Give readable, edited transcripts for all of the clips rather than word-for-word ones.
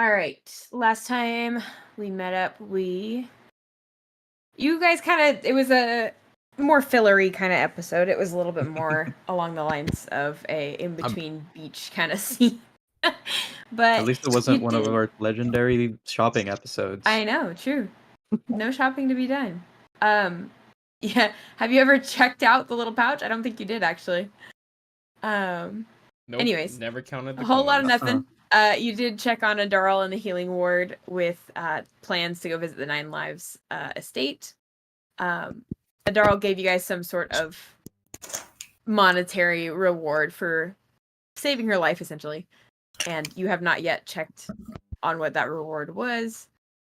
All right. Last time we met up, you guys it was a more fillery kind of episode. It was a little bit more along the lines of a in-between beach kind of scene. But at least it wasn't one of our legendary shopping episodes. I know, true. No shopping to be done. Yeah. Have you ever checked out the little pouch? I don't think you did, actually. Nope, anyways, never counted the a whole lot of coins. nothing. You did check on Adarl in the healing ward with plans to go visit the Nine Lives estate. Adarl gave you guys some sort of monetary reward for saving her life, essentially. And you have not yet checked on what that reward was.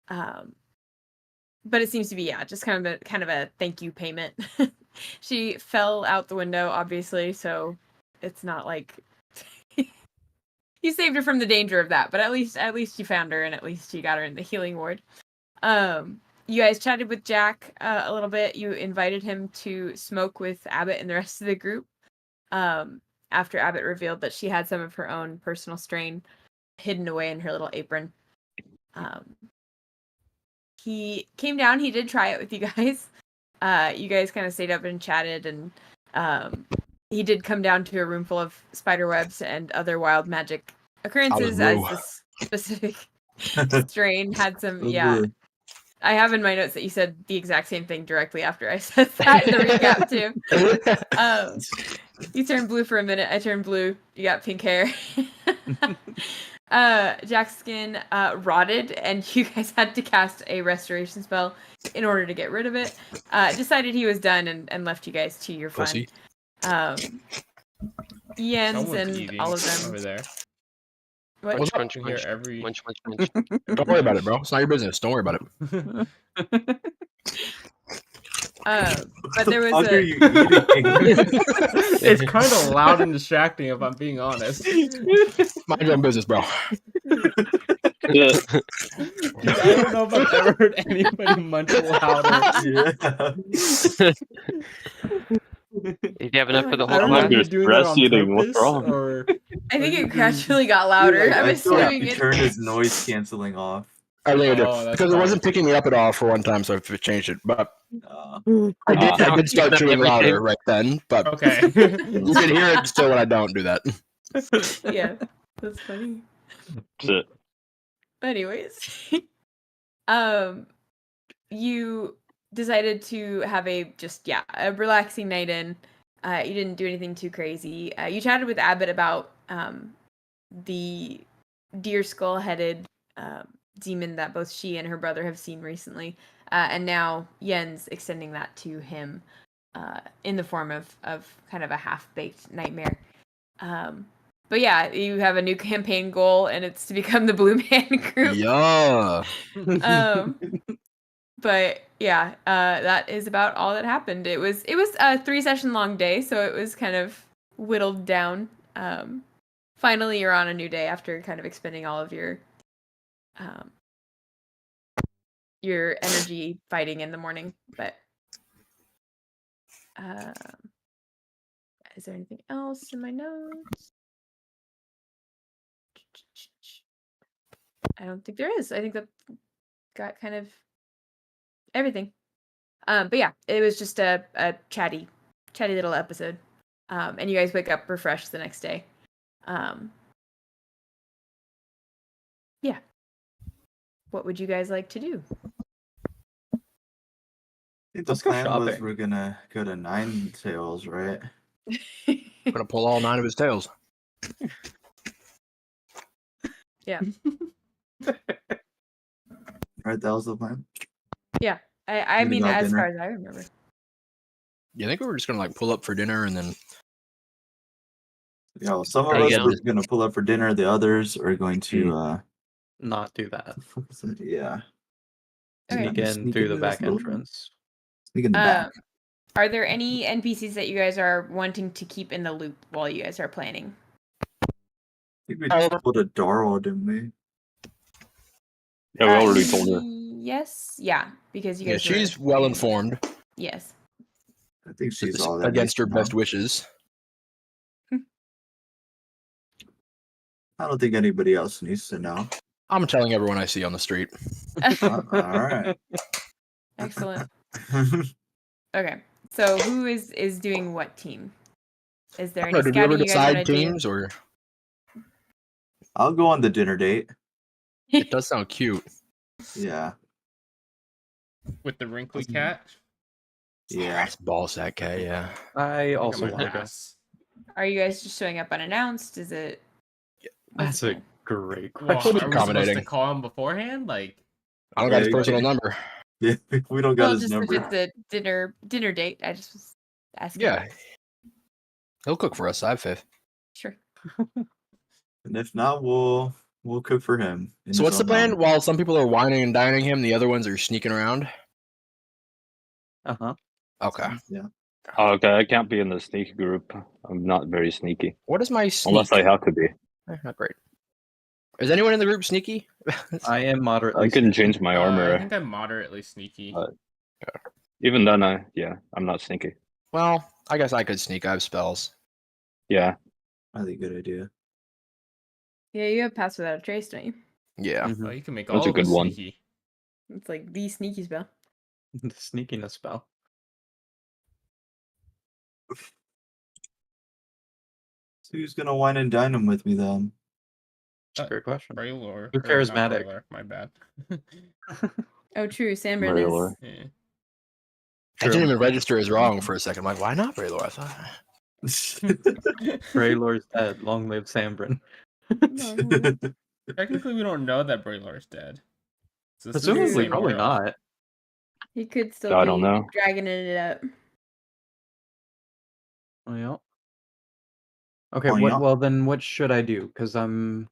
But it seems to be, just kind of a thank you payment. She fell out the window, obviously, so it's not like you saved her from the danger of that, but at least you found her, and at least you got her in the healing ward. You guys chatted with Jack a little bit. You invited him to smoke with Abbott and the rest of the group. After Abbott revealed that she had some of her own personal strain hidden away in her little apron. He came down. He did try it with you guys. You guys kind of stayed up and chatted, and he did come down to a room full of spider webs and other wild magic occurrences as this specific strain had some. I have in my notes that you said the exact same thing directly after I said that in the recap too. You turned blue for a minute. I turned blue. You got pink hair. Jack's skin rotted, and you guys had to cast a restoration spell in order to get rid of it. Decided he was done and left you guys to your fun. Jens and all of them over there. What? Munch, Crunching here every. munch. Don't worry about it, bro. It's not your business. Don't worry about it. But there was Are you eating? It's kind of loud and distracting, if I'm being honest. Mind your own business, bro. Yeah. I don't know if I've ever heard anybody munch louder. You have enough for the I whole don't know if time. you're doing that on Stress eating, what's purpose, wrong? or I think it gradually got louder. I'm I feel like assuming you it. turned his noise canceling off. I think I did. Oh, that's Because it fine. wasn't picking me up at all for one time, so I've changed it. But Uh, I did start chewing Everything. louder right then. But okay. you can hear it still when I don't do that. Yeah, that's funny. Shit. Anyways, you decided to have a relaxing night in. You didn't do anything too crazy. You chatted with Abbott about the deer skull-headed demon that both she and her brother have seen recently, and now Jens extending that to him in the form of kind of a half-baked nightmare. But yeah, you have a new campaign goal, and it's to become the Blue Man Group. Yeah. But yeah, that is about all that happened. It was a 3-session long day, so it was kind of whittled down. Finally, you're on a new day after kind of expending all of your energy fighting in the morning. But is there anything else in my notes? I don't think there is. I think that got kind of everything. But yeah, it was just a chatty little episode. And you guys wake up refreshed the next day. Yeah. What would you guys like to do? I think the Let's go plan was shopping. we're gonna go to Nine Tails, right? I'm gonna pull all 9 of his tails. Yeah. Right, that was the plan. Yeah. I Maybe mean, not as dinner. far as I remember. You think we were just gonna like pull up for dinner and then Yeah, well, some of There you us go. are gonna pull up for dinner. The others are going to, Not do that. yeah, Okay. Sneak in Sneak through the into back this little- entrance. sneak in the back. Are there any NPCs that you guys are wanting to keep in the loop while you guys are planning? I think we told Adarl, didn't we? Yeah, we already told her. Yes. Yeah, because you yeah, guys. she's well informed Yes. I think she's all that against needs her to best know. wishes. I don't think anybody else needs to know. I'm telling everyone I see on the street. All right. Excellent. Okay. So who is doing what team? Is there any Did we ever scouting you guys want decide to do? teams, or I'll go on the dinner date. it does sound cute? Yeah. With the wrinkly cat. Yeah. It's ball sack cat. Yeah. I I also might want to go. pass. Are you guys just showing up unannounced? Is it? what's That's the a plan? great Well, question. are we supposed to accommodating. call him beforehand? Like, I don't got his Yeah, personal number. Yeah. We don't got Well, his just if number. it's a dinner date, I just was asking. Yeah. He'll cook for us. I have faith. Sure. And if not, we'll cook for him. in So his what's the own plan? honor. While some people are whining and dining him, the other ones are sneaking around. Uh-huh. Okay. Yeah. Oh, okay, I can't be in the sneaky group. I'm not very sneaky. What is my sneak? Unless I have to be. Not great. Is anyone in the group sneaky? I am moderately. I can sneaky. change my I armor. think I'm moderately sneaky. Even then, I'm not sneaky. Well, I guess I could sneak. I have spells. Yeah. I think good idea. Yeah, you have pass without a trace, don't you? Yeah. Mhm. Oh, you can make That's all a of good us one. sneaky. It's like the sneaky spell. The sneakiness spell. So who's gonna wine and dine him with me then? That's a great question. Braylor. Who's or not charismatic? Braylor, my bad. Oh, true. Sanbrynn Braylor. is. Yeah. I didn't even register as wrong for a second. I'm like, why not Braylor? I thought. Braylor's dead. Long live Sanbrynn. Technically, we don't know that Braylor is dead. So this is Presumably, the probably same not. He could still I be don't know. dragging it up. Oh, yeah. Okay, Oh, yeah. well then what should I do? Because I'm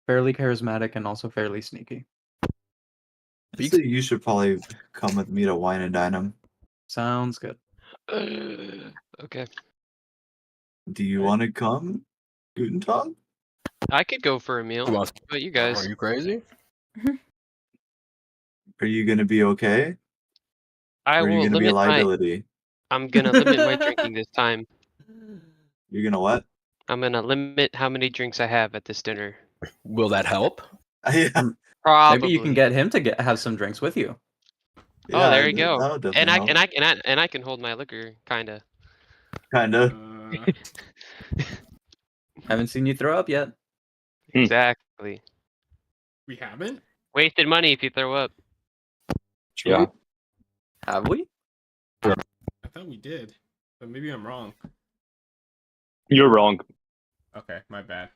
fairly charismatic and also fairly sneaky. So you should probably come with me to wine and dine him. Sounds good. Okay. Do you want to come, Guntentog? I could go for a meal. Who What else? about you Are guys? you crazy? Are you gonna be okay? I Or are you will gonna be a limit my. liability? I'm gonna limit my drinking this time. You're gonna what? I'm gonna limit how many drinks I have at this dinner. Will that help? Yeah. Probably. Maybe you can get him to have some drinks with you. Oh, there you go. That would definitely And help. I can hold my liquor, kinda. Kinda. Haven't seen you throw up yet. Exactly. We haven't? Wasted money if you throw up. Yeah. Have we? I thought we did, but maybe I'm wrong. You're wrong. Okay, my bad.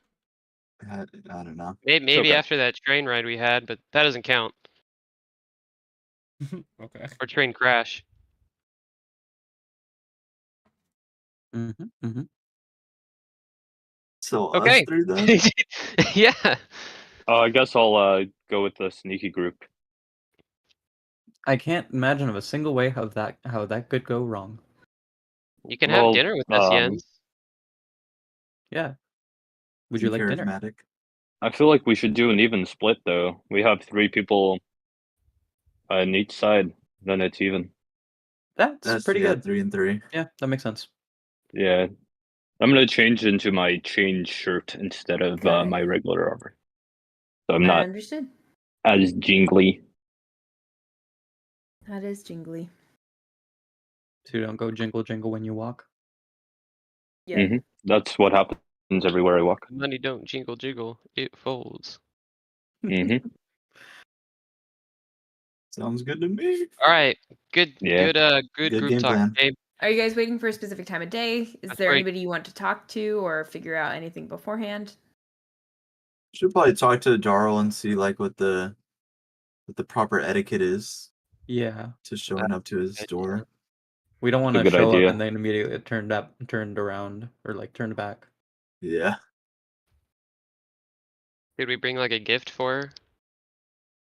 I don't know. Maybe okay. after that train ride we had, but that doesn't count. Okay. Or train crash. Mm-hmm, mm-hmm. So Okay. us three then? Yeah. I guess I'll go with the sneaky group. I can't imagine of a single way how that could go wrong. You can have Well, dinner with us, Jens. Yeah. Would you like dinner? Charismatic. I feel like we should do an even split though. We have 3 people on each side, then it's even. That's pretty good. 3 and 3. Yeah, that makes sense. Yeah. I'm gonna change into my change shirt instead of Okay. my regular armor. So I'm not Understood. as jingly. That is jingly. So you don't go jingle jingle when you walk. Yeah. Mhm. That's what happens everywhere I walk. Money don't jingle jiggle, it folds. hmm Sounds good to me. Alright. Good Yeah. good Good group game talk. plan. Babe. Are you guys waiting for a specific time of day? Is That's there right. anybody you want to talk to or figure out anything beforehand? Should probably talk to Darl and see like what the proper etiquette is Yeah. to showing up to his idea. door. We don't want That's to a good show idea. up and then immediately turned around or like turned back. Yeah. Did we bring like a gift for her?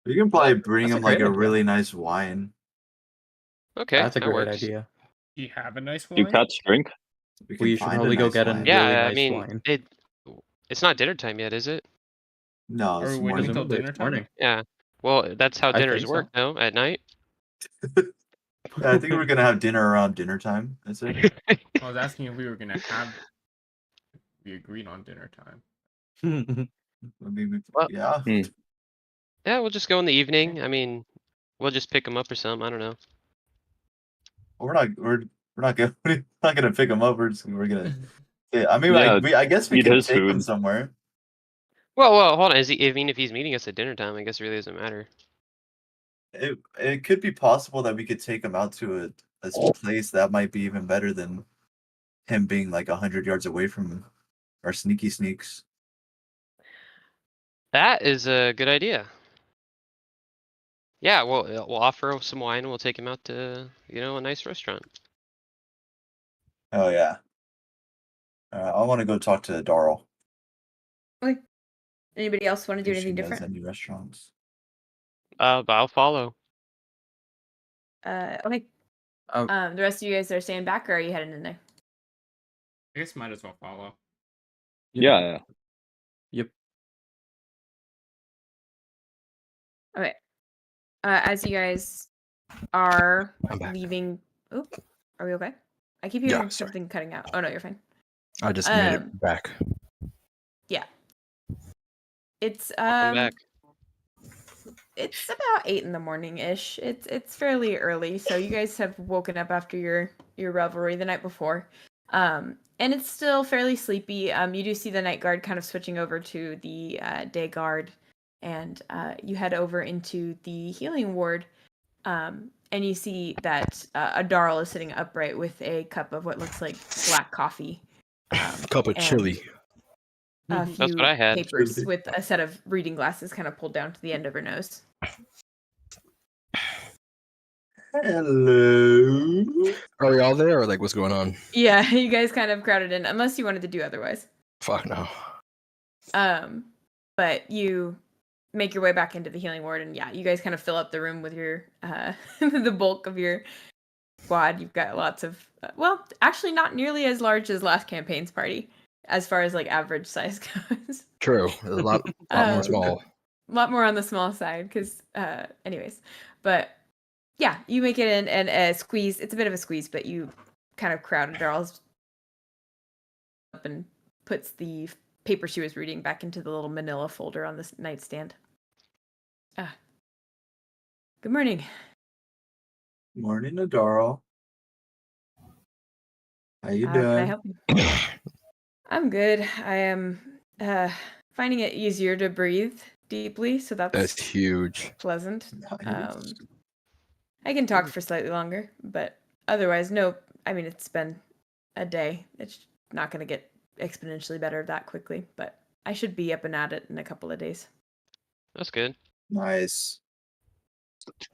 You can probably bring That's a him like great a idea. really nice wine. Okay, That's a that great works. idea. Do you have a nice Do wine? cats drink? We should probably go get a wine. Yeah, really I nice mean, wine. it's not dinner time yet, is it? No, Are it's we waiting morning. until Presumably dinner it's time? morning. Yeah. Well, that's how I dinners think work, so. no? At night? Yeah, I think we're gonna have dinner around dinner time. That's it. I was asking if we were gonna have. We agreed on dinner time. I mean, Well- yeah. Hmm. Yeah, we'll just go in the evening. I mean, we'll just pick him up or something. I don't know. We're not gonna we're not gonna pick him up. We're gonna. Yeah, I mean, Yeah, I guess we eat can his take him food. somewhere. Well, hold on. I mean, if he's meeting us at dinner time, I guess it really doesn't matter. It could be possible that we could take him out to a place that might be even better than him being like 100 yards away from our sneaky sneaks. That is a good idea. Yeah, we'll offer some wine and we'll take him out to, a nice restaurant. Oh yeah. I want to go talk to Darl. Okay. Anybody else want to do See if she anything knows different? any restaurants. But I'll follow. Okay. Um, The rest of you guys are staying back, or are you heading in there? I guess might as well follow. Yeah. Yep. Okay. As you guys are I'm back. leaving, oop, are we okay? I keep Yeah, hearing sorry. something cutting out. Oh no, you're fine. I just made Um, it back. Yeah. It's Welcome back. it's about 8 in the morning ish. It's fairly early, so you guys have woken up after your revelry the night before. And it's still fairly sleepy. You do see the night guard kind of switching over to the day guard, and you head over into the healing ward. And you see that a Darl is sitting upright with a cup of what looks like black coffee. Cup of and chili. A That's few what I had. papers with a set of reading glasses kind of pulled down to the end of her nose. Hello. Are we all there, or like what's going on? Yeah, you guys kind of crowded in, unless you wanted to do otherwise. Fuck no. But you make your way back into the healing ward, and yeah, you guys kind of fill up the room with your the bulk of your squad. You've got lots of well, actually not nearly as large as last campaign's party, as far as like average size goes. True. A lot more small. A lot more on the small side, because anyways, but yeah, you make it in and squeeze. It's a bit of a squeeze, but you kind of crowd Darl's up and puts the paper she was reading back into the little manila folder on this nightstand. Good morning. Morning, Darl. How you Can doing? I help you? I'm good. I am finding it easier to breathe deeply, so That's huge. pleasant. Nice. I can talk for slightly longer, but otherwise, no. I mean, it's been a day. It's not going to get exponentially better that quickly, but I should be up and at it in a couple of days. That's good. Nice.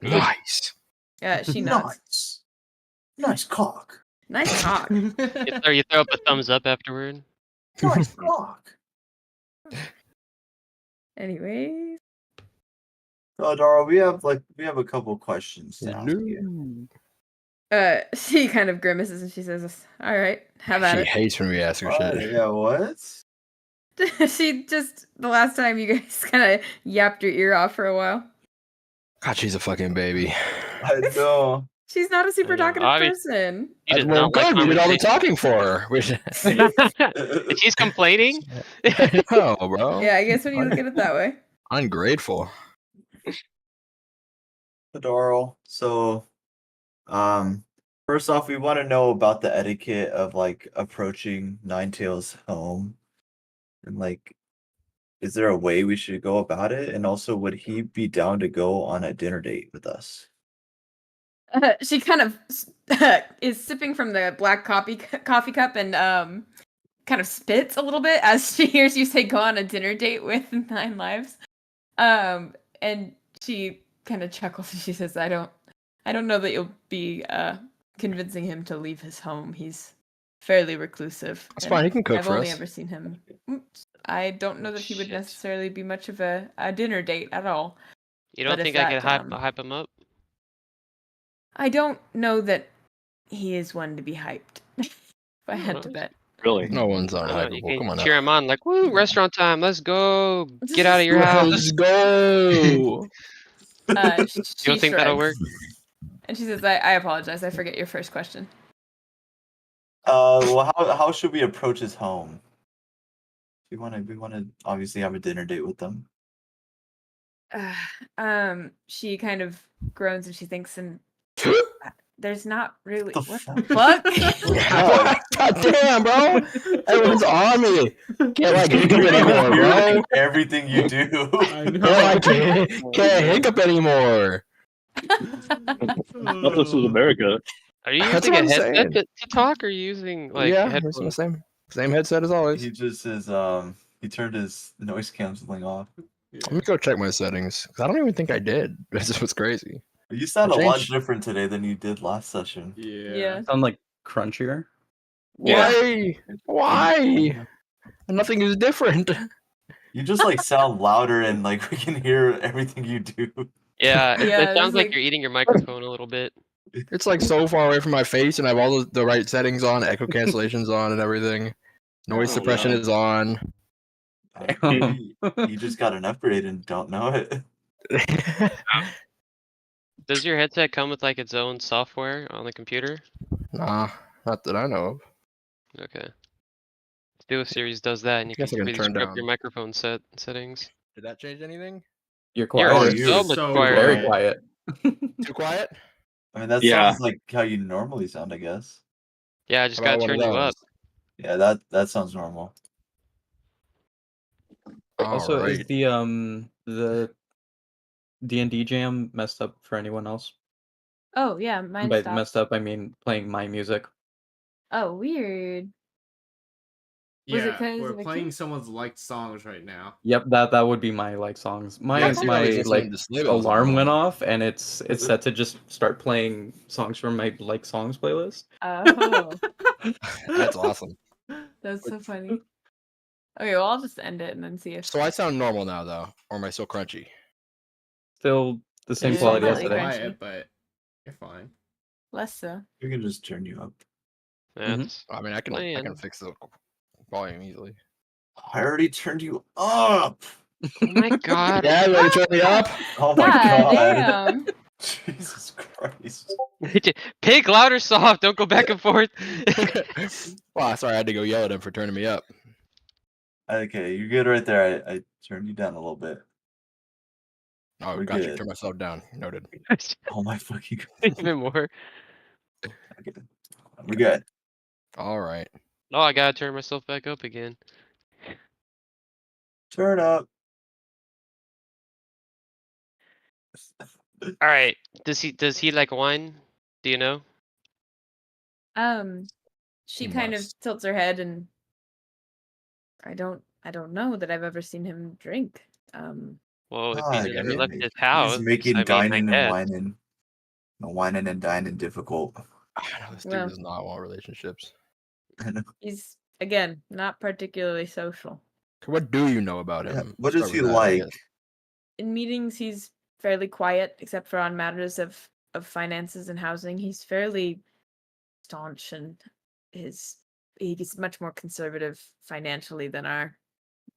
Nice. She nods. Nice. Nice cock. Nice talk. You throw up a thumbs up afterward. Nice cock. Anyways, Darl, we have a couple questions to ask you. she kind of grimaces and she says, "All right, have at She it." hates when we ask her shit. Yeah, what? She just the last time you guys kind of yapped your ear off for a while. God, she's a fucking baby. I know. She's not a super I know. talkative person. He does Well, not like good. We did all the conversation. talking for her. We should... And she's complaining? No, bro. Yeah, I guess when you look at it that way. Ungrateful. Darl, so first off, we want to know about the etiquette of like approaching Ninetail's home, and like, is there a way we should go about it? And also, would he be down to go on a dinner date with us? She kind of is sipping from the black coffee cup and kind of spits a little bit as she hears you say go on a dinner date with 9 lives. And she kind of chuckles and she says, I don't know that you'll be convincing him to leave his home. He's fairly reclusive. That's fine. He can cook I've for only us. ever seen him. Oops. I don't know that he would Shit. necessarily be much of a dinner date at all. You don't But if think I could that, hype him up? I don't know that he is one to be hyped. If I had to bet. Really? No one's I don't know, unhypeable. you Come can on cheer now. him on like, woo, restaurant time, let's go. Get out of your house. Let's go. She You don't think that'll work? shrugs, and she says, I apologize. I forget your first question. Well, how should we approach his home? We want to obviously have a dinner date with them. She kind of groans and she thinks, and there's not really The what fuck? the fuck. God damn, bro! Everyone's on me. Can't like hiccup anymore, bro. Hearing everything you do. I Can't like know. can't hiccup anymore. Not this is America. Are you That's using what a I'm headset saying. to talk, or are you using like Yeah, it's the headphones? same headset as always. He just is he turned his noise canceling off. Let me go check my settings because I don't even think I did. That's what's crazy. You sound I a lot changed- different today than you did last session. Yeah. Sound like crunchier. Yeah. Why? Why? Nothing is different. You just like sound louder and like we can hear everything you do. Yeah, Yeah, it it's sounds like like- you're eating your microphone a little bit. It's like so far away from my face, and I have all the right settings on, echo cancellation's on, and everything. Noise Oh, suppression no. is on. Maybe you just got an upgrade and don't know it. Does your headset come with like its own software on the computer? Nah, not that I know of. Okay. Duo Series does that, and you Guess I can can really turn screw up down. your microphone settings. Did that change anything? You're You're quiet. you so were much so quieter. Very quiet. quiet. Too quiet? I mean that Yeah. sounds like how you normally sound, I guess. Yeah, I just How about gotta one of turn you up. those? Yeah, that sounds normal. Also, is Alright. the D&D jam messed up for anyone else? Oh yeah, mine By stopped. messed up, I mean playing my music. Oh, weird. Was it Yeah, 'cause we're of a playing key? someone's liked songs right now. Yep, that would be my like songs. Yeah, My I think I was my listening like to Slave Bells alarm on went mine. off, and it's set to just start playing songs from my like songs playlist. Oh, That's awesome. that's so funny. Okay, well I'll just end it and then see if. So I sound normal now, though, or am I still crunchy? Still the same You Yeah, sound quality a as little slightly today. crunchy. quiet, but you're fine. Less so. We can just turn you up. That's I mean, I can Plan. fix the volume easily. I already turned you up. Oh my god. Yeah, you ready to turn me up? Oh my God god. damn. Jesus Christ. Pig, loud or soft? Don't go back and forth. Well, sorry, I had to go yell at him for turning me up. Okay, you're good right there. I turned you down a little bit. Oh, We're got you. good. Turn myself down. Noted. Oh my fucking Even more. Okay. We're good. All right. Oh, I gotta turn myself back up again. Turn up. All right. Does he like wine? Do you know? She He kind must. of tilts her head, and I don't know that I've ever seen him drink. Well, if God, he's never yeah, left he's his house, making I dining and guess. whining and dining difficult. I know this dude Well. does not want relationships. I know. He's again not particularly social. What do you know about Yeah, him? what Start is he with that, I like? guess. In meetings, he's fairly quiet, except for on matters of finances and housing. He's fairly staunch, and he's much more conservative financially than our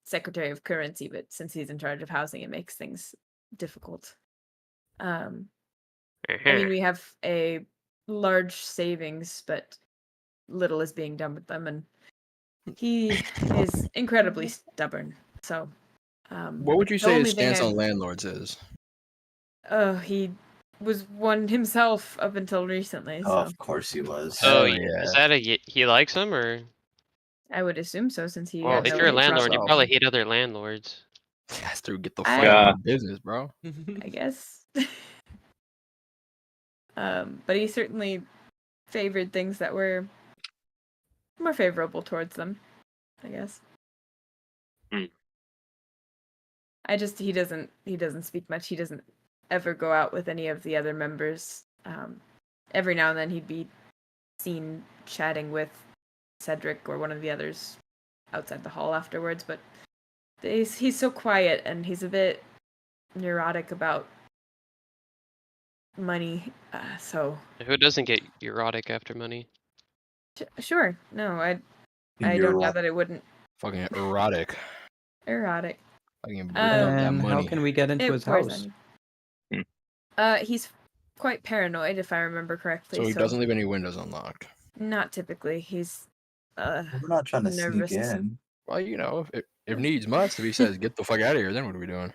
Secretary of Currency. But since he's in charge of housing, it makes things difficult. I mean, we have a large savings, but little is being done with them, and he is incredibly stubborn. So, What would you the say only his thing stance I've- on landlords is? he was one himself up until recently, Oh, so of course he was. So Hell is yeah. that he likes him, or I would assume so, since he well, had if no you're a other landlord, you problem, probably hate other landlords. That's through get the I- fuck out of my business, bro. I guess. But he certainly favored things that were more favorable towards them, I guess. Hmm. He doesn't speak much. He doesn't ever go out with any of the other members. Every now and then he'd be seen chatting with Cedric or one of the others outside the hall afterwards, but he's so quiet, and he's a bit neurotic about money. So Who doesn't get erotic after money? sure, no, I You're don't know right. that it wouldn't Fucking erotic. erotic. Fucking bring up that And how money. can we get into It his pours house? on you. He's quite paranoid, if I remember correctly. So he doesn't leave any windows unlocked. Not typically. He's We're not trying to nervous. sneak in. Well, you know, if needs must, if he says get the fuck out of here, then what are we doing?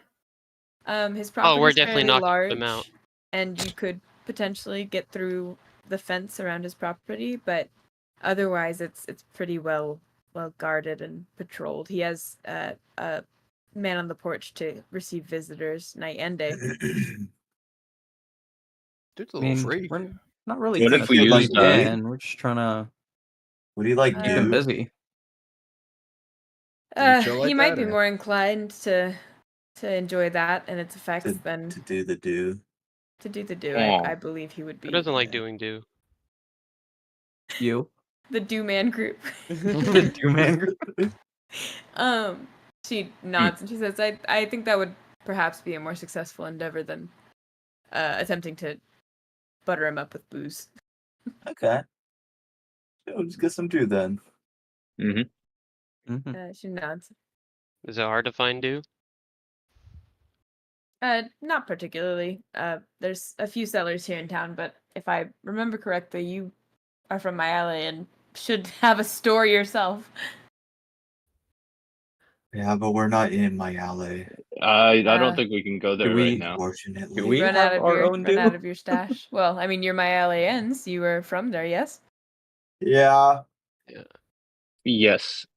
His property we're is definitely fairly knocking them large, out. and you could potentially get through the fence around his property, but otherwise it's pretty well guarded and patrolled. He has a man on the porch to receive visitors night and day. Dude's a I little mean, freak. we're not really What trying if to we sneak use that? in. We're just trying to What do you like, Keep keep him do? busy. chill He like might that, be or- more inclined to enjoy that and its effects than To do the do. to do the do. Aw. I believe he would be. Who doesn't like yeah. doing do? You, The do man group. the two-man group. She nods and she says, I think that would perhaps be a more successful endeavor than attempting to butter him up with booze. Okay. Yeah, we'll just get some do then. Mm-hmm. Mhm. She nods. Is it hard to find do? Not particularly. There's a few sellers here in town, but if I remember correctly, you are from my alley and should have a store yourself. Yeah, but we're not in my alley, I don't Uh, think we can go there do right we- now. unfortunately. Do we run have out of our your own run out do? of your stash. Well, I mean, you're my LANs. You were from there, yes? Yeah. Yes.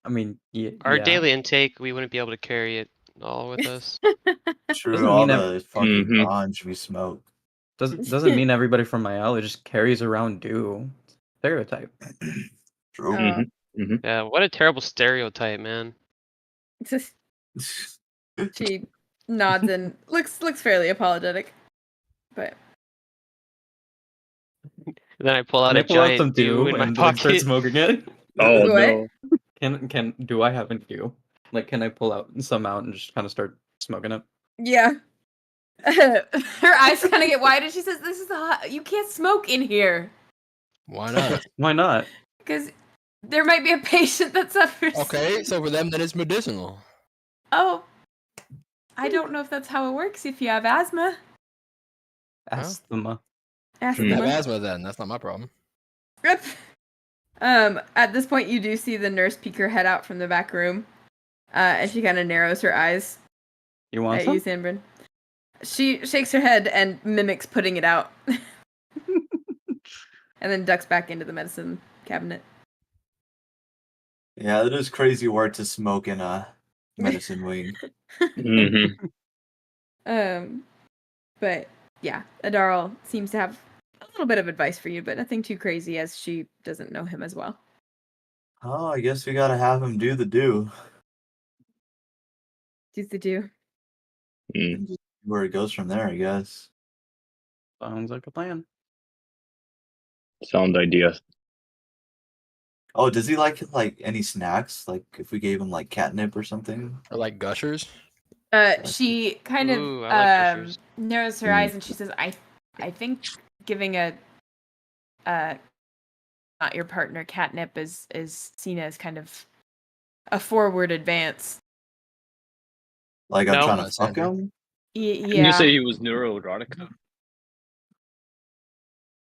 I mean, Our yeah. daily intake, we wouldn't be able to carry it all with us. True. Doesn't All mean the fucking Mhm. ganj we smoke. Doesn't mean everybody from my alley just carries around do. Stereotype. True. Oh. Mm-hmm. Yeah, what a terrible stereotype, man. She nods and looks fairly apologetic. But And then I pull out Can I a pull out giant some do do in my and like, start pocket. smoking it? Oh What? no. Do I have any do? Like, can I pull out some out and just kind of start smoking it? yeah. Her eyes kind of get wide and she says, "This is you can't smoke in here Why not? Why not? because there might be a patient that suffers." Okay, so for them, then it's medicinal. Oh, I don't know if that's how it works. If you have asthma, Asthma. I have asthma. asthma then. That's not my problem. Rip. At this point, you do see the nurse peek her head out from the back room, and she kind of narrows her eyes You want at some? you, Sanbrynn. She shakes her head and mimics putting it out, and then ducks back into the medicine cabinet. Yeah, it is crazy work to smoke in a medicine wing. Mm-hmm. But yeah, Adarl seems to have a little bit of advice for you, but nothing too crazy as she doesn't know him as well. Oh, I guess we gotta have him do the do. Do's the do. Mm. And just see where it goes from there, I guess. Sounds like a plan. Sound idea. Oh, does he like any snacks? Like if we gave him like catnip or something? Or like gushers. She kind Ooh, of I like gushers. narrows her eyes and she says, I think giving a not your partner catnip is seen as kind of a forward advance. Like I'm No. trying to fuck him? Yeah. Can you say he was neuroerotic?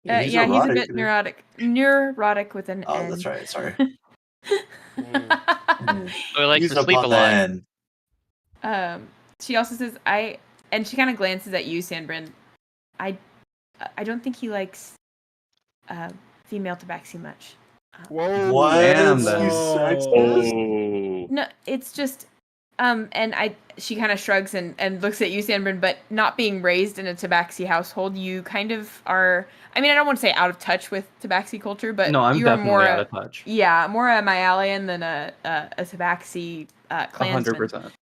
He's yeah, he's a erotic, bit dude. neurotic. Neurotic with an Oh, N. that's right. Sorry. So he likes He's to up sleep a on the lot. end. She also says, and she kind of glances at you, Sanbrynn. I don't think he likes female tabaxi much. Whoa. What? Damn, You then. sexist? Oh. No, it's just and she kind of shrugs and looks at you, Sanbrynn, but not being raised in a tabaxi household, you kind of are, I mean, I don't want to say out of touch with tabaxi culture, but No, I'm you're definitely more out of touch. yeah, more a Myalian than a tabaxi clansman. 100%.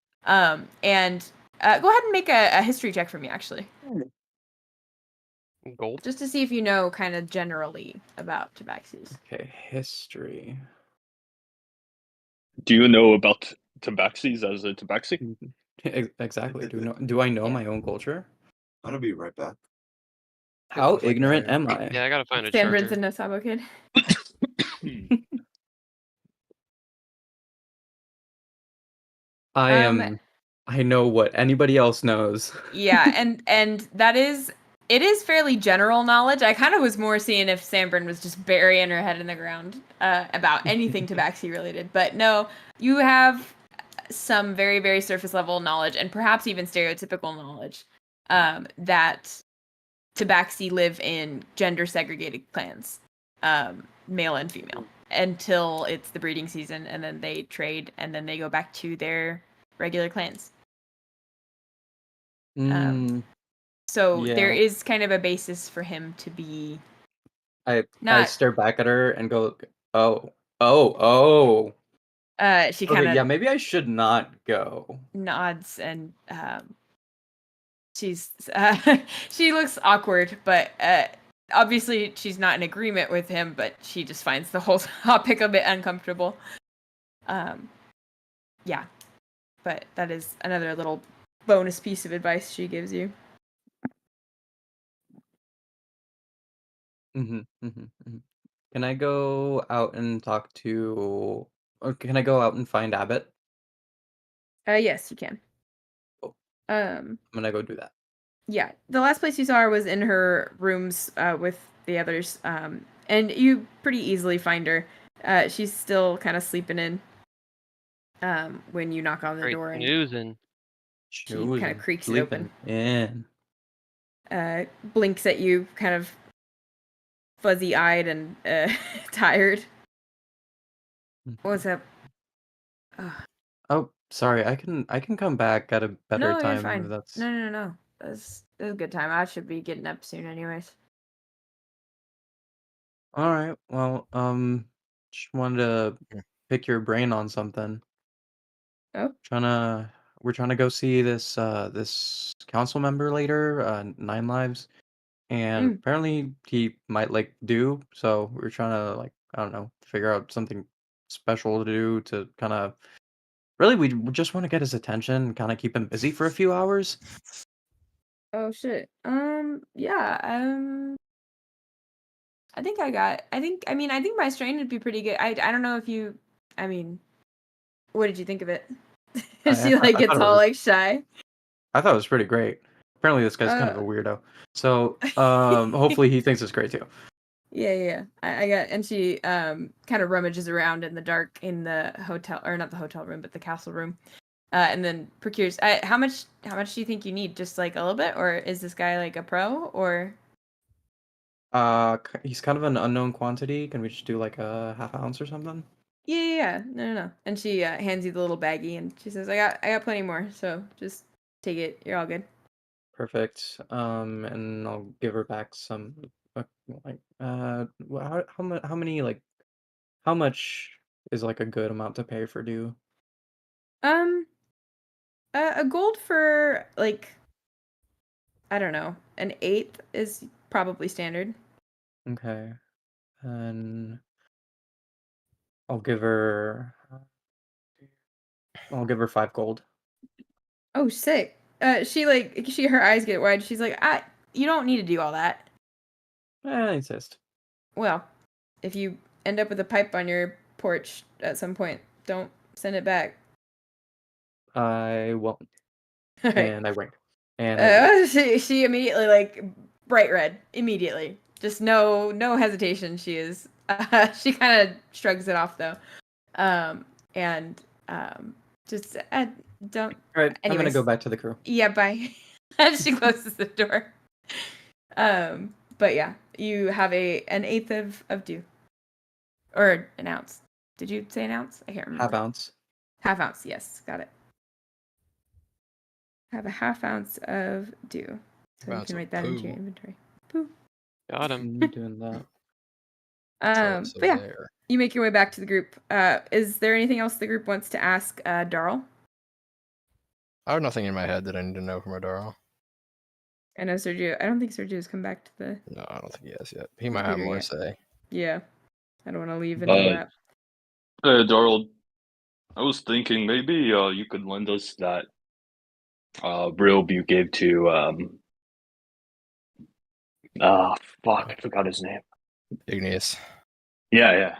And go ahead and make a history check for me, actually, Gold. just to see if you know kind of generally about tabaxis. Okay, history. Do you know about tabaxis as a tabaxi? Exactly. Do I know Yeah. my own culture? I'm gonna be right back. How Like ignorant that. am I? Yeah, I gotta find a Sanbrynn's a charger. no sabo kid. I know what anybody else knows. Yeah, and it is fairly general knowledge. I kind of was more seeing if Sanbrynn was just burying her head in the ground about anything tabaxi related. But no, you have some very, very surface level knowledge and perhaps even stereotypical knowledge that Tabaxi live in gender segregated clans, male and female, until it's the breeding season, and then they trade, and then they go back to their regular clans. So there Yeah. is kind of a basis for him to be I not. stare back at her and go, oh. She Okay, kind yeah, of maybe I should not go. nods and she's she looks awkward, but obviously she's not in agreement with him, but she just finds the whole topic a bit uncomfortable. Yeah, but that is another little bonus piece of advice she gives you. Can I go out and talk to, or can I go out and find Abbott? Yes, you can. Cool. Um, I'm gonna go do that. yeah, the last place you saw her was in her rooms with the others, and you pretty easily find her. She's still kind of sleeping in when you knock on the Great door, and snoozing. she kind of Choosing, creaks it open. sleeping in. Blinks at you, kind of fuzzy-eyed and tired. What's up? Oh, sorry. I can come back at a better No, time you're if fine. that's No. That's a good time. I should be getting up soon, anyways. all right. Well, just wanted to Yeah. pick your brain on something. Oh, We're trying to go see this council member later, Nine Lives, and apparently he might like do. So we're trying to like, I don't know, figure out something special to do to kind of really we just want to get his attention and kind of keep him busy for a few hours. oh shit. Yeah. I think my strain would be pretty good. I don't know if you. I mean, what did you think of it? She like I gets thought it all was like shy. I thought it was pretty great. Apparently this guy's kind of a weirdo. So hopefully he thinks it's great too. Yeah. I got, and she kind of rummages around in the dark in the hotel, or not the hotel room, but the castle room, and then procures. How much do you think you need? Just like a little bit, or is this guy like a pro, or? He's kind of an unknown quantity. Can we just do like a half ounce or something? Yeah. No. And she hands you the little baggie, and she says, "I got plenty more, so just take it. You're all good." Perfect. And I'll give her back some like how many like how much is like a good amount to pay for due? Um, a gold for like, I don't know, an eighth is probably standard. Okay. And I'll give her 5 gold. Oh, sick. Her eyes get wide. She's like, you don't need to do all that. I insist. Well, if you end up with a pipe on your porch at some point, don't send it back. I won't. All right. And I wink. And I leave. She immediately like bright red immediately. Just no hesitation. She is. She kind of shrugs it off though, and just don't. All right, I'm gonna Anyways. go back to the crew. Yeah, bye. And she closes the door. But yeah, you have an eighth of dew, or an ounce. Did you say an ounce? I can't remember. Half ounce. Half ounce. Yes, got it. Have a half ounce of dew. So you can write that into your inventory. Poo. Got him. I'm doing that. But yeah, you make your way back to the group. Is there anything else the group wants to ask Darl? I have nothing in my head that I need to know from Adaro. I know Sergio. I don't think Sergio's come back to the. No, I don't think he has yet. He might have more to say. Yeah, I don't want to leave until that. Darrell, I was thinking maybe you could lend us that robe you gave to fuck, I forgot his name. Igneous. Yeah.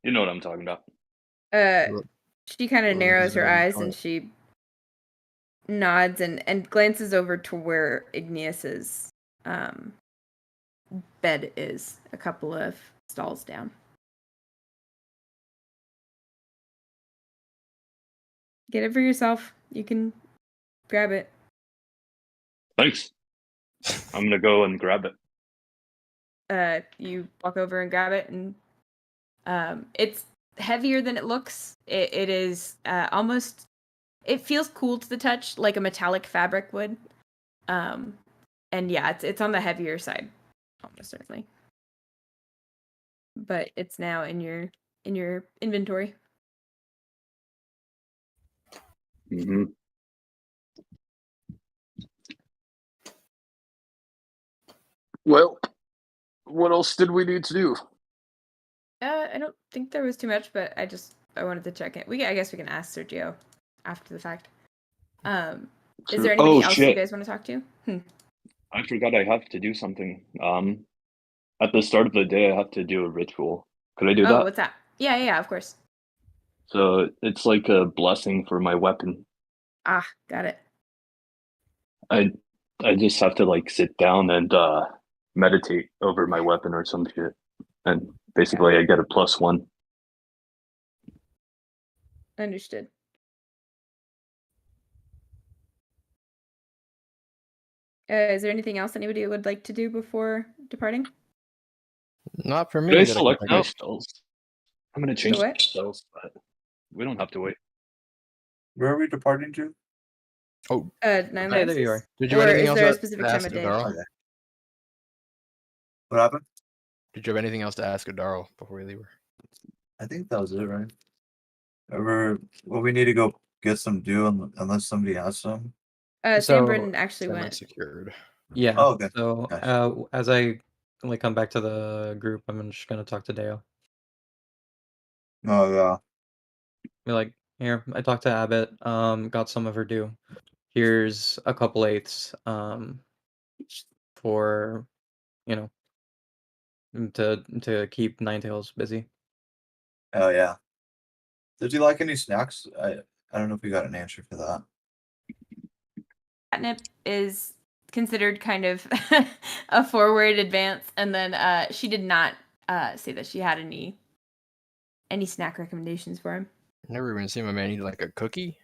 You know what I'm talking about. She kind of narrows her eyes and she nods and glances over to where Igneous's bed is, a couple of stalls down. Get it for yourself. You can grab it. Thanks. I'm gonna go and grab it. You walk over and grab it, and it's heavier than it looks. It is almost. It feels cool to the touch, like a metallic fabric would. And yeah, it's on the heavier side, almost certainly. But it's now in your inventory. Mm-hmm. Well, what else did we need to do? I don't think there was too much, but I wanted to check it. I guess we can ask Sergio after the fact. Is there anybody else you guys want to talk to? I forgot I have to do something. At the start of the day, I have to do a ritual. Could I do that? Oh, what's that? Yeah, of course. So it's like a blessing for my weapon. Ah, got it. I just have to like sit down and meditate over my weapon or some shit, and basically I get a +1. Understood. Is there anything else anybody would like to do before departing? Not for me. Could I that select can my think spells? I'm gonna change what? the spells, but we don't have to wait. Where are we departing to? of. Oh, 9 Hey, there you are. did you have Or anything is else there a to specific time ask of day? Adaro? Okay. What happened? Did you have anything else to ask Adaro before we leave her? I think that was it, right? Well, we need to go get some dew unless somebody has some. Sanbrynn actually Cameron went. secured. Yeah. Oh, okay. So Gotcha. as I like come back to the group, I'm just gonna talk to Deo. Oh yeah. Be like, here, I talked to Abbott. Got some of her due. Here's a couple eighths. For to keep Ninetails busy. Oh yeah. Did you like any snacks? I don't know if we got an answer for that. Catnip is considered kind of a forward advance, and then she did not say that she had any snack recommendations for him. Never even seen my man eat like a cookie.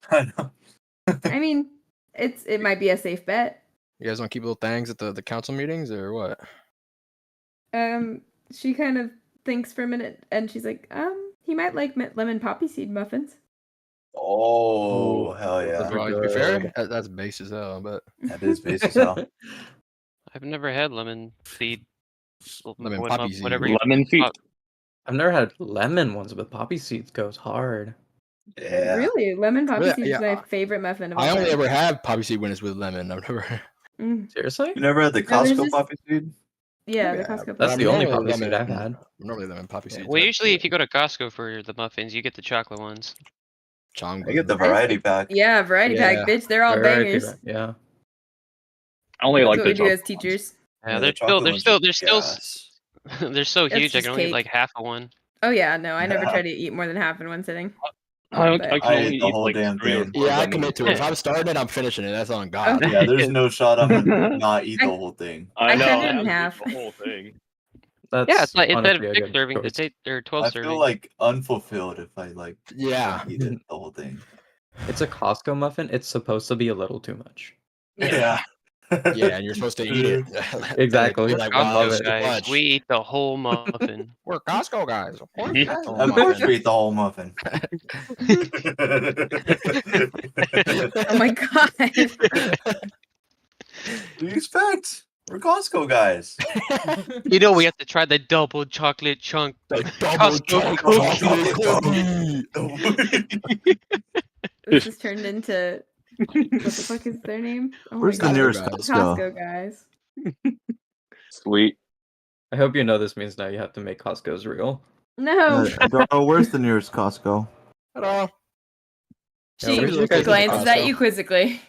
I know. I mean, it might be a safe bet. You guys want to keep little things at the council meetings or what? She kind of thinks for a minute, and she's like, he might like lemon poppy seed muffins. Oh hell To yeah. be fair, that's base as hell, but That is base as hell. I've never had lemon seed. Lemon poppy seed. Whatever you Lemon feet. I've never had lemon ones, but poppy seeds goes hard. Yeah. Really, lemon poppy Really? seed is Yeah, my favorite muffin of all I only time. ever have poppy seed when it's with lemon. I've never. Seriously? You never had the No, there's Costco just- poppy seed? Yeah, the Yeah, Costco. but That's I'm the only normally poppy seed I've had. Normally lemon poppy seed. Well, usually if you go to Costco for the muffins, you get the chocolate ones. I get the variety pack. Yeah, variety Yeah. pack, bitch. They're all Variety bangers. pack, yeah. I only That's like what the we do as chocolate ones. teachers. Yeah, Yeah, they're the still chocolate they're ones still are they're still gas. they're so That's huge. I just can only eat cake. like half of one. Oh yeah, no, I never Yeah. try to eat more than half in one sitting. I But- can I only ate the eat whole like damn 3 or thing. 4 Yeah, I lemons. commit to it. If I'm starting it, I'm finishing it. That's on God. Okay. Yeah, there's no shot I'm gonna not eat the whole thing. I know. cut it I in have to eat half. the whole thing. That's Yeah, it's like instead honestly of a 6 good servings, choice. it's 8 or 12 I servings. feel like unfulfilled if I like Yeah. eat it the whole thing. It's a Costco muffin. It's supposed to be a little too much. Yeah. Yeah, and you're supposed to eat it. Exactly. You're like, I wow, love that's it. too Guys, much. we eat the whole muffin. We're Costco guys. Of course, we eat the whole Of course muffin. we eat the whole muffin. Oh my god. What do you expect? We're Costco guys. You know, we have to try the double chocolate chunk. The double Costco chocolate cookie. This has turned into what the fuck is their name? Oh Where's my the god. nearest Costco, Costco guys. Sweet. I hope you know this means now you have to make Costco's real. No. Where's the nearest Costco? Hello. She where's your guys' glances at Costco? you quizzically.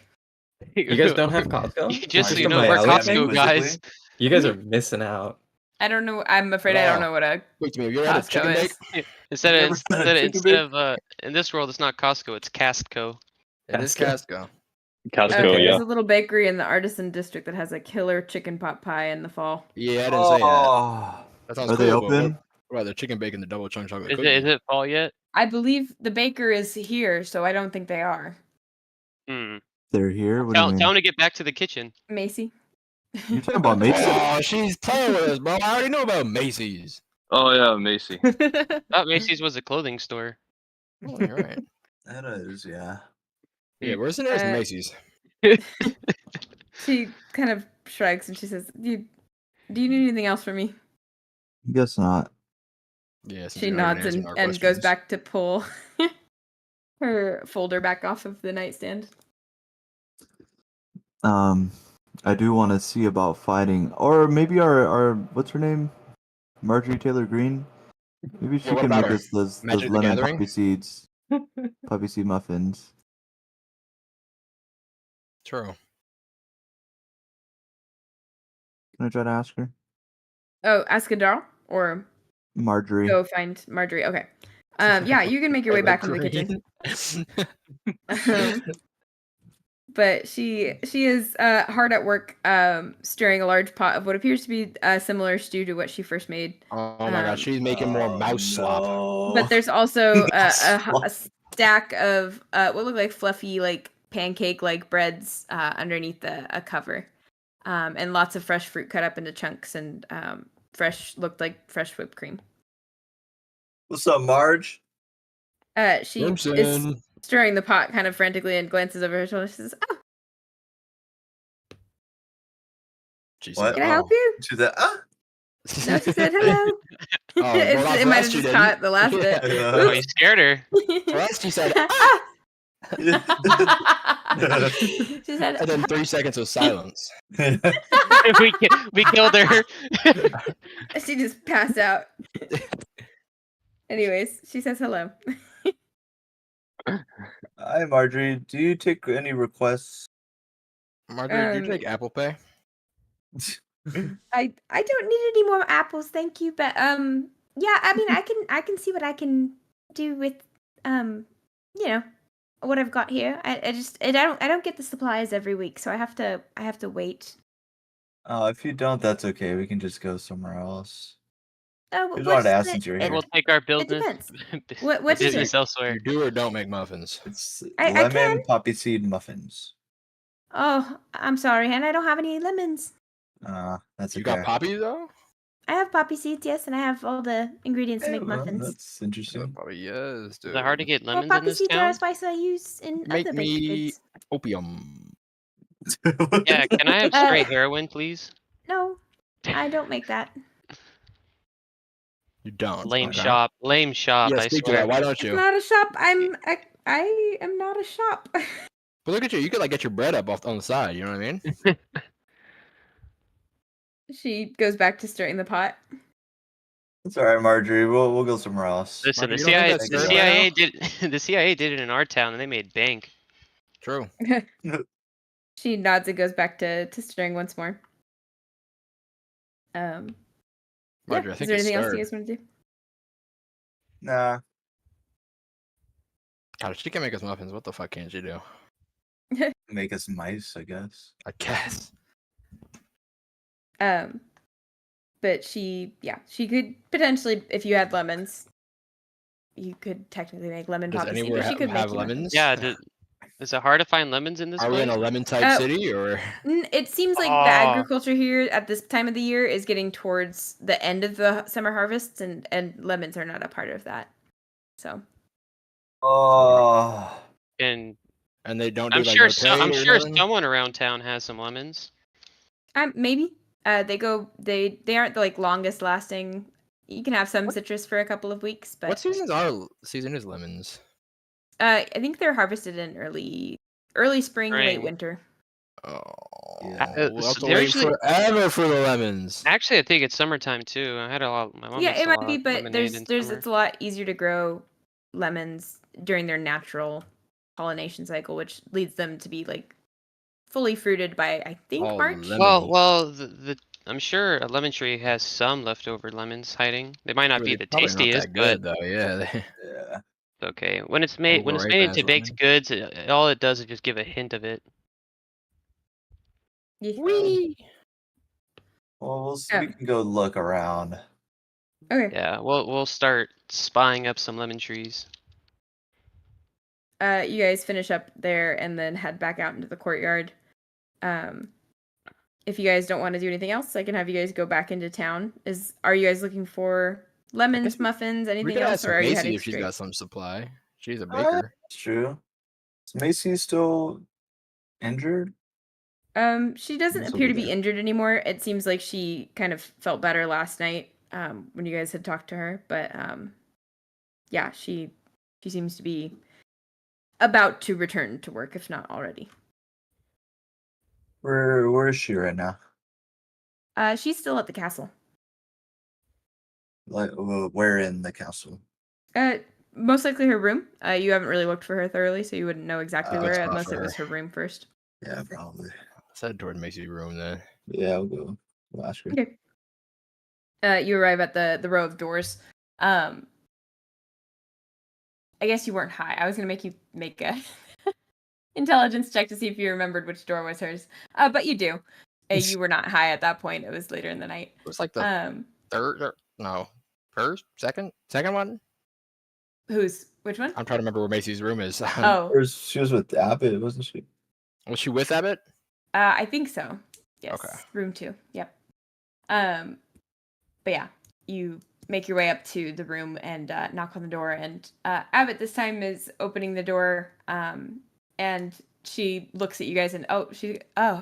You guys don't have Costco? Just so Just you the know, we're Miami Costco thing? guys. You guys are missing out. I don't know. I'm afraid I don't know what a Wait to me. Have you ever had a Costco chicken is. bake? Instead You of ever had a chicken instead bake? of in this world, it's not Costco, it's Castco. It is Costco. Costco. Costco, Okay, yeah. there's a little bakery in the Artisan District that has a killer chicken pot pie in the fall. Yeah, I didn't say that. Oh, That sounds are they cool, but open? What about the chicken bacon, the double chunk chocolate Is cookie? it fall yet? I believe the baker is here, so I don't think they are. Hmm. They're here. What do you Tell mean? him to get back to the kitchen. Macy. You're talking about Macy? Oh, she's playing with us, bro. I already know about Macy's. Oh yeah, Macy. Thought Macy's was a clothing store. Oh, you're right. That is, yeah. Yeah, where's the nearest Uh, Macy's? She kind of shrugs and she says, Do you need anything else from me? Guess not. Yeah, since She you're not even nods answering and, our and goes questions. back to pull her folder back off of the nightstand. I do want to see about fighting, or maybe our what's her name, Marjorie Taylor Greene. Maybe she Well, what can about make her? us those Magic the lemon Gathering? poppy seed muffins. True. Can I try to ask her? Oh, ask a doll or Marjorie. go find Marjorie. Okay. Yeah, you can make your way back from the kitchen. But she is hard at work stirring a large pot of what appears to be a similar stew to what she first made. Oh my god, she's making more mouse slop. But there's also Slop. a stack of what look like fluffy like pancake like breads underneath a cover. And lots of fresh fruit cut up into chunks and looked like fresh whipped cream. What's up, Marge? She is Simpson. stirring the pot kind of frantically and glances over her shoulder. She says, "Oh, She What? said, can I help you?" She's like, ah. No, she said hello. well, not It for might us, have she just didn't. caught the last bit. Oh, you scared her. For us, she said, Ah! She said, and then 3 seconds of silence. we killed her. she just passed out. Anyways, she says hello. Hi, Marjorie. Do you take any requests? Marjorie, do you take Apple Pay? I don't need any more apples, thank you. But yeah, I mean, I can see what I can do with you know, what I've got here. I don't get the supplies every week, so I have to wait. If you don't, that's okay. We can just go somewhere else. Oh, Just what wanted to is ask it? since you're And here. we'll take our business depends. What is business it? elsewhere. You do or don't make muffins? It's I lemon can. poppy seed muffins. Oh, I'm sorry, and I don't have any lemons. That's You okay. got poppy though? I have poppy seeds, yes, and I have all the ingredients to Hey, make well, muffins. that's interesting. Poppy, yes, Is dude. it hard to get Well, lemons in poppy this seeds are a town? spice I use in Make other baked me goods. opium. Yeah, can I have straight heroin, please? No, I don't make that. You don't. Lame Okay. shop. Lame shop, Yeah, I speak to swear. that. Why don't It's you? not a shop. I am not a shop. But look at you. You could like get your bread up off on the side. You know what I mean? She goes back to stirring the pot. It's all right, Marjorie. We'll go somewhere else. Listen, Mark, the you don't think CIA, that's the good CIA right did the CIA did it in our town, and they made bank. True. She nods and goes back to stirring once more. Marjorie, Yeah. I Is think there it's anything else you stirred. guys want to do? Nah. God, she can make us muffins. What the fuck can't she do? Make us mice, I guess. I guess. But she could potentially, if you had lemons, you could technically make lemon Does poppy seed, anywhere but she could have make you lemons? Yeah, is it hard to find lemons in this Are we in place? a lemon type Oh. city or? It seems like the agriculture here at this time of the year is getting towards the end of the summer harvests, and lemons are not a part of that. So Oh. And And they don't do I'm like sure no I'm trade or sure nothing? someone around town has some lemons. maybe they aren't the like longest lasting. You can have some citrus for a couple of weeks, but What season is lemons? I think they're harvested in early spring, late Spring. winter. Oh, Yeah. we'll have to they're wait usually- forever for the lemons. Actually, I think it's summertime too. I had a lot. My mom Yeah, makes it a might lot be, of but lemonade in there's summer. it's a lot easier to grow lemons during their natural pollination cycle, which leads them to be like fully fruited by I think Oh, March. lemon. Well, I'm sure a lemon tree has some leftover lemons hiding. They might not be They're the probably not tastiest, that but good though. Yeah. Yeah. it's okay. When it's made Overripe into ass baked lemon. goods, all it does is just give a hint of it. Yeah. Whee! Well, we can go look around. Okay. Yeah, we'll start spying up some lemon trees. You guys finish up there and then head back out into the courtyard. If you guys don't want to do anything else, I can have you guys go back into town. Are you guys looking for lemons, muffins, We anything could else, ask or are you Macy heading if she's straight? got some supply. She's a baker. It's true. Is Macy still injured? She doesn't She's appear over to be there. injured anymore. It seems like she kind of felt better last night, when you guys had talked to her. But yeah, she seems to be about to return to work, if not already. Where is she right now? She's still at the castle. Like, where in the castle? Most likely her room. You haven't really looked for her thoroughly, so you wouldn't know exactly Good where, spot unless for it was her. her room first. Yeah, probably. Let's head toward Macy's room then. Yeah, I'll go. We'll ask her. Okay. You arrive at the row of doors. I guess you weren't high. I was gonna make you make a intelligence check to see if you remembered which door was hers. But you do. You were not high at that point. It was later in the night. It was like the second one. Which one? I'm trying to remember where Macy's room is. Oh, She was with Abbott, wasn't she? Was she with Abbott? I think so. Yes. Okay. Room 2. Yep. But yeah, you make your way up to the room and knock on the door, and Abbott this time is opening the door, and she looks at you guys and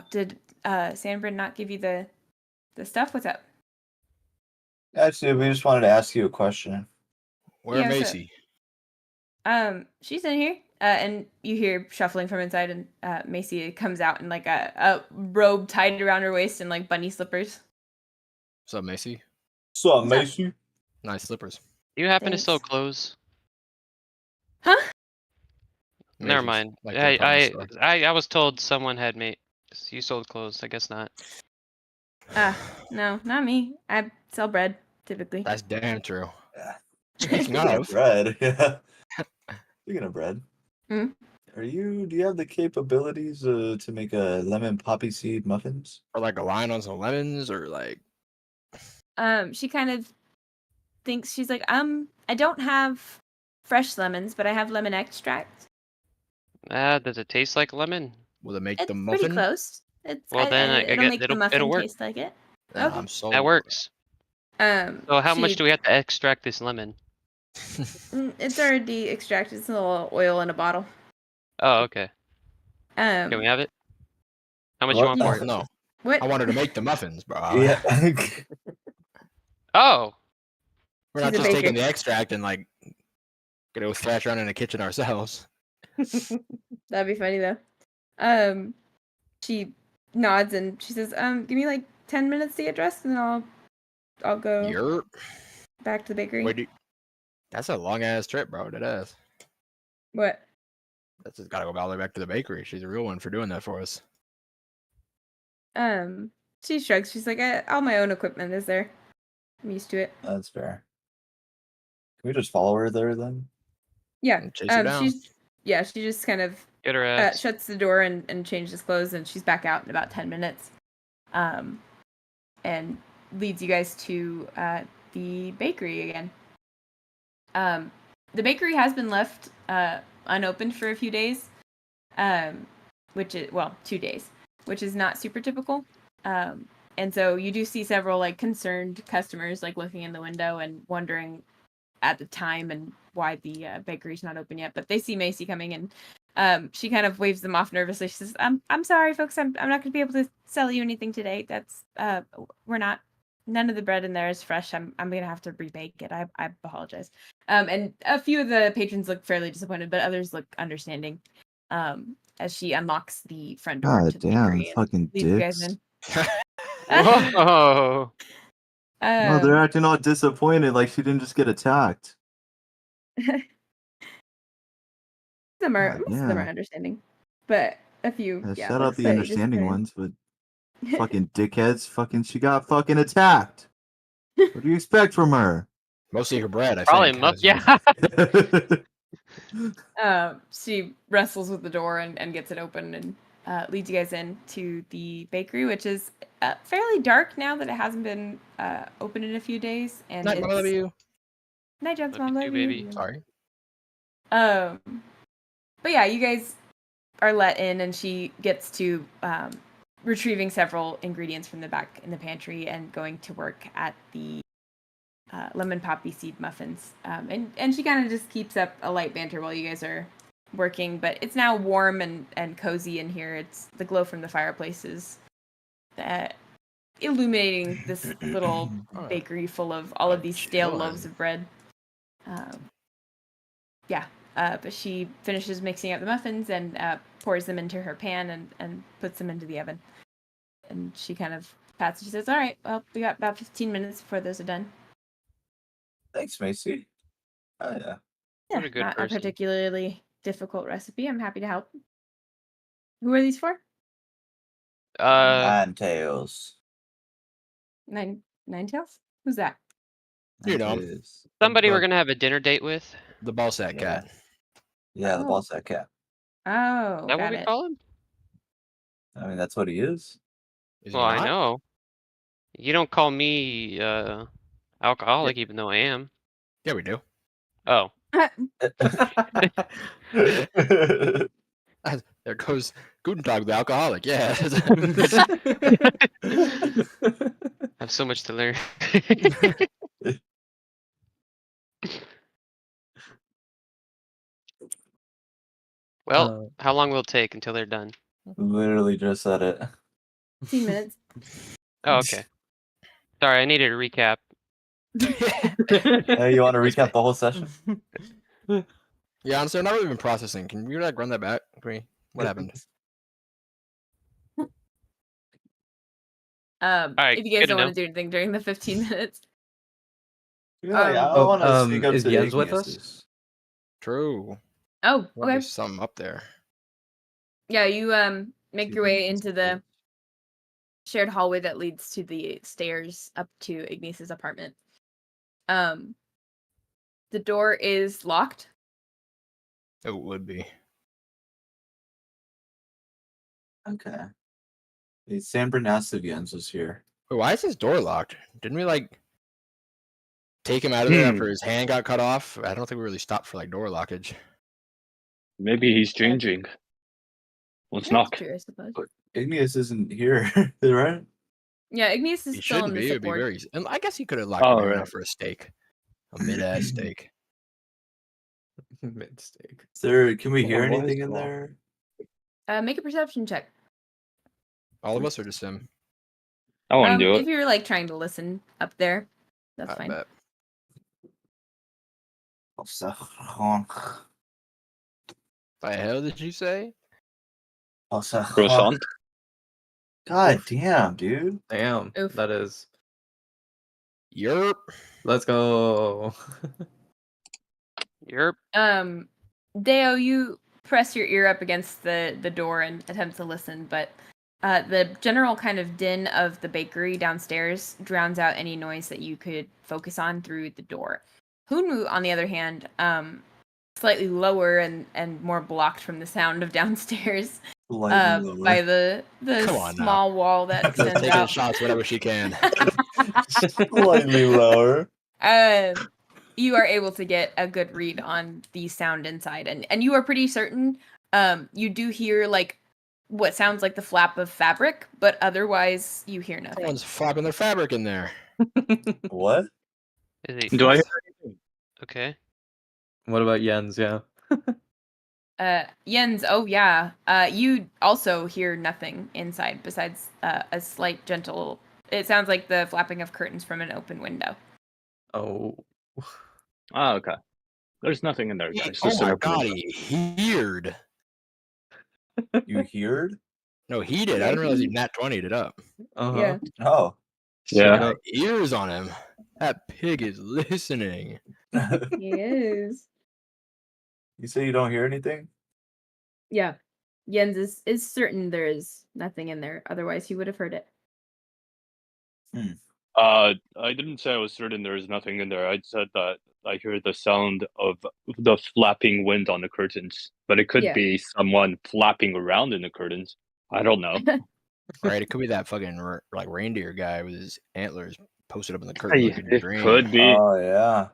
did Sanbrynn not give you the stuff? What's up? Actually, we just wanted to ask you a question. Where Yeah, what's up? Macy? She's in here, and you hear shuffling from inside, and Macy comes out in like a robe tied around her waist and like bunny slippers. What's up, Macy? So, What's up? Macy? Nice slippers. Do you happen to sell Thanks. clothes? Huh? Never Macy's, mind. like the department store. I was told someone had made. You sold clothes. I guess not. No, not me. I sell bread typically. That's damn true. Yeah. Speaking of, bread, yeah. Speaking of bread, Hmm? do you have the capabilities to make a lemon poppy seed muffins? or like a line on some lemons, or like She kind of thinks, she's like, I don't have fresh lemons, but I have lemon extract. Does it taste like lemon? will it make It's the pretty muffin? close. Well, then it'll make the muffin it'll work. taste like it. Then Okay. I'm sold. That works. So how much she- do we have to extract this lemon? It's already extracted. It's a little oil in a bottle. Oh, okay. Can we have it? How much you What? want Oh, for it? no, What? I wanted to make the muffins, bro. Yeah. Oh, We're not She's a just taking baker. the extract and like gonna go thrash around in the kitchen ourselves. That'd be funny though. She nods and she says, give me like 10 minutes to get dressed, and then I'll go You're back to the bakery. wait, that's a long ass trip, bro. That is. What? That's just gotta go all the way back to the bakery. She's a real one for doing that for us. She shrugs. She's like, all my own equipment is there. I'm used to it. That's fair. Can we just follow her there then? Yeah. And chase her down. She just kind of get her ass. shuts the door and changes clothes, and she's back out in about 10 minutes. And leads you guys to the bakery again. The bakery has been left unopened for a few days, which is 2 days, which is not super typical. And so you do see several like concerned customers like looking in the window and wondering at the time and why the bakery's not open yet. But they see Macy coming, and she kind of waves them off nervously. She says, "I'm sorry, folks. I'm not going to be able to sell you anything today. That's none of the bread in there is fresh. I'm going to have to rebake it. I apologize." And a few of the patrons look fairly disappointed, but others look understanding. As she unlocks the front door God to the damn, bakery and fucking leads you guys dicks. in. Whoa. No, they're acting all disappointed like she didn't just get attacked. Some are, God, most of them are yeah. understanding, but a few, Yeah, yeah. shout out look the slightly understanding disappointed. ones, but fucking dickheads, she got fucking attacked. What do you expect from her? Mostly her bread, I Probably think. muff. 'cause Yeah. She wrestles with the door and gets it open and leads you guys in to the bakery, which is fairly dark now that it hasn't been open in a few days, and Night, it's love you. night, Jobs, Love Mom, you love too, you. baby. Sorry. But yeah, you guys are let in, and she gets to retrieving several ingredients from the back in the pantry and going to work at the lemon poppy seed muffins. And she kind of just keeps up a light banter while you guys are working, but it's now warm and cozy in here. It's the glow from the fireplaces that illuminating this little bakery full of all of these stale loaves of bread. But she finishes mixing up the muffins and pours them into her pan and puts them into the oven. And she kind of pats and she says, all right, well, we got about 15 minutes before those are done. Thanks, Macy. Oh, yeah. Yeah, What a good not person. a particularly difficult recipe. I'm happy to help. Who are these for? Nine tails. Nine tails? Who's that? You know. Tails. Somebody we're But- gonna have a dinner date with. The ball sack Yeah. cat. Yeah, the Oh. ball sack cat. Oh, Is that what got we it. call him? I mean, that's what he is. Is he Well, I not? know. You don't call me alcoholic, even though I am. Yeah, we do. Oh, There goes Guntentog, the alcoholic. Yeah. I have so much to learn. Well, how long will it take until they're done? Literally just said it. 15 minutes. Oh, okay. Sorry, I needed a recap. Hey, you want to recap the whole session? Yeah, honestly, I'm not really been processing. Can you like run that back? What happened? Alright, If you guys good to don't want know. to do anything during the 15 minutes. Yeah, I Oh, want to sneak up is to Jens with Igneous. us? True. Oh, Well, okay. There's something up there. Yeah, you make your way into the shared hallway that leads to the stairs up to Igneous' apartment. The door is locked. It would be. Okay. Hey, Sanbrynn asked if Jens was here. Wait, why is his door locked? Didn't we like take him out of there after his hand got cut off? I don't think we really stopped for like door lockage. Maybe he's changing. Let's That's knock. true, I suppose. But Igneous isn't here, right? Yeah, Igneous is He still shouldn't in be. the It would be support. very. And I guess he could have locked Oh, him right. out for a steak, a mid-ass steak. Mid-steak. Can we hear Why is anything it in locked? there? Make a perception check. All of us, or just him? I want to do If it. you're like trying to listen up there, that's I fine. bet. The hell did you say? Croissant. God damn, dude. Damn, Oof. that is. Yerp. Let's go. You're Deo, you press your ear up against the door and attempt to listen, but the general kind of din of the bakery downstairs drowns out any noise that you could focus on through the door. Hunwut, on the other hand, slightly lower and more blocked from the sound of downstairs by the Come on now. small wall that Just extends taking out. shots whenever she can. Slightly lower. You are able to get a good read on the sound inside, and you are pretty certain you do hear like what sounds like the flap of fabric, but otherwise you hear nothing. Someone's flapping their fabric in there. What? is he Do I? okay? What about Jens? Yeah. Jens, oh yeah. You also hear nothing inside besides a slight gentle. It sounds like the flapping of curtains from an open window. Oh. Ah, okay. There's nothing in there, guys. Oh Just an my open god, window. he heard. You heard? No, he did. I Yeah, didn't realize he he- nat 20'd it up. Uh-huh. Yeah. Oh. Yeah. Got ears on him. That pig is listening. He is. You say you don't hear anything? Yeah. Jens is certain there is nothing in there. Otherwise, he would have heard it. I didn't say I was certain there is nothing in there. I said that I hear the sound of the flapping wind on the curtains, but it could Yeah. be someone flapping around in the curtains. I don't know. Right? It could be that fucking like reindeer guy with his antlers posted up in the curtain Hey, like in your it dream. could be. Oh yeah.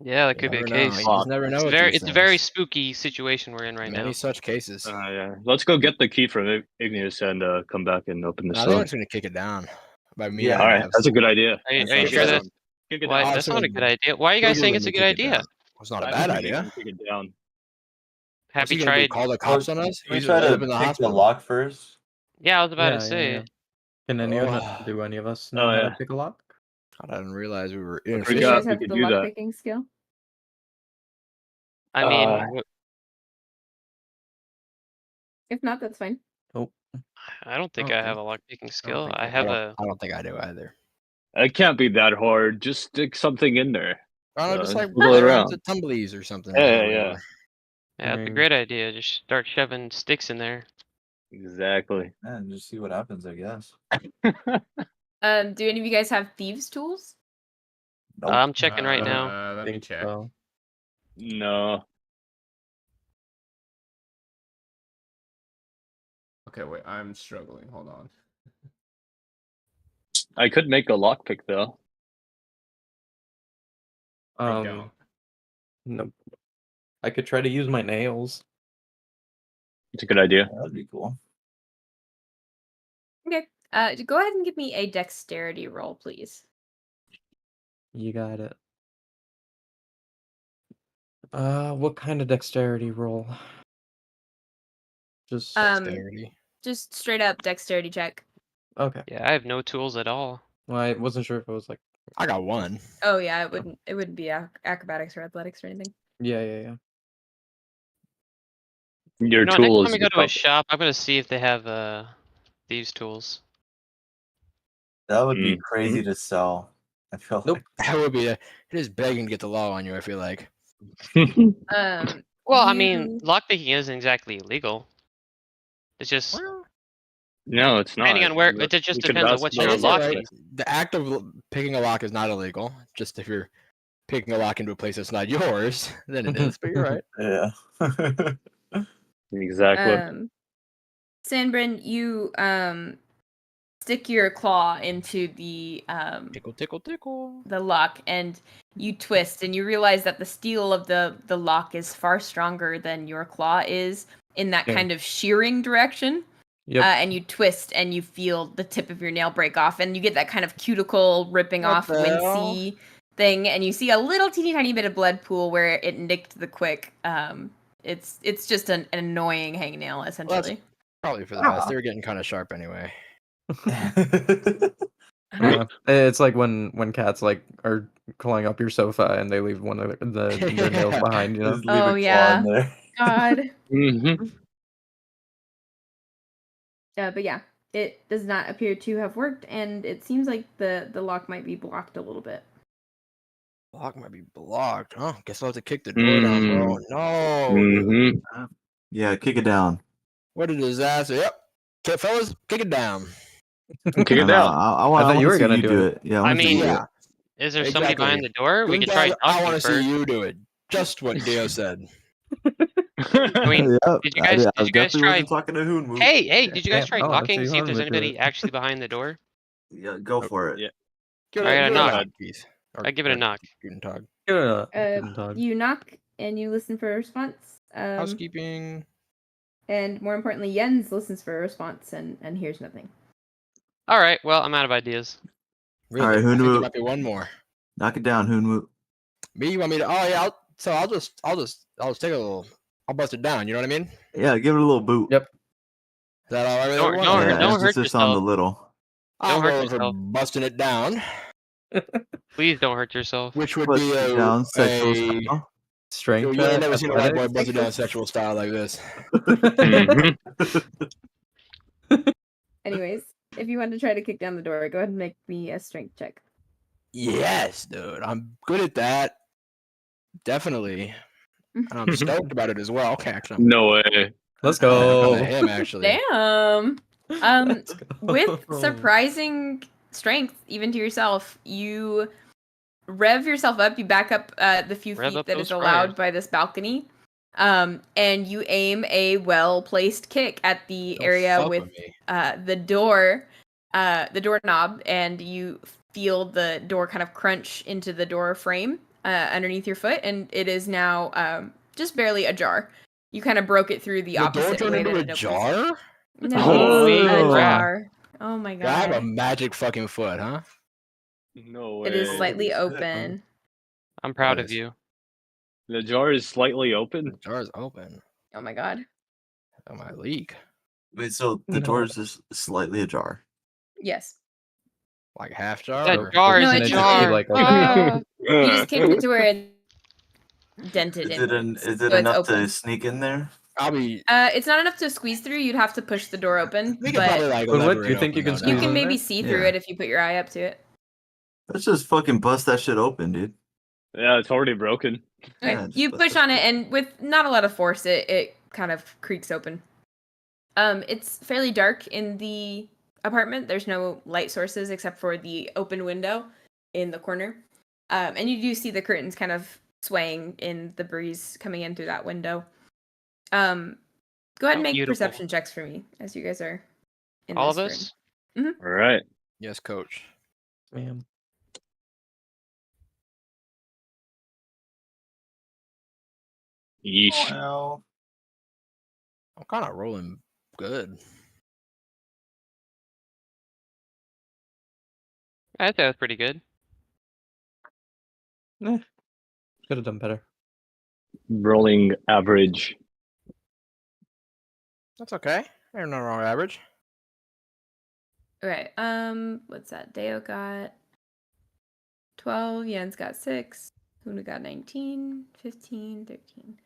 Yeah, that You could be a never know. case. You just never know. with these It's a very things. spooky situation we're in right Many now. such cases. Yeah. Let's go get the key from Igneous and come back and open this I think I'm up. just gonna kick it down. By me, Yeah. I All right, have that's a some. good idea. Are you That sounds sure good. that's Kick it why? down. That's not a Awesome. good idea. Why are you guys saying it's a good idea? It's not a I bad think you idea. can kick it down. Have What's you he gonna do? tried? Call the cops on us? Can we He's try to up in the pick the hospital. lock first? Yeah, I was about to Yeah, say. yeah. Can anyone Ugh. do any of us know how yeah. to pick a lock? God, I didn't realize we were I Do you forgot guys inefficient. we have could the do that. lockpicking skill? I mean, If not, that's fine. Oh, I don't think Oh, I have okay. a lockpicking skill. think I I have I a. don't think I do either. It can't be that hard. Just stick something in there. I don't know, just like wiggle it play around around. with the tumblies or something. Yeah, or yeah. whatever. Yeah, that's a mean- great idea. Just start shoving sticks in there. Exactly. And just see what happens, I guess. Do any of you guys have thieves' tools? Nope. I'm checking right now. Let me think check. so. No. Okay, wait. I'm struggling. Hold on. I could make a lockpick though. Don't. No. I could try to use my nails. It's a good idea. That'd be cool. Okay. Go ahead and give me a dexterity roll, please. You got it. What kind of dexterity roll? Just Dexterity. Just straight up dexterity check. okay. Yeah, I have no tools at all. Well, I wasn't sure if it was like I got one. Oh yeah, it wouldn't be acrobatics or athletics or anything. yeah. Your No, next tool time is we your go to a compass. shop, I'm gonna see if they have these tools. That would be Mhm. crazy to sell. I feel Nope. like. That would be it is begging to get the law on you, I feel like. Well, I mean, lockpicking isn't exactly illegal. It's just No, it's not. depending on where. We It just could depends on ask what the you're I guess you're unlocking. right. The act of picking a lock is not illegal. Just if you're picking a lock into a place that's not yours, then it is. But you're right. Yeah. Exactly. Sanbrynn, you stick your claw into the Tickle, tickle, tickle. the lock and you twist and you realize that the steel of the lock is far stronger than your claw is in that Yeah. kind of shearing direction. Yep. And you twist and you feel the tip of your nail break off and you get that kind of cuticle ripping What off the hell? wincy thing and you see a little teeny tiny bit of blood pool where it nicked the quick. It's just an annoying hangnail essentially. Probably for the best. They were getting kind of sharp anyway. Yeah. It's like when cats like are clawing up your sofa and they leave one of their nails behind, you know. Just leave a Oh, claw yeah. in there. God. Mm-hmm. But yeah, it does not appear to have worked, and it seems like the lock might be blocked a little bit. Lock might be blocked. Oh, guess I'll have to kick the door down, bro. No. Mm-hmm. Yeah, kick it down. What a disaster. Yep. Okay, fellas, kick it down. Kick it No, down. I thought you were see gonna you do do it. it. Yeah, I wanna see you mean, do yeah. it. Is there somebody Exactly. behind the door? We could try Guntentog, I want to talking see you do it. Just what Dio said. I mean, Yeah, did you guys definitely try? wasn't talking to Hunwut. Hey, did you guys try I wanna knocking? see See if there's Hunwut do anybody it. actually behind the door. Yeah, go for it. Yeah. Give Alright, it, I give it a knock. knock, please. Or- I give it a or knock. Guntentog. Guntentog. You knock and you listen for a response. Housekeeping. And more importantly, Jens listens for a response and hears nothing. All right, well, I'm out of ideas. Really? Alright, I think Hunwut. there might be one more. Knock it down, Hunwut. Me? You want me to? Oh yeah. I'll just take a little. I'll bust it down. You know what I mean? Is Yeah, give it a little boot. Yep. that all right? with Don't- everyone? don't- Yeah, don't it's hurt just on the yourself. little. I'll Don't hurt go for yourself. busting it down, Please don't hurt yourself. which would Bust be it a down, sexual a style. Strength you ain't check, never seen a white boy athletics? bust it down sexual style like this. Mm-hmm. Anyways, if you want to try to kick down the door, go ahead and make me a strength check. Yes, dude. I'm good at that. Definitely. And I'm stoked about it as well. Okay, actually. No way. Let's I'm go. kinda him actually. Damn. Let's go. With surprising strength, even to yourself, you rev yourself up. You back up the few Rev feet up that those is allowed fryers. by this balcony, And you aim a well-placed kick at the Don't area fuck with with me. the doorknob, and you feel the door kind of crunch into the door frame underneath your foot, and it is now just barely ajar. You kind of broke it through the The door opposite turned way into that a it opens. jar? No, Holy it's crap. ajar. Oh my I have a god. magic fucking foot, huh? No way. It is Holy slightly shit, open. I'm proud of Nice. you. The jar is slightly The open. jar is open. Oh my god. Oh, my leak. Wait, so the door is just slightly ajar. Yes. Like half jar? That Or... jar No, is a it's jar. like a- Ah. You just kicked it to where it dented Is it inwards, is so it it's enough open. to sneak in there? I'll be. It's not enough to squeeze through. You'd have to push the door open, We could probably but like. But what, lever do you it think you open, can though, you squeeze can in maybe there? see through Yeah. it if you put your eye up to it. Let's just fucking bust that shit open, dude. Yeah, it's already broken. Okay, Yeah, just you bust push that on it, shit. and with not a lot of force, it kind of creaks open. It's fairly dark in the apartment. There's no light sources except for the open window in the corner. And you do see the curtains kind of swaying in the breeze coming in through that window. Go ahead How and make beautiful. perception checks for me as you guys are in All of this room. us? All right. Yes, coach. Ma'am. Yeesh. Well, I'm kind of rolling good. I think that's pretty good. Could have done better. Rolling average. That's okay. They're not wrong average. Okay, what's that? Deo got 12, Jens got 6, Huna got 19, 15, 13.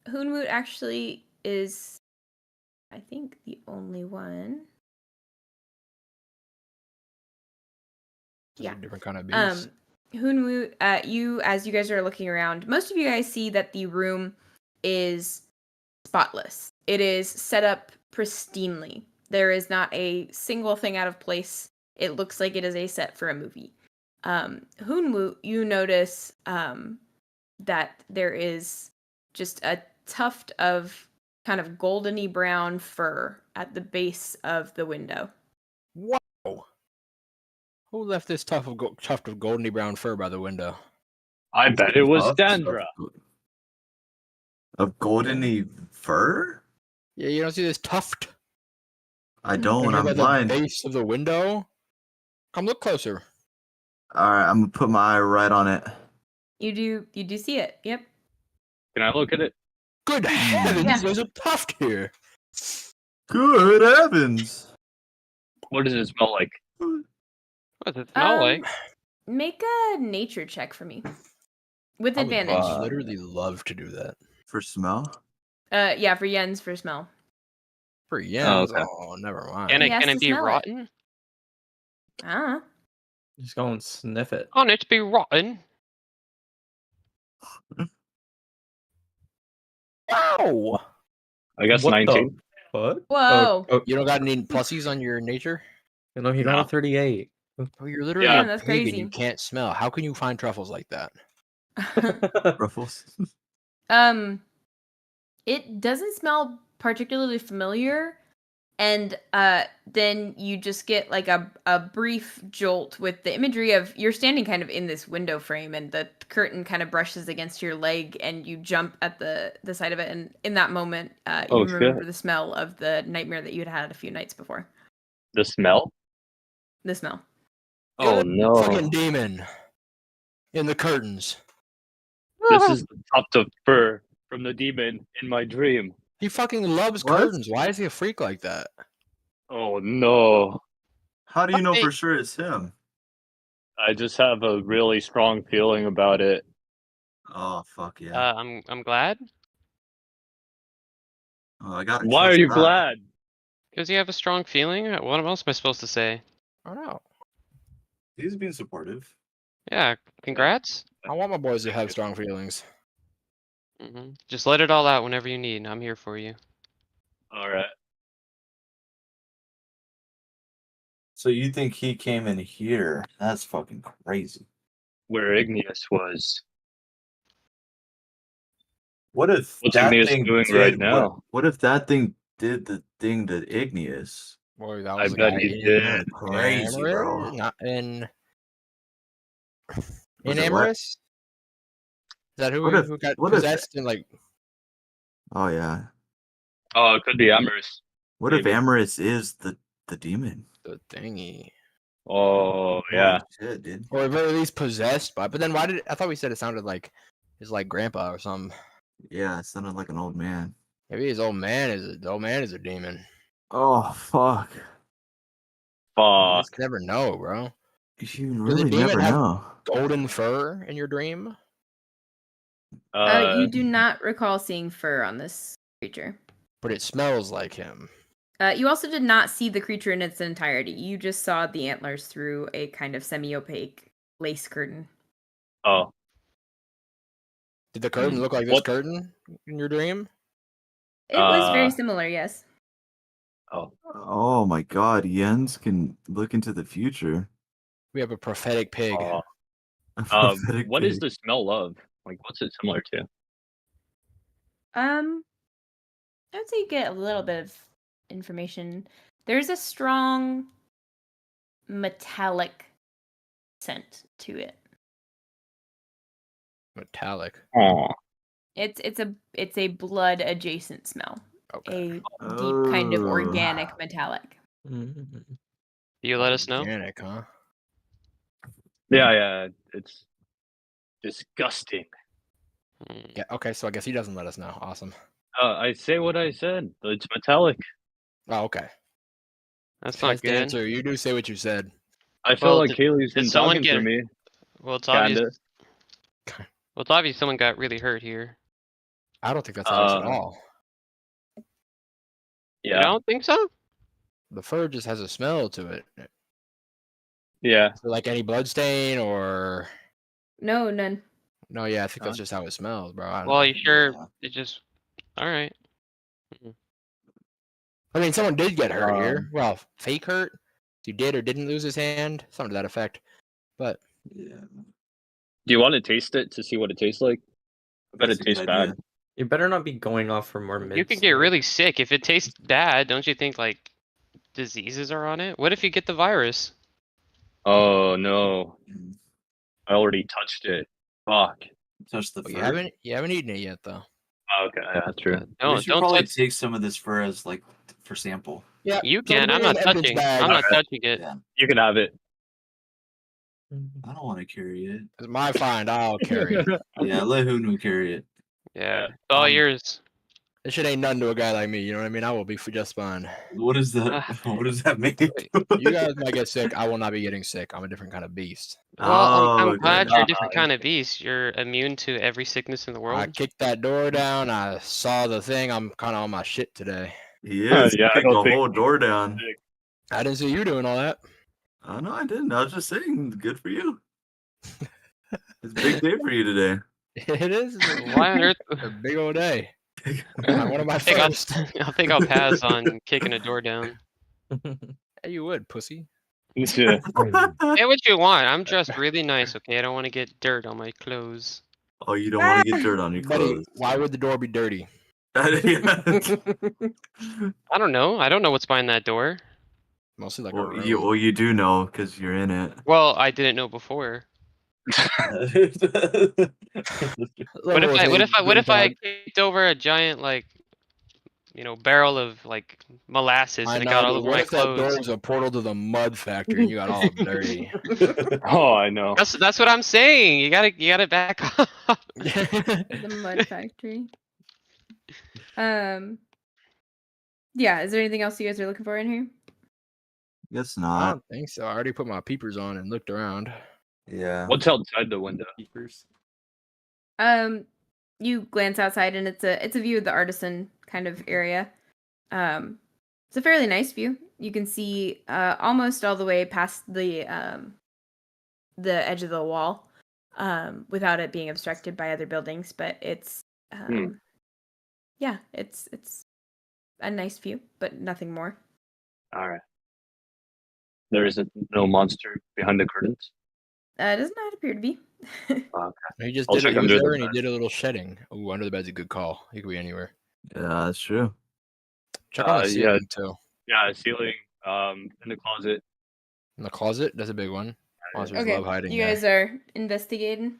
Hunwut actually is, I think, the only one. Those Yeah. are different kind of beasts. Hunwut, you, as you guys are looking around, most of you guys see that the room is spotless. It is set up pristinely. There is not a single thing out of place. It looks like it is a set for a movie. Hunwut, you notice that there is just a tuft of kind of goldeny brown fur at the base of the window. Wow. Who left this tuft of goldeny brown fur by the window? I bet it was tuft Sandra. Of goldeny fur? Yeah, you don't see this tuft? I don't. Right I'm by blind. the base of the window? Come look closer. All right, I'm gonna put my eye right on it. You do see it. Yep. Can I look at it? Good heavens, Yeah. there's a tuft here. Good heavens! What does it smell like? What does it smell like? Make a nature check for me with I would advantage. literally love to do that. For smell? Yeah, for Jens for smell. For Jens? okay. Oh, never mind. Can He it has can to it be smell it. rotten? Ah. Just go and sniff it. Can it be rotten? Wow! I guess What 19. the fuck? Whoa. Oh, You don't got any plussies on your nature? you know, he got No. a 38. Oh, you're literally Yeah. a That's pig and crazy. you can't smell. How can you find truffles like that? Ruffles? It doesn't smell particularly familiar, and then you just get like a brief jolt with the imagery of you're standing kind of in this window frame, and the curtain kind of brushes against your leg, and you jump at the side of it, and in that moment, you Oh, remember shit. the smell of the nightmare that you had a few nights before. The smell? The smell. Oh You're no. Fucking demon. In the curtains. This is the tuft of fur from the demon in my dream. He fucking loves What? curtains. Why is he a freak like that? Oh no. How do you know Hey. for sure it's him? I just have a really strong feeling about it. Oh fuck yeah! I'm glad Oh, I gotta. Why are trust you that. glad? because you have a strong feeling. What else am I supposed to say? I don't know. He's being supportive. Yeah, congrats. I want my boys to have strong feelings. Just let it all out whenever you need. I'm here for you. All right. So you think he came in here? That's fucking crazy. Where Igneous was. What if What's that Igneous thing doing did right now? What if that thing did the thing to Igneous? Boy, that I was the bet guy he in did. Crazy, bro. Amaris? Not in Was it what? Amaris? Is that who What if- who got what if- possessed and like Oh yeah. Oh, it could be Amorous. What Maybe. if Amaris is the demon? the thingy? Oh, yeah. Holy shit, dude. Or at least possessed by, but then why did I thought we said it sounded like his like grandpa or something. Yeah, it sounded like an old man. Maybe his old man is a demon. Oh fuck. You Fuck. just never know, bro. You the really demon never have- know. Golden fur in your dream? You do not recall seeing fur on this creature. But it smells like him. You also did not see the creature in its entirety. You just saw the antlers through a kind of semi-opaque lace curtain. Oh. Did the curtain look like this What? curtain in your dream? It was very Uh, similar, yes. Oh. Oh my god, Jens can look into the future. We have a prophetic pig. Oh. A prophetic What is pig. the smell of? Like, what's it similar to? I would say you get a little bit of information. There's a strong metallic scent to it. Metallic. Oh. It's a blood adjacent smell. Okay. A deep kind of Oh. organic metallic. You let us know. Organic, huh? Yeah, it's disgusting. Yeah. Okay. So I guess he doesn't let us know. Awesome. I say what I said. It's metallic. Oh, okay. That's not Nice good. answer. You do say what you said. I feel Well, like did- Hayley's did been someone talking for get- me. Well, it's obvious. Kinda. Well, it's obvious someone got really hurt here. I don't think that's obvious at Uh, all. You Yeah. don't think so? The fur just has a smell to it. Yeah. So like any blood stain or No, none. no? Yeah, I think that's just how it smells, bro. I don't Well, know. you sure? Yeah. It just. All right. I mean, someone did get hurt here. Um, Well, fake hurt. He did or didn't lose his hand, something to that effect. But Yeah. Do you want to taste it to see what it tastes like? I bet That's it a good tastes idea. bad. You better not be going off for more mids. You could get like- really sick if it tastes bad. Don't you think like diseases are on it? What if you get the virus? Oh no. Mm. I already touched it. Fuck. Touch the but fur. you haven't eaten it yet, though. Okay, yeah, that's true. We Don't should probably touch. take some of this fur as like for sample. Yeah, You throw it can. in I'm an not entrance touching. bag. I'm not Okay. touching it. Yeah. You can have it. I don't want to carry it. It's my find. I'll carry it. Yeah, let Hunu carry it. Yeah. It's all yours. This shit ain't nothing to a guy like me. You know what I mean? I will be just fine. What is that? What does that mean? You guys might get sick. I will not be getting sick. I'm a different kind of beast. Well, Oh, I'm okay. glad you're a different kind of beast. You're immune to every sickness in the I world. kicked that door down. I saw the thing. I'm kind of on my shit today. He is. Yeah, I Kicked don't the think- whole door down. I didn't see you doing all that. Oh no, I didn't. I was just saying, good for you. It's a big day for you today. It is Why on earth? a big old day. One of my I think I'll, first. I think I'll pass on kicking a door down. Hey, you would, pussy. Yeah. Say what you want. I'm dressed really nice, okay? I don't want to get dirt on my clothes. Oh, you don't want to get dirt on your Buddy, clothes. why would the door be dirty? I don't know. I don't know what's behind that door. Mostly like a well, room. you do know because you're in it. Well, I didn't know before. What if I kicked over a giant barrel of like molasses I and it know, got all but over what my if that door clothes? was a portal to the mud factory and you got all dirty? Oh, I know. That's what I'm saying. You gotta back up. The mud factory. Yeah, is there anything else you guys are looking for in here? Guess I not. don't think so. I already put my peepers on and looked around. Yeah. What's outside the window? You glance outside and it's a view of the artisan kind of area. It's a fairly nice view. You can see almost all the way past the edge of the wall, without it being obstructed by other buildings. But it's yeah, it's a nice view, but nothing more. All right. There is no monster behind the curtains. Does not appear to be. He just I'll did it. check He was under the there and he bed. did a little shedding. Ooh, under the bed's a good call. He could be anywhere. Yeah, that's true. Check on the Yeah. ceiling too. Yeah, ceiling. In the closet. In the closet, that's a big one. Monsters Okay, love hiding you there. guys are investigating.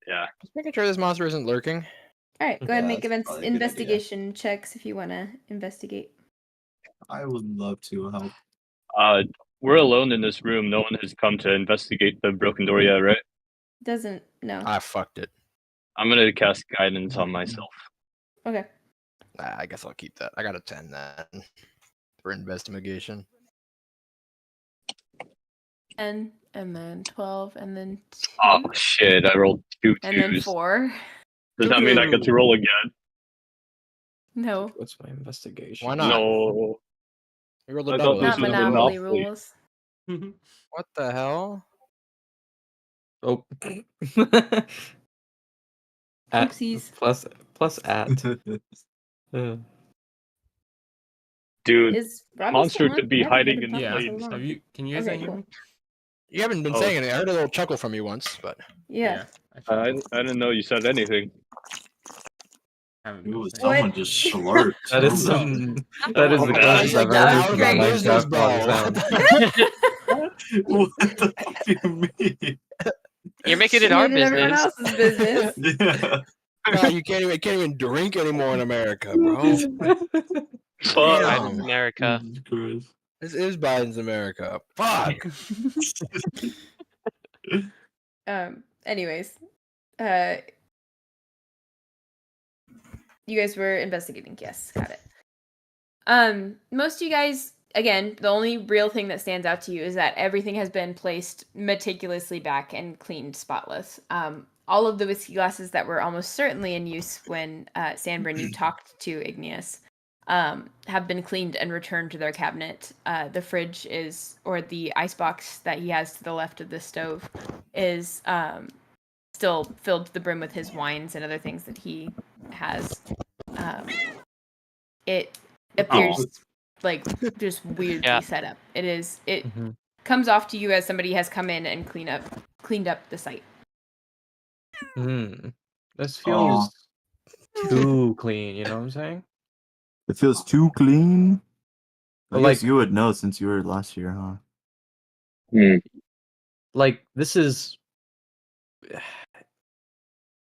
Yeah. Just making sure this monster isn't lurking. All right, go ahead and Yeah, make that's probably a good idea. investigation checks if you want to investigate. I would love to help. We're alone in this room. No one has come to investigate the broken door yet, right? Doesn't no. I fucked it. I'm gonna cast guidance on myself. Okay. I guess I'll keep that. I got a 10 then for investigation. 10 and then 12 and then 2, Oh shit! I rolled 2 twos. and then 4. Does that mean I get to roll again? No, What's my investigation? Why not? No. You rolled a I double. thought not this was Monopoly Monopoly. rules. What the hell? Oh. At Oopsies. plus at. Dude, Is Robbie monster still on? could be I haven't heard hiding him in talk Yeah. so plain long. Have you? Can you guys Okay, hear cool. me? You haven't been Oh. saying anything. I heard a little chuckle from you once, but Yeah. I didn't know you said anything. Haven't been Ooh, saying What? someone just slurped. That is some. That is the Oh, closest man. I've ever heard Out to of that the business Minecraft dog sound. What the fuck do you mean? You're making it You our did everyone business. else's business. Yeah. God, you can't even drink anymore in America, bro. Fuck. Damn. America. Jesus Christ. This is Biden's America. Fuck. Anyways, you guys were investigating. Yes, got it. Most of you guys, again, the only real thing that stands out to you is that everything has been placed meticulously back and cleaned spotless. All of the whiskey glasses that were almost certainly in use when Sanbrynn, you talked to Igneous, have been cleaned and returned to their cabinet. The fridge is, or the icebox that he has to the left of the stove, is still filled to the brim with his wines and other things that he has. It appears like just weirdly Yeah. set up. It Mhm. comes off to you as somebody has come in and cleaned up the site. This feels too clean, you know what I'm saying? It feels too clean. But I guess like- you would know since you were last year, huh? Like this is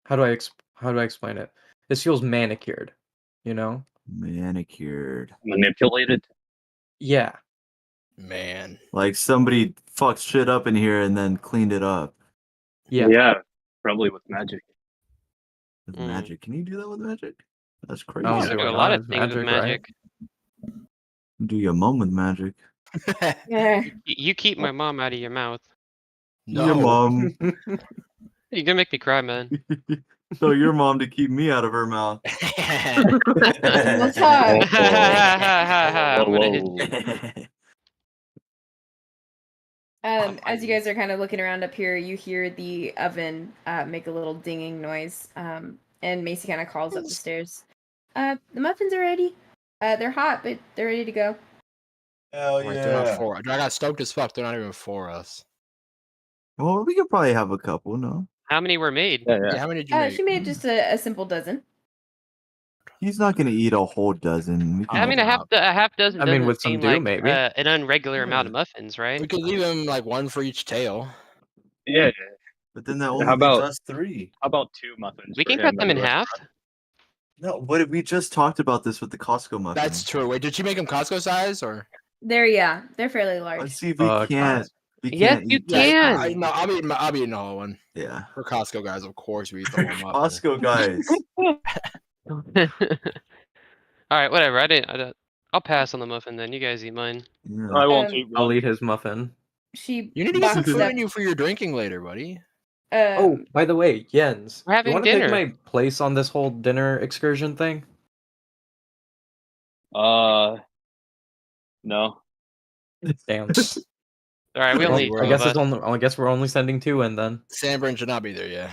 how do I explain it? This feels manicured, you know? Manicured. Manipulated. Yeah. Man. Like somebody fucked shit up in here and then cleaned it up. Yeah. Probably with magic. With Mm. magic. Can you do that with magic? That's crazy. I don't You see do why a not. lot of It's things with magic, magic. Do your mum with magic. Yeah. You keep my mom out of your mouth. Your mom. You're gonna make me cry, man. Tell your mom to keep me out of her mouth. We'll talk. I'm gonna hit you. As you guys are kind of looking around up here, you hear the oven make a little dinging noise. And Macy kind of calls up the stairs. The muffins are ready. They're hot, but they're ready to go. Hell Right, they're not for. I got stoked as fuck. They're not even for us. Well, we could probably have a couple, no? How many were made? Yeah, how many did you make? She made just a simple dozen. He's not gonna eat a whole dozen. We can I mean, a half dozen. I mean, doesn't with some seem dew, like maybe. an unregular amount of muffins, right? We could leave him like one for each tail. Yeah. But then that only How about- leaves us 3. How about 2 muffins? We for can him cut them and in the half. rest? No, but we just talked about this with the Costco muffin. That's true. Wait, did she make them Costco size or? They're fairly large. Let's see if we can't. class. We Yes, can't you eat can. No, I'll be eating the whole one. Yeah. For Costco guys, of course we eat the whole muffin. Costco guys. All right, whatever. I'll pass on the muffin then. You guys eat mine. Yeah. I won't Um, eat I'll one. eat his muffin. She You need to get some boxed food up. in you for your drinking later, buddy. Oh, by the way, Jens, We're having you want to dinner. take my place on this whole dinner excursion thing? No. Damn. All right, we only need Well, two I guess of it's us. only. I guess we're only sending 2 in then. Sanbrynn should not be there, yeah.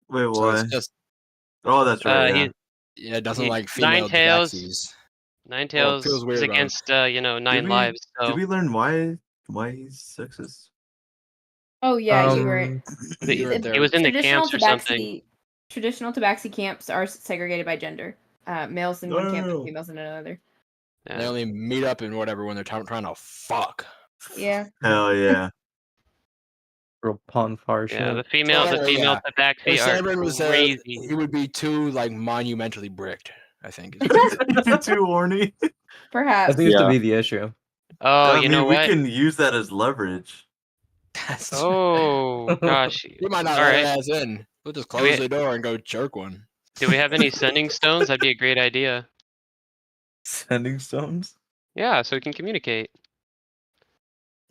Wait, So what? it's just Oh, that's right. Yeah. yeah, it doesn't He- like female Ninetales. Xerxes. Ninetales feels weird is about him. against 9 lives. So Did we learn why he's sexist? Oh yeah, you were. You were He there. was in the Traditional camps or something. Traditional tabaxi camps are segregated by gender. Males in one camp and No. females in another. They Yeah. only meet up and whatever when they're trying to fuck. Yeah. Hell yeah. Real pun far Yeah, the shit. female Yeah. tabaxi If are Sanbrynn was there, crazy. he would be too like monumentally bricked. I think. Too horny. Perhaps. That seems to Yeah. be the issue. Oh, I you mean, know we what? can use that as leverage. Oh gosh. You might not All let right. her ass in. We'll just Do close we- the door and go jerk one. Do we have any sending stones? That'd be a great idea. Sending stones? Yeah, so we can communicate.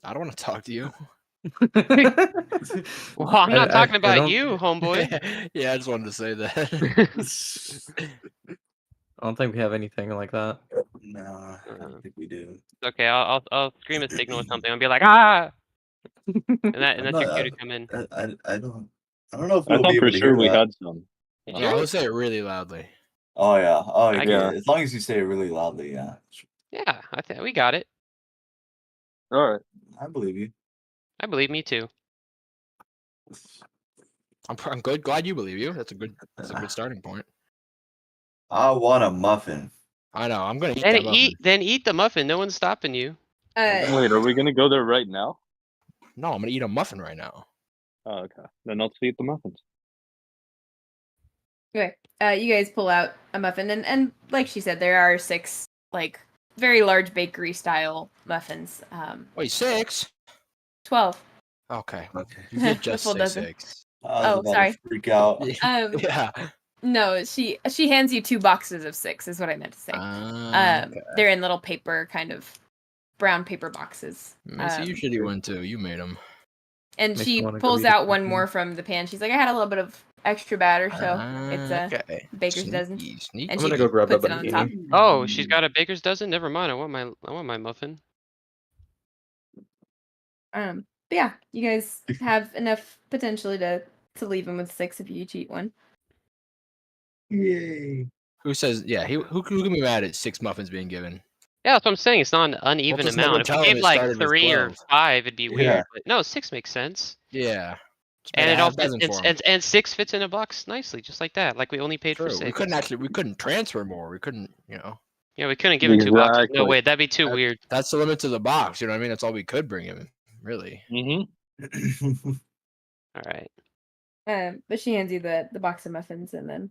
I don't want to talk to you. Well, I'm not talking I about don't- you, homeboy. Yeah, I just wanted to say that. I don't think we have anything like that. Nah, I don't think we do. Okay, I'll scream a signal or something. I'll be like, ah, and that's your not- cue to come in. I don't know if I we'll thought be able for to sure hear we that. had some. You No, sure? I'll say it really loudly. Oh yeah. Oh I okay. get As long as you say it really loudly, yeah. Yeah, I think we got it. All right. I believe you. I believe me too. I'm good. Glad you believe you. That's a good starting point. I want a muffin. I know. I'm gonna eat Then that muffin. eat the muffin. No one's stopping you. Wait, are we gonna go there right now? No, I'm gonna eat a muffin right now. Oh, okay. Then let's eat the muffins. Okay. You guys pull out a muffin, and like she said, there are 6 like very large bakery style muffins. Wait, 6? 12. Okay. Okay. You did The just full say dozen. 6. I was Oh, about sorry. to freak out. Yeah. No, she hands you 2 boxes of 6 is what I meant to say. Okay. They're in little paper, kind of brown paper boxes. Macy, you should eat one too. You made them. And Makes she me wanna go pulls eat a out one muffin. more from the pan. She's like, I had a little bit of extra batter, so it's a okay. baker's dozen. Sneaky. And I'm she gonna go grab a puts it on the top. banana. Oh, she's got a baker's dozen. Never mind. I want my muffin. But yeah, you guys have enough potentially to leave him with 6 if you each eat one. Yay. Who says? Yeah. Who can be mad at 6 muffins being given? Yeah, that's what I'm saying. It's not an uneven just never amount. If tell we him gave it like started with 3 or 12. 5, it'd be Yeah. weird. But no, 6 makes sense. Yeah. And it all also and 6 fits in a box nicely, just like that. Like we only paid for 6. We couldn't transfer more. We couldn't. Yeah, we couldn't give him 2 boxes. No Exactly. way, that'd be too weird. That's the limits of the box. You know what I mean? That's all we could bring him. Really. Mm-hmm. All right. But she hands you the box of muffins and then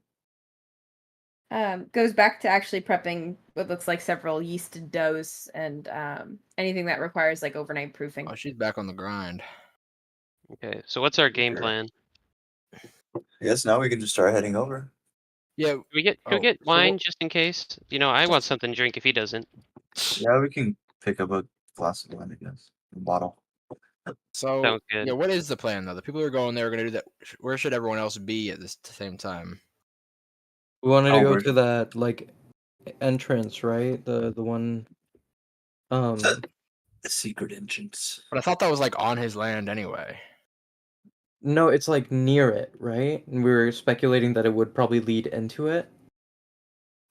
goes back to actually prepping what looks like several yeasted doughs and anything that requires like overnight proofing. Oh, she's back on the grind. Okay. So what's our game Sure. plan? Yes, now we can just start heading over. Yeah. Can we get Oh, so wine what- just in case? I want something to drink if he doesn't. Yeah, we can pick up a glass of wine, I guess. A bottle. So Sounds good. yeah, what is the plan though? The people who are going there are going to do that. Where should everyone else be at this same time? We wanted to go Albert. to that like entrance, right? The one. The secret entrance. But I thought that was like on his land anyway. No, it's like near it, right? And we were speculating that it would probably lead into it.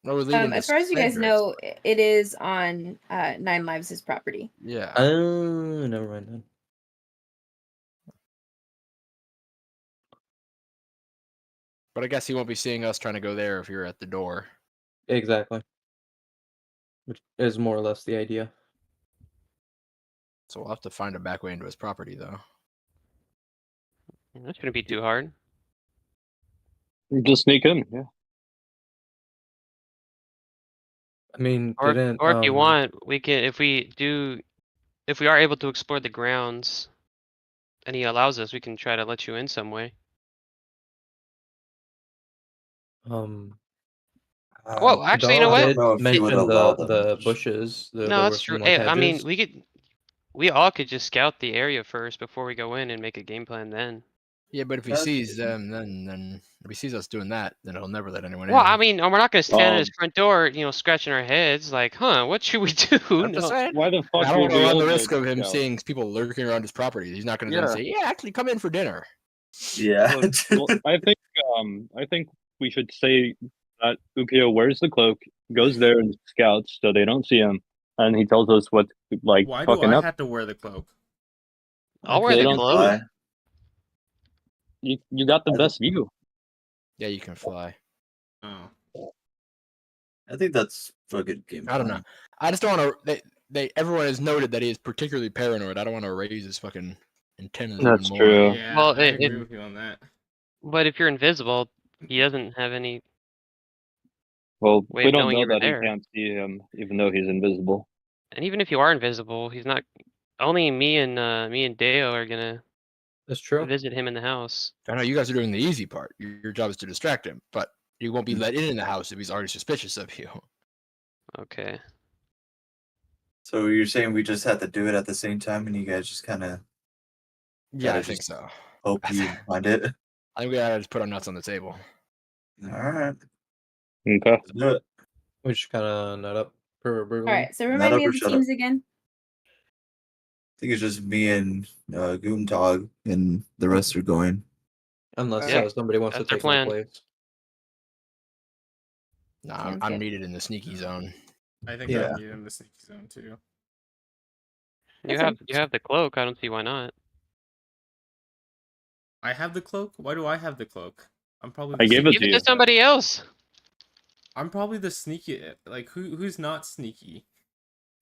No, we're leading As to far as you guys Cedric's. know, it is on 9 Lives' property. Yeah. Oh, never mind then. But I guess he won't be seeing us trying to go there if you're at the door. Exactly. Which is more or less the idea. So we'll have to find a back way into his property though. That shouldn't be too hard. Just sneak in. Yeah. I mean, Or didn't if you want, we can if we are able to explore the grounds and he allows us, we can try to let you in some way. Well, actually, you know Dahl what? did know if he would mention allow the them. bushes. No, there were that's true. some, like, I mean, hedges. we all could just scout the area first before we go in and make a game plan then. Yeah, but if he That's sees easy. them, then if he sees us doing that, then he'll never let anyone Well, in. I mean, we're not gonna stand at his Um, front door, scratching our heads like, huh, what should we do? I'm just saying. Why the fuck I don't would want to we run the all risk go of him scout? seeing people lurking around his property. He's not going to Yeah. then say, "Yeah, actually, come in for dinner." Yeah. Well, I think we should say that Ookiyo wears the cloak, goes there and scouts so they don't see him, and he tells us what Why do fucking I up. have to wear the cloak? I'll wear They the don't cloak. Why? You got the best view. Yeah, you can fly. Oh. I think that's a good game. I don't know. I just don't want to. Everyone has noted that he is particularly paranoid. I don't want to raise his fucking antennas That's even more. true. Yeah, Well, I agree with you on that. But if you're invisible, he doesn't have any Well, way we of don't knowing know you were that he there. can't see him, even though he's invisible. And even if you are invisible, he's not. Only me and Deo are gonna That's true. visit him in the house. I know you guys are doing the easy part. Your job is to distract him, but you won't be let in the house if he's already suspicious of you. Okay. So you're saying we just have to do it at the same time, and you guys just kind of Yeah, Gotta I think just so. hope you find it. I think we gotta just put our nuts on the table. All right, Okay. let's do it. We just gotta nut up for All right, so remind Not me of over, the shut teams again. I think it's just me and Guntentog, and the rest are going. Unless Yeah, somebody wants to that's their take my plan. place. Nah, Sounds I'm good. needed in the sneaky zone. I think Yeah. I need him to sneaky zone too. You That's have fine. you have the cloak. I don't see why not. I have the cloak? Why do I have the cloak? I'm probably I the gave it Give to it you. to somebody else. I'm probably the sneaky, like who's not sneaky?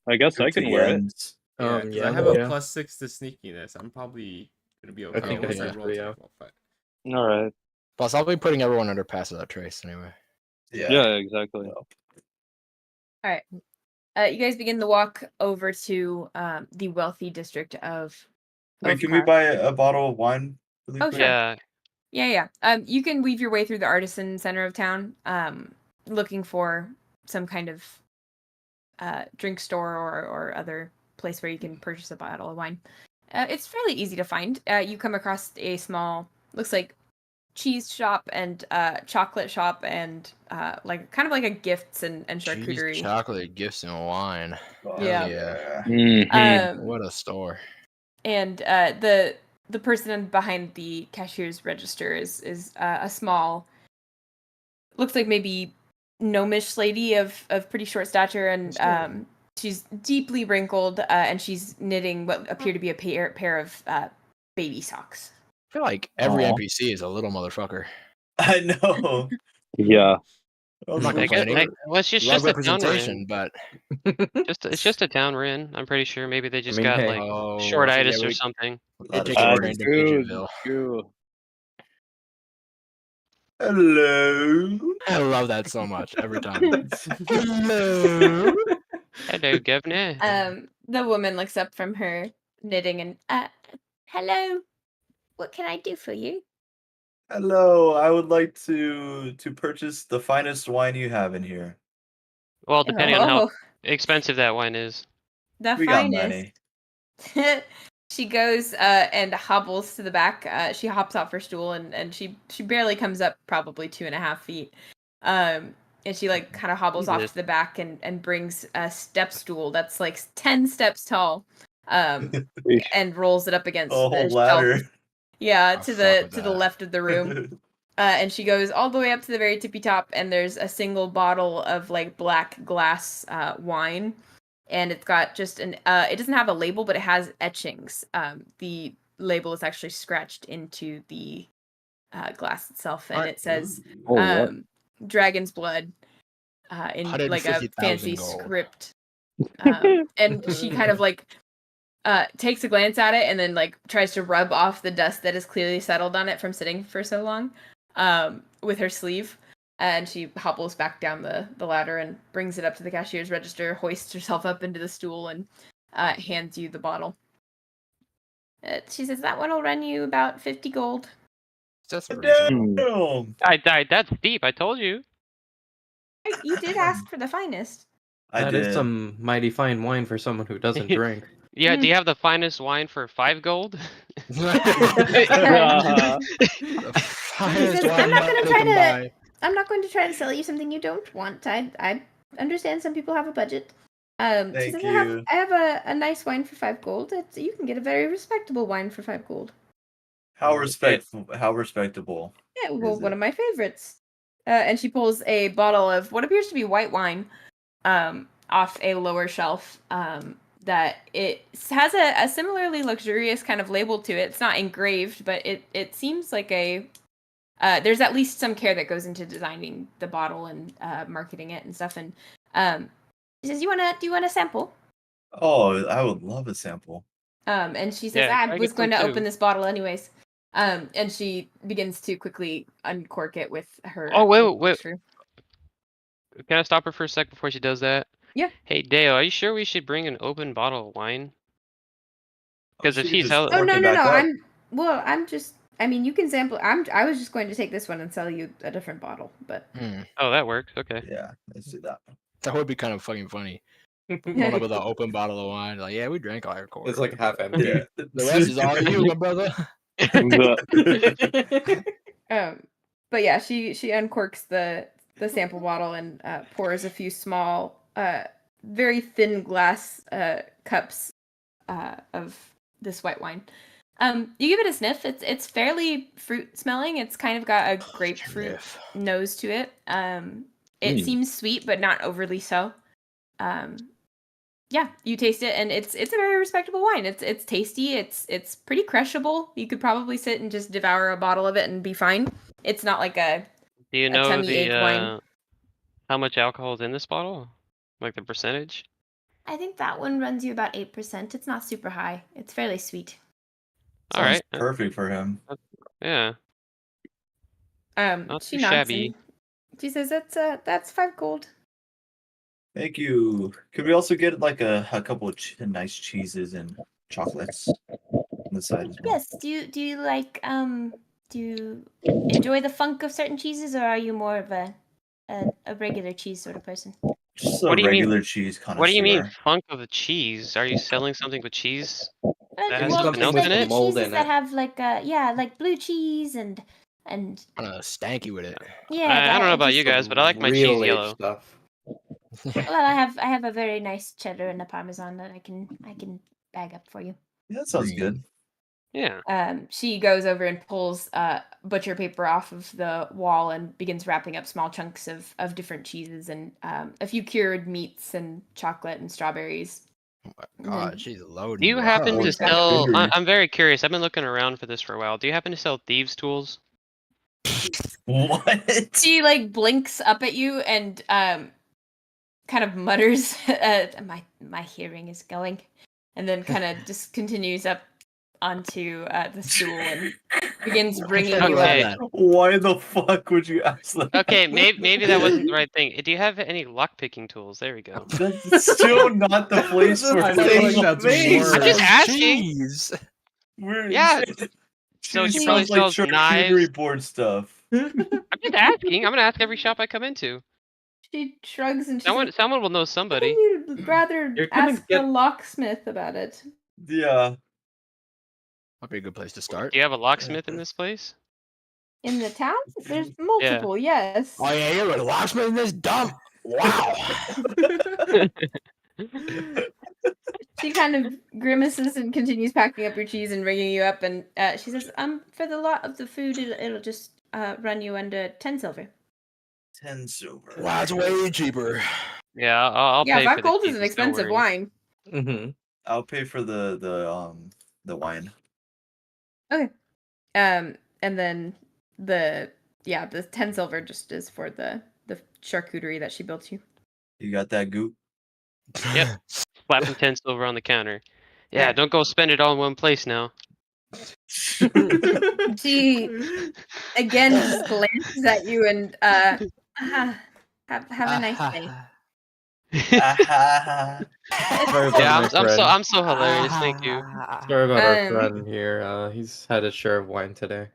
I guess I Group can wear it. TNs. Yeah, because I Yeah, have a yeah. +6 to sneakiness. I'm probably gonna be I okay think I unless I have roll to, too yeah. well, but All right. Plus, I'll be putting everyone under pass without trace anyway. Yeah, exactly. You guys begin the walk over to the wealthy district of. Wait, can we Car. buy a bottle of wine? Really Oh, quick? sure. Yeah. Yeah. You can weave your way through the artisan center of town, looking for some kind of drink store or other place where you can purchase a bottle of wine. It's fairly easy to find. You come across a small, looks like cheese shop and chocolate shop and like kind of like a gifts and charcuterie. Cheese, chocolate, gifts, and wine. Oh, Yeah. yeah. Mm-hmm. What a store. And the person behind the cashier's register is a small, looks like maybe gnomish lady of pretty short stature, and she's deeply wrinkled, and she's knitting what appear to be a pair of baby socks. I feel like every Aw. NPC is a little motherfucker. I know. Yeah. I'm not I guess, complaining. well, it's just Love a town we're representation, in. but It's just a town we're in. I'm pretty sure maybe they just mean, got hey. like I shortitis forget or we something. did take Uh, a train to Dude, Pigeonville. Hello. I love that so much every time. Hello. Hello, governor. The woman looks up from her knitting and hello, what can I do for you? Hello. I would like to purchase the finest wine you have in here. Well, depending on how Oh, expensive that wine is. the We got finest. money. She goes and hobbles to the back. She hops off her stool and she barely comes up probably 2.5 feet. And she like kind of hobbles off Jesus. to the back and brings a step stool that's like 10 steps tall. And rolls it up against A the whole shelf. ladder. Yeah, Oh, to fuck the with that. left of the room. And she goes all the way up to the very tippy top, and there's a single bottle of like black glass wine, and it's got just an it doesn't have a label, but it has etchings. The label is actually scratched into the glass itself, and it says Oh, what? dragon's blood in like a 150,000 fancy gold. script. And she kind of like takes a glance at it and then like tries to rub off the dust that has clearly settled on it from sitting for so long with her sleeve, and she hobbles back down the ladder and brings it up to the cashier's register, hoists herself up into the stool, and hands you the bottle. She says that one will run you about 50 gold. That's reasonable. Damn. I died. That's deep. I told you. You did ask for the finest. I That did. is some mighty fine wine for someone who doesn't drink. Yeah. Do you have the finest wine for 5 gold? The finest says, wine "I'm not money gonna try can to- buy. I'm not going to try to sell you something you don't want. I understand some people have a budget. She Thank says, you. I have a nice wine for 5 gold. You can get a very respectable wine for 5 gold. How respectful? How respectable? Yeah, well, Is one it? of my favorites. And she pulls a bottle of what appears to be white wine off a lower shelf. that it has a similarly luxurious kind of label to it. It's not engraved, but it seems like a there's at least some care that goes into designing the bottle and marketing it and stuff. And she says, do you want a sample? Oh, I would love a sample. And she says, Yeah, I I was get going some to too. open this bottle anyways. And she begins to quickly uncork it with her. Oh, wait, little wait. screw. Can I stop her for a sec before she does that? Yeah. Hey, Dale, are you sure we should bring an open bottle of wine? Because if She could she's just held, Oh cork no it no back no! up. I'm just. I mean, you can sample. I was just going to take this one and sell you a different bottle, but oh, that works. Okay. Yeah, let's do that. That would be kind of fucking funny. One up with an open bottle of wine. Like, yeah, we drank all our quarter. It's like half empty. Yeah. The rest is all you, my brother. But yeah, she uncorks the sample bottle and pours a few small, very thin glass cups of this white wine. You give it a sniff. It's fairly fruit smelling. It's kind of got a grapefruit nose to it. It seems sweet, but not overly so. Yeah, you taste it, and it's a very respectable wine. It's tasty. It's pretty crushable. You could probably sit and just devour a bottle of it and be fine. It's not like a Do you know tummy ache wine. how much alcohol is in this bottle? Like the percentage? I think that one runs you about 8%. It's not super high. It's fairly sweet. All Sounds right. perfect for him. Yeah. Not She too nods shabby. and she says that's 5 gold. Thank you. Could we also get like a couple of nice cheeses and chocolates on the side as well? Yes. Do you like do you enjoy the funk of certain cheeses, or are you more of a regular cheese sort of person? Just a What do you mean- regular cheese connoisseur. What do you mean funk of the cheese? Are you selling something with cheese? That has Well, something just else like in the it? Mold cheeses in that it. have like like blue cheese and Kind of stanky with it. yeah. I don't know about just- you guys, but I like my Real cheese age yellow. stuff. Well, I have a very nice cheddar and a parmesan that I can bag up for you. Yeah, that sounds good. Yeah. She goes over and pulls butcher paper off of the wall and begins wrapping up small chunks of different cheeses and a few cured meats and chocolate and strawberries. Oh my god, she's loaded. Do you happen to Wow. sell? Charcuterie. I'm very curious. I've been looking around for this for a while. Do you happen to sell thieves' tools? What? She like blinks up at you and kind of mutters, "My hearing is going," and then kind of just continues up onto the stool and begins bringing you Okay. up. Why the fuck would you ask that? Okay, maybe that wasn't the right thing. Do you have any lockpicking tools? There we go. That's still not the place for I feel like that's things. I'm just asking. Cheese. We're Yeah. She So she sounds probably like sells charcuterie knives. board stuff. I'm just asking. I'm gonna ask every shop I come into. She shrugs and she's like, Someone will know somebody. "Wouldn't you rather You're gonna ask get- the locksmith about it?" Yeah. Might be a good place to start. Do you have a locksmith in this place? In the town, there's multiple. Yes. Oh yeah, you're a locksmith in this dump. Wow. She kind of grimaces and continues packing up your cheese and ringing you up, and she says, for the lot of the food, it'll just run you under 10 silver." 10 silver. Wow, it's way cheaper. Yeah, I'll Yeah, pay 5 for the gold is cheeses, an don't expensive worry. wine. Mm-hmm. I'll pay for the wine. And then the 10 silver just is for the charcuterie that she built you. You got that goop? Yep. Slapping 10 silver on the counter. Yeah, Yeah. don't go spend it all in one place now. She again just glances at you and have a nice day. Sorry about Yeah, my friend. I'm so hilarious. Thank you. Sorry about our Um, friend here. He's had a share of wine today.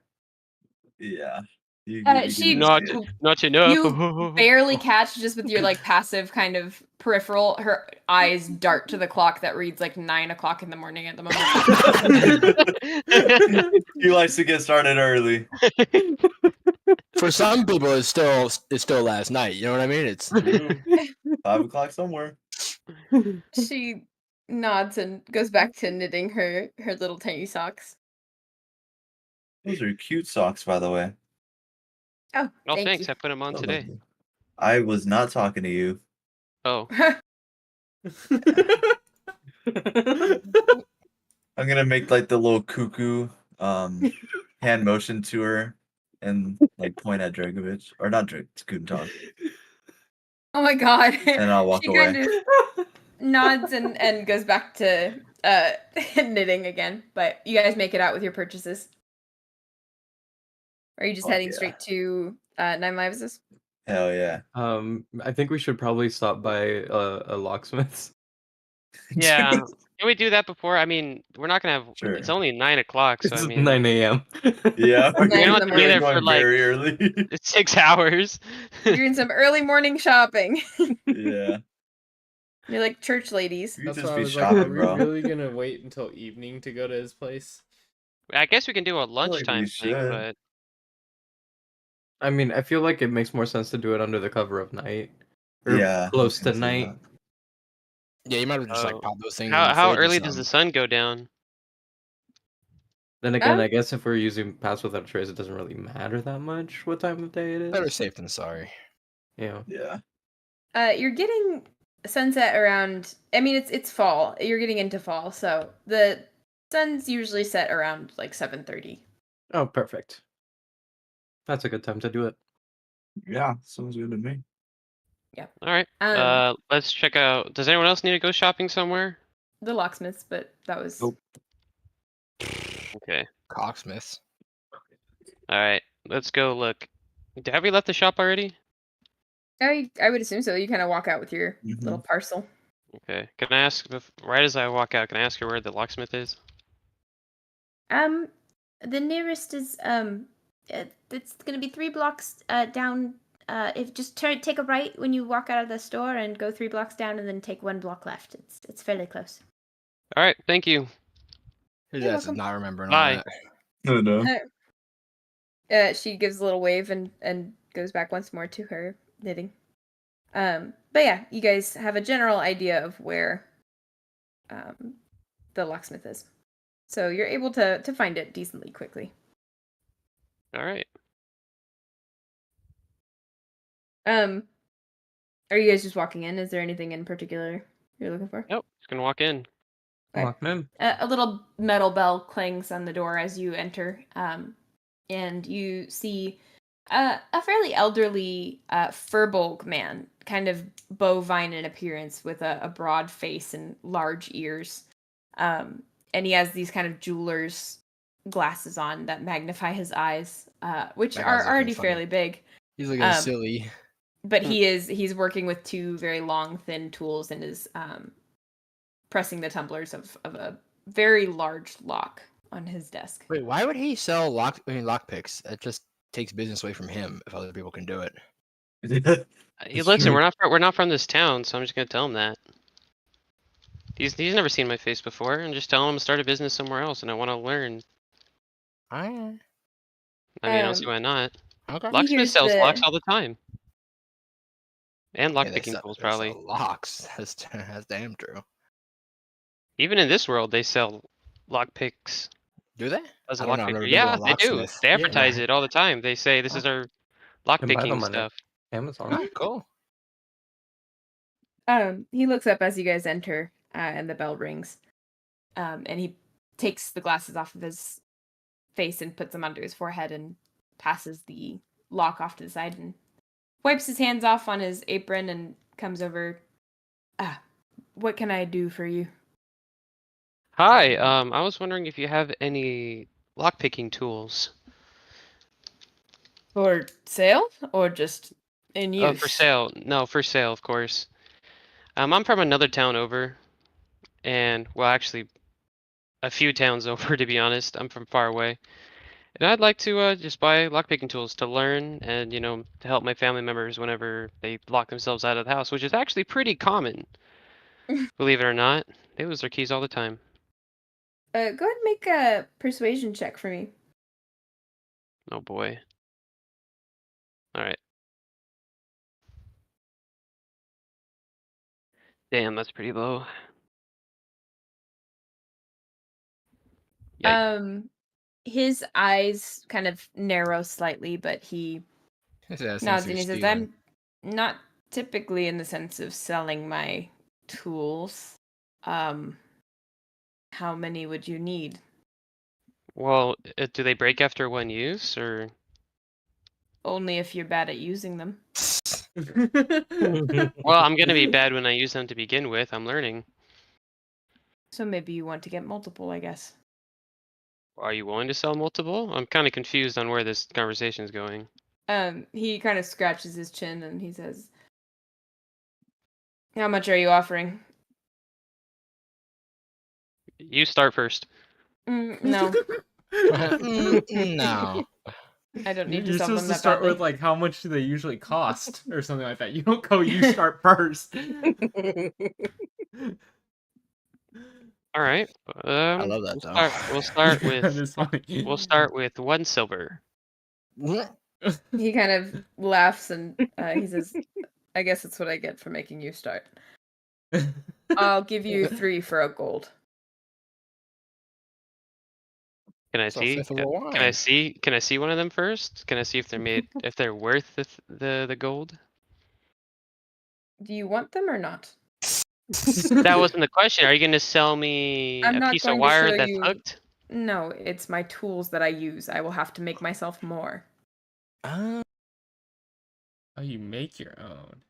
Yeah. You she- can Not see it. not enough. You barely catch, just with your like passive kind of peripheral, her eyes dart to the clock that reads like 9 o'clock in the morning at the moment. He likes to get started early. For some people, it's still last night. You know what I mean? It's 5 o'clock somewhere. She nods and goes back to knitting her little tiny socks. Those are cute socks, by the way. Oh, Oh, thank thanks. you. I put them on So today. lovely. I was not talking to you. Oh, I'm gonna make like the little cuckoo hand motion to her and like point at Dragovich. Or not Drag, it's Guntentog. Oh my god. And I'll walk She away. kind of nods and goes back to knitting again. But you guys make it out with your purchases. Or are you just Fuck heading yeah. straight to Nine Lives'? Hell yeah. I think we should probably stop by a locksmith's. Yeah. Can we do that before? I mean, we're not gonna have. Sure. It's only 9 o'clock, so It's I mean, 9 a.m. Yeah, Nine don't in have the to be morning. there for, going like- very early. it's 6 hours. Doing some early morning shopping. Yeah. You're like church ladies. You That's just why I be was like, shopping, are we bro. really gonna wait until evening to go to his place? I guess we can do a we lunchtime thing, should. but I mean, I feel like it makes more sense to do it under the cover of night. Or Yeah. I close was gonna to say night. that. Yeah, you might as well just Oh. like pop those things. in how the how fridge or early does the something. sun go down? Then again, Um, I guess if we're using Pass Without a Trace, it doesn't really matter that much what time of day it is. Better safe than sorry. Yeah. Yeah. You're getting sunset around. I mean, it's fall. You're getting into fall, so the sun's usually set around like 7:30. Oh, perfect. That's a good time to do it. Yeah. Sounds good to me. All right. Um, Let's check out. Does anyone else need to go shopping somewhere? the locksmiths, but that was. Nope. Okay. Cocksmiths. All right. Let's go look. Have we left the shop already? I would assume so. You kind of walk out with your little parcel. Okay. Can I ask, right as I walk out, can I ask her where the locksmith is? The nearest is it's gonna be 3 blocks down. If just take a right when you walk out of the store and go 3 blocks down, and then take 1 block left. It's fairly close. All right. Thank you. His You're ass is welcome. not remembering Bye. all that. No, no. She gives a little wave and goes back once more to her knitting. But yeah, you guys have a general idea of where the locksmith is. So you're able to find it decently quickly. All right. Are you guys just walking in? Is there anything in particular you're looking for? Nope. Just gonna walk in. Okay. Walking in. A little metal bell clangs on the door as you enter, and you see a fairly elderly furbolg man, kind of bovine in appearance, with a broad face and large ears. And he has these kind of jeweler's glasses on that magnify his eyes, which That are guy's looking already funny. fairly big. He's looking Um, silly. But he's working with 2 very long, thin tools and is pressing the tumblers of a very large lock on his desk. Wait, why would he sell lockpicks? That just takes business away from him if other people can do it. It's Listen, true. we're not from this town, so I'm just gonna tell him that. He's never seen my face before, and just tell him to start a business somewhere else, and I want to learn. Alright. I mean, I don't see Um, why not. Okay. Locksmith hears sells the- locks all the time, and Yeah, lockpicking tools they probably. sell locks. That's damn true. Even in this world, they sell lockpicks. Do they? As a I don't know, I've never lockpicker. been to Yeah, a they do. locksmith. They advertise Yeah. it all the time. They say this is our Can buy them lockpicking on stuff. Amazon. Oh, cool. He looks up as you guys enter, and the bell rings. And he takes the glasses off of his face and puts them onto his forehead and passes the lock off to the side and wipes his hands off on his apron and comes over. What can I do for you? Hi, I was wondering if you have any lockpicking tools. For sale or just in use? Oh, for sale. No, for sale, of course. I'm from another town over, and well, actually, a few towns over, to be honest. I'm from far away, and I'd like to just buy lockpicking tools to learn and to help my family members whenever they lock themselves out of the house, which is actually pretty common. Believe it or not, they lose their keys all the time. Go ahead and make a persuasion check for me. Oh boy. All right. Damn, that's pretty low. Yikes. His eyes kind of narrow slightly, but he His ass nods thinks and he you're says, stealing. I'm not typically in the sense of selling my tools. How many would you need? Well, do they break after one use, or? Only if you're bad at using them. Well, I'm gonna be bad when I use them to begin with. I'm learning. So maybe you want to get multiple, I guess. Are you willing to sell multiple? I'm kind of confused on where this conversation is going. He kind of scratches his chin and he says, "How much are you offering?" You start first. No, No. I don't need to You're sell them supposed to that start badly. with like how much do they usually cost or something like that. You don't go. You start first. All right. I love that though. We'll start with. That is funny. We'll start with 1 silver. He kind of laughs and he says, "I guess that's what I get for making you start. I'll give you 3 for a gold." Can I So see? fifth of a wine. Can I see? Can I see one of them first? Can I see if they're made? If they're worth the gold? Do you want them or not? That wasn't the question. Are you going to sell me I'm a not piece of going to wire show that's you- hooked? No, it's my tools that I use. I will have to make myself more. Oh, you make your own.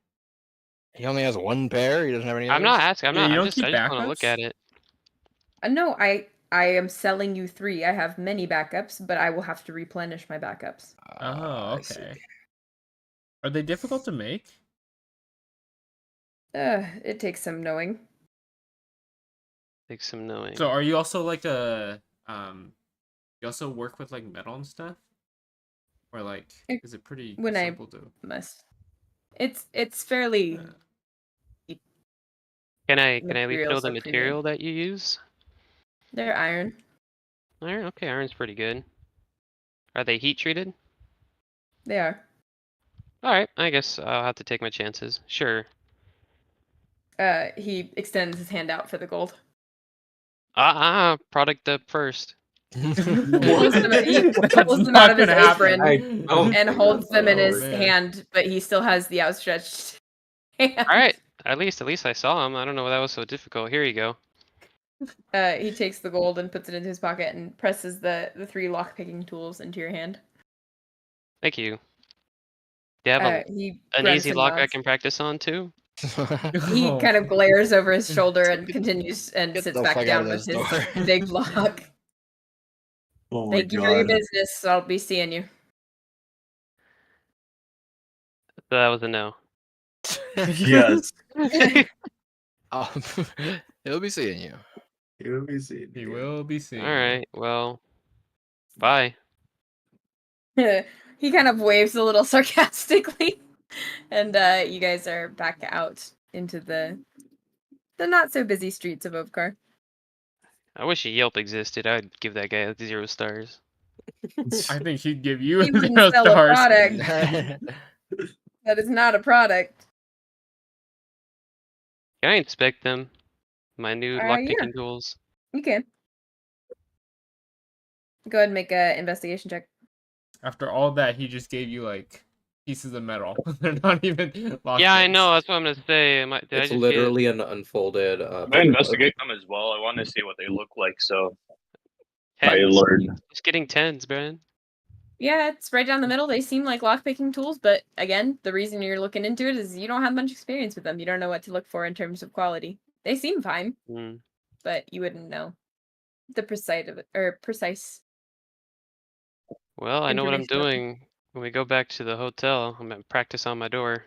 He only has one pair. He doesn't have any. I'm not others? asking. I'm Yeah, not. you I don't just keep want to look backups? at it. No, I am selling you 3. I have many backups, but I will have to replenish my backups. Oh, I see. okay. Are they difficult to make? It takes some knowing. Take some knowing. So, are you also like a You also work with like metal and stuff, or like is it pretty When I simple to? must. It's fairly. Can I at least materials know the are material that you use? They're iron. Iron. Okay, iron's pretty good. Are they heat treated? They are. All right. I guess I'll have to take my chances. Sure. He extends his hand out for the gold. Product up first. He pulls them That's out of his not gonna happen. apron Oh, and holds them in Oh, his man. hand, but he still has the outstretched hand. All right. At least I saw him. I don't know why that was so difficult. Here you go. He takes the gold and puts it into his pocket and presses the 3 lock-picking tools into your hand. Thank you. Do you have He an grunts easy and lock I nods. can practice on too? He Oh. kind of glares over his shoulder and continues and Get sits the back fuck down out of with this his door. big lock. Oh my Thank you for your god. business. I'll be seeing you. So that was a no. Yes. He'll be seeing you. You'll be seeing He you. will be seeing. All right. Well, bye. He kind of waves a little sarcastically, and you guys are back out into the not so busy streets of Ovkar. I wish Yelp existed. I'd give that guy 0 stars. I think he'd give you You wouldn't 0 sell a stars. product. That is not a product. Can I inspect them? My new lockpicking Yeah. tools. You can. Go ahead and make a investigation check. After all that, he just gave you like pieces of metal. They're not even locked. Yeah, I know. That's what I'm gonna say. Did I it's just literally an unfolded. I investigate them as well. I want to see what they look like, so get I tens? learn. Just getting 10s, Brian. Yeah, it's right down the middle. They seem like lockpicking tools, but again, the reason you're looking into it is you don't have much experience with them. You don't know what to look for in terms of quality. They seem fine, but you wouldn't know the precise. Well, I know what I'm Information about them. doing. When we go back to the hotel, I'm gonna practice on my door.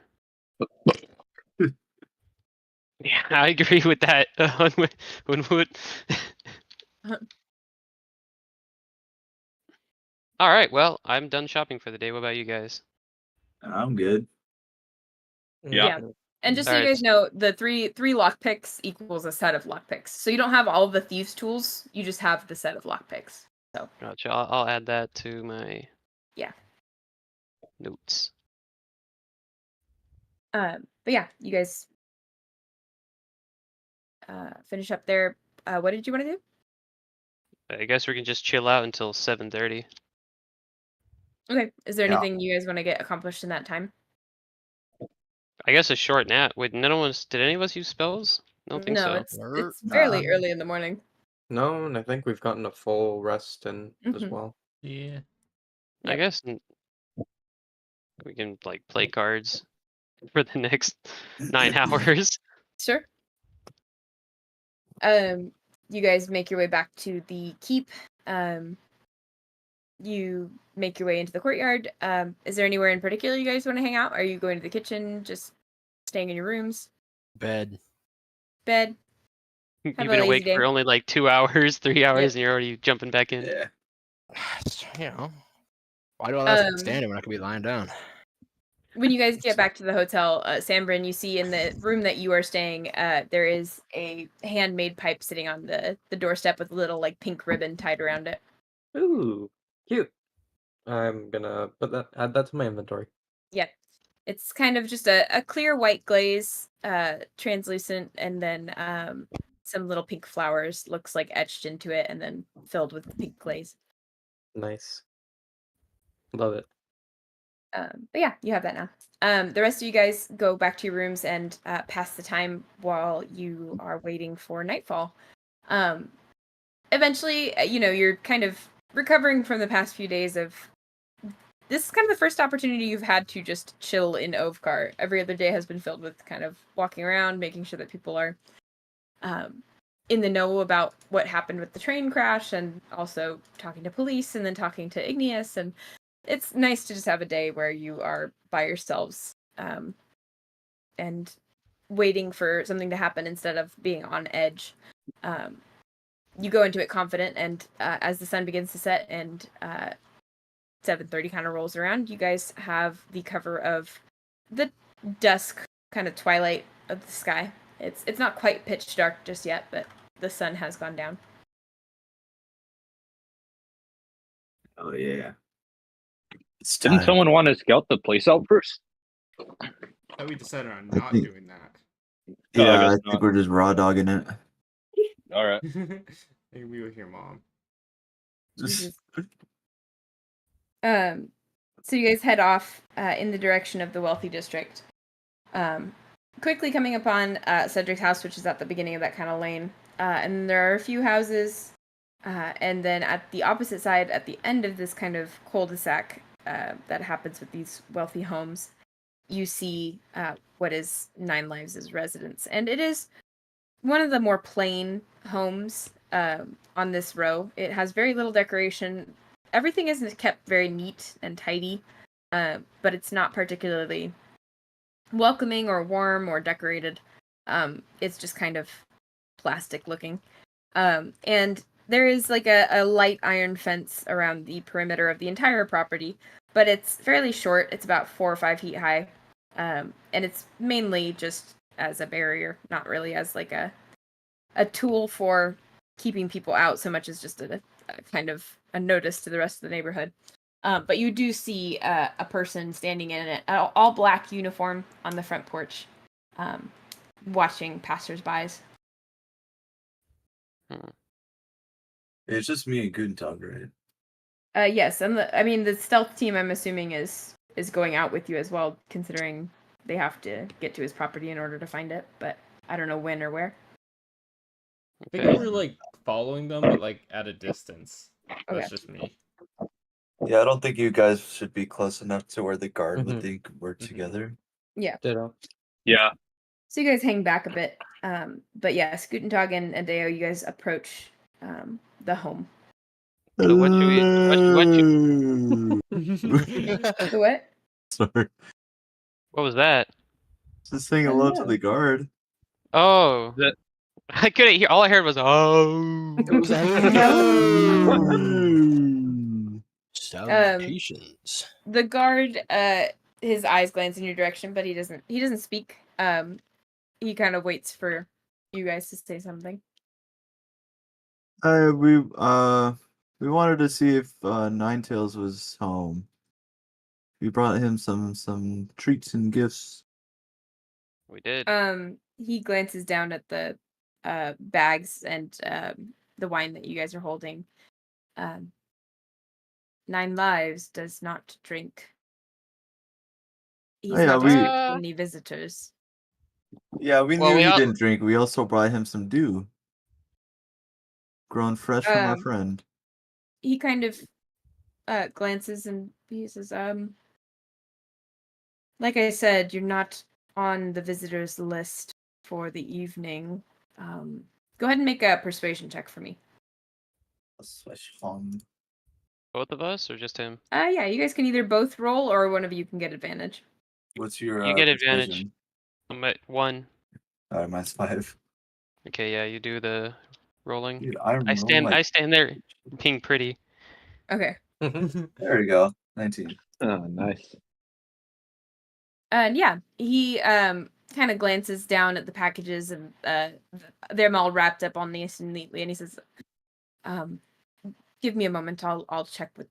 Yeah, I agree with that. Hunwut. All right. Well, I'm done shopping for the day. What about you guys? I'm good. Yeah. And just so you Alright. guys know, the three lockpicks equals a set of lockpicks. So you don't have all of the thieves' tools. You just have the set of lockpicks. So Gotcha. I'll add that to my notes. but yeah, you guys finish up there. What did you want to do? I guess we can just chill out until 7:30. Okay. Is there Yeah. anything you guys want to get accomplished in that time? I guess a short nap. Wait, did any of us use spells? I don't think No, so. it's fairly early in the morning. No, and I think we've gotten a full rest in as Mhm. well. Yeah. I Yep. guess we can like play cards for the next 9 hours. Sure. You guys make your way back to the keep. You make your way into the courtyard. Is there anywhere in particular you guys want to hang out? Are you going to the kitchen? Just staying in your rooms? Bed. Bed? You've Have a been lazy awake day. for only like 2 hours, 3 hours, Yep. and you're already jumping back in. Yeah. You know, why do all that Um, standing when I could be lying down? When you guys get back to the hotel, Sanbrynn, you see in the room that you are staying, there is a handmade pipe sitting on the doorstep with a little like pink ribbon tied around it. Ooh, cute. I'm gonna add that to my inventory. Yeah. It's kind of just a clear white glaze, translucent, and then some little pink flowers looks like etched into it and then filled with the pink glaze. Nice. Love it. But yeah, you have that now. The rest of you guys go back to your rooms and pass the time while you are waiting for nightfall. Eventually, you're kind of recovering from the past few days of. This is kind of the first opportunity you've had to just chill in Ovkar. Every other day has been filled with kind of walking around, making sure that people are in the know about what happened with the train crash, and also talking to police, and then talking to Igneous. And it's nice to just have a day where you are by yourselves and waiting for something to happen instead of being on edge. You go into it confident, and as the sun begins to set and 7:30 kind of rolls around, you guys have the cover of the dusk kind of twilight of the sky. It's not quite pitch dark just yet, but the sun has gone down. Oh yeah. It's Didn't time. someone want to scout the place out first? I thought we decided on I not think- doing that. No, I Yeah, I guess think not. we're just raw dogging it. All right. Maybe with your mom. So you guys head off in the direction of the wealthy district. Quickly coming upon Cedric's house, which is at the beginning of that kind of lane. And there are a few houses. And then at the opposite side, at the end of this kind of cul-de-sac that happens with these wealthy homes, you see what is Nine Lives' residence. And it is one of the more plain homes on this row. It has very little decoration. Everything is kept very neat and tidy, but it's not particularly welcoming or warm or decorated. It's just kind of plastic looking. And there is like a light iron fence around the perimeter of the entire property, but it's fairly short. It's about 4 or 5 feet high. And it's mainly just as a barrier, not really as like a tool for keeping people out so much as just a kind of a notice to the rest of the neighborhood. But you do see a person standing in an all black uniform on the front porch, watching passersby. It's just me and Guntentog, right? Yes, and the stealth team, I'm assuming, is going out with you as well, considering they have to get to his property in order to find it. But I don't know when or where. I think we were like following them, but like at a distance. That's just me. Yeah, I don't think you guys should be close enough to where the guard would Mhm. think we're together. Yeah. Ditto. Yeah. So you guys hang back a bit. But yes, Guntentog and Adeo, you guys approach the home. So what should we? The what? Sorry. What was that? Just saying I don't hello to know. the guard. Oh, That- I couldn't hear. All I heard was oh. It was salutations. The guard, his eyes glance in your direction, but he doesn't speak. He kind of waits for you guys to say something. We wanted to see if Ninetails was home. We brought him some treats and gifts. We did. He glances down at the bags and the wine that you guys are holding. Nine Lives does not drink. He's Oh, yeah, not we- expecting any visitors. Yeah, we Well, knew we he all- didn't drink. We also brought him some dew. grown fresh from our friend. He kind of glances and he says, like I said, you're not on the visitors list for the evening. Go ahead and make a persuasion check for me. Both of us or just him? Yeah, you guys can either both roll or one of you can get advantage. What's your You get advantage. persuasion? I'm at 1. Alright, mine's 5. Okay, yeah, you do the rolling. Dude, I stand there being pretty. Okay. There we go. 19. Oh, nice. And yeah, he kind of glances down at the packages and they're all wrapped up on nice and neatly, and he says, "Give me a moment. I'll check with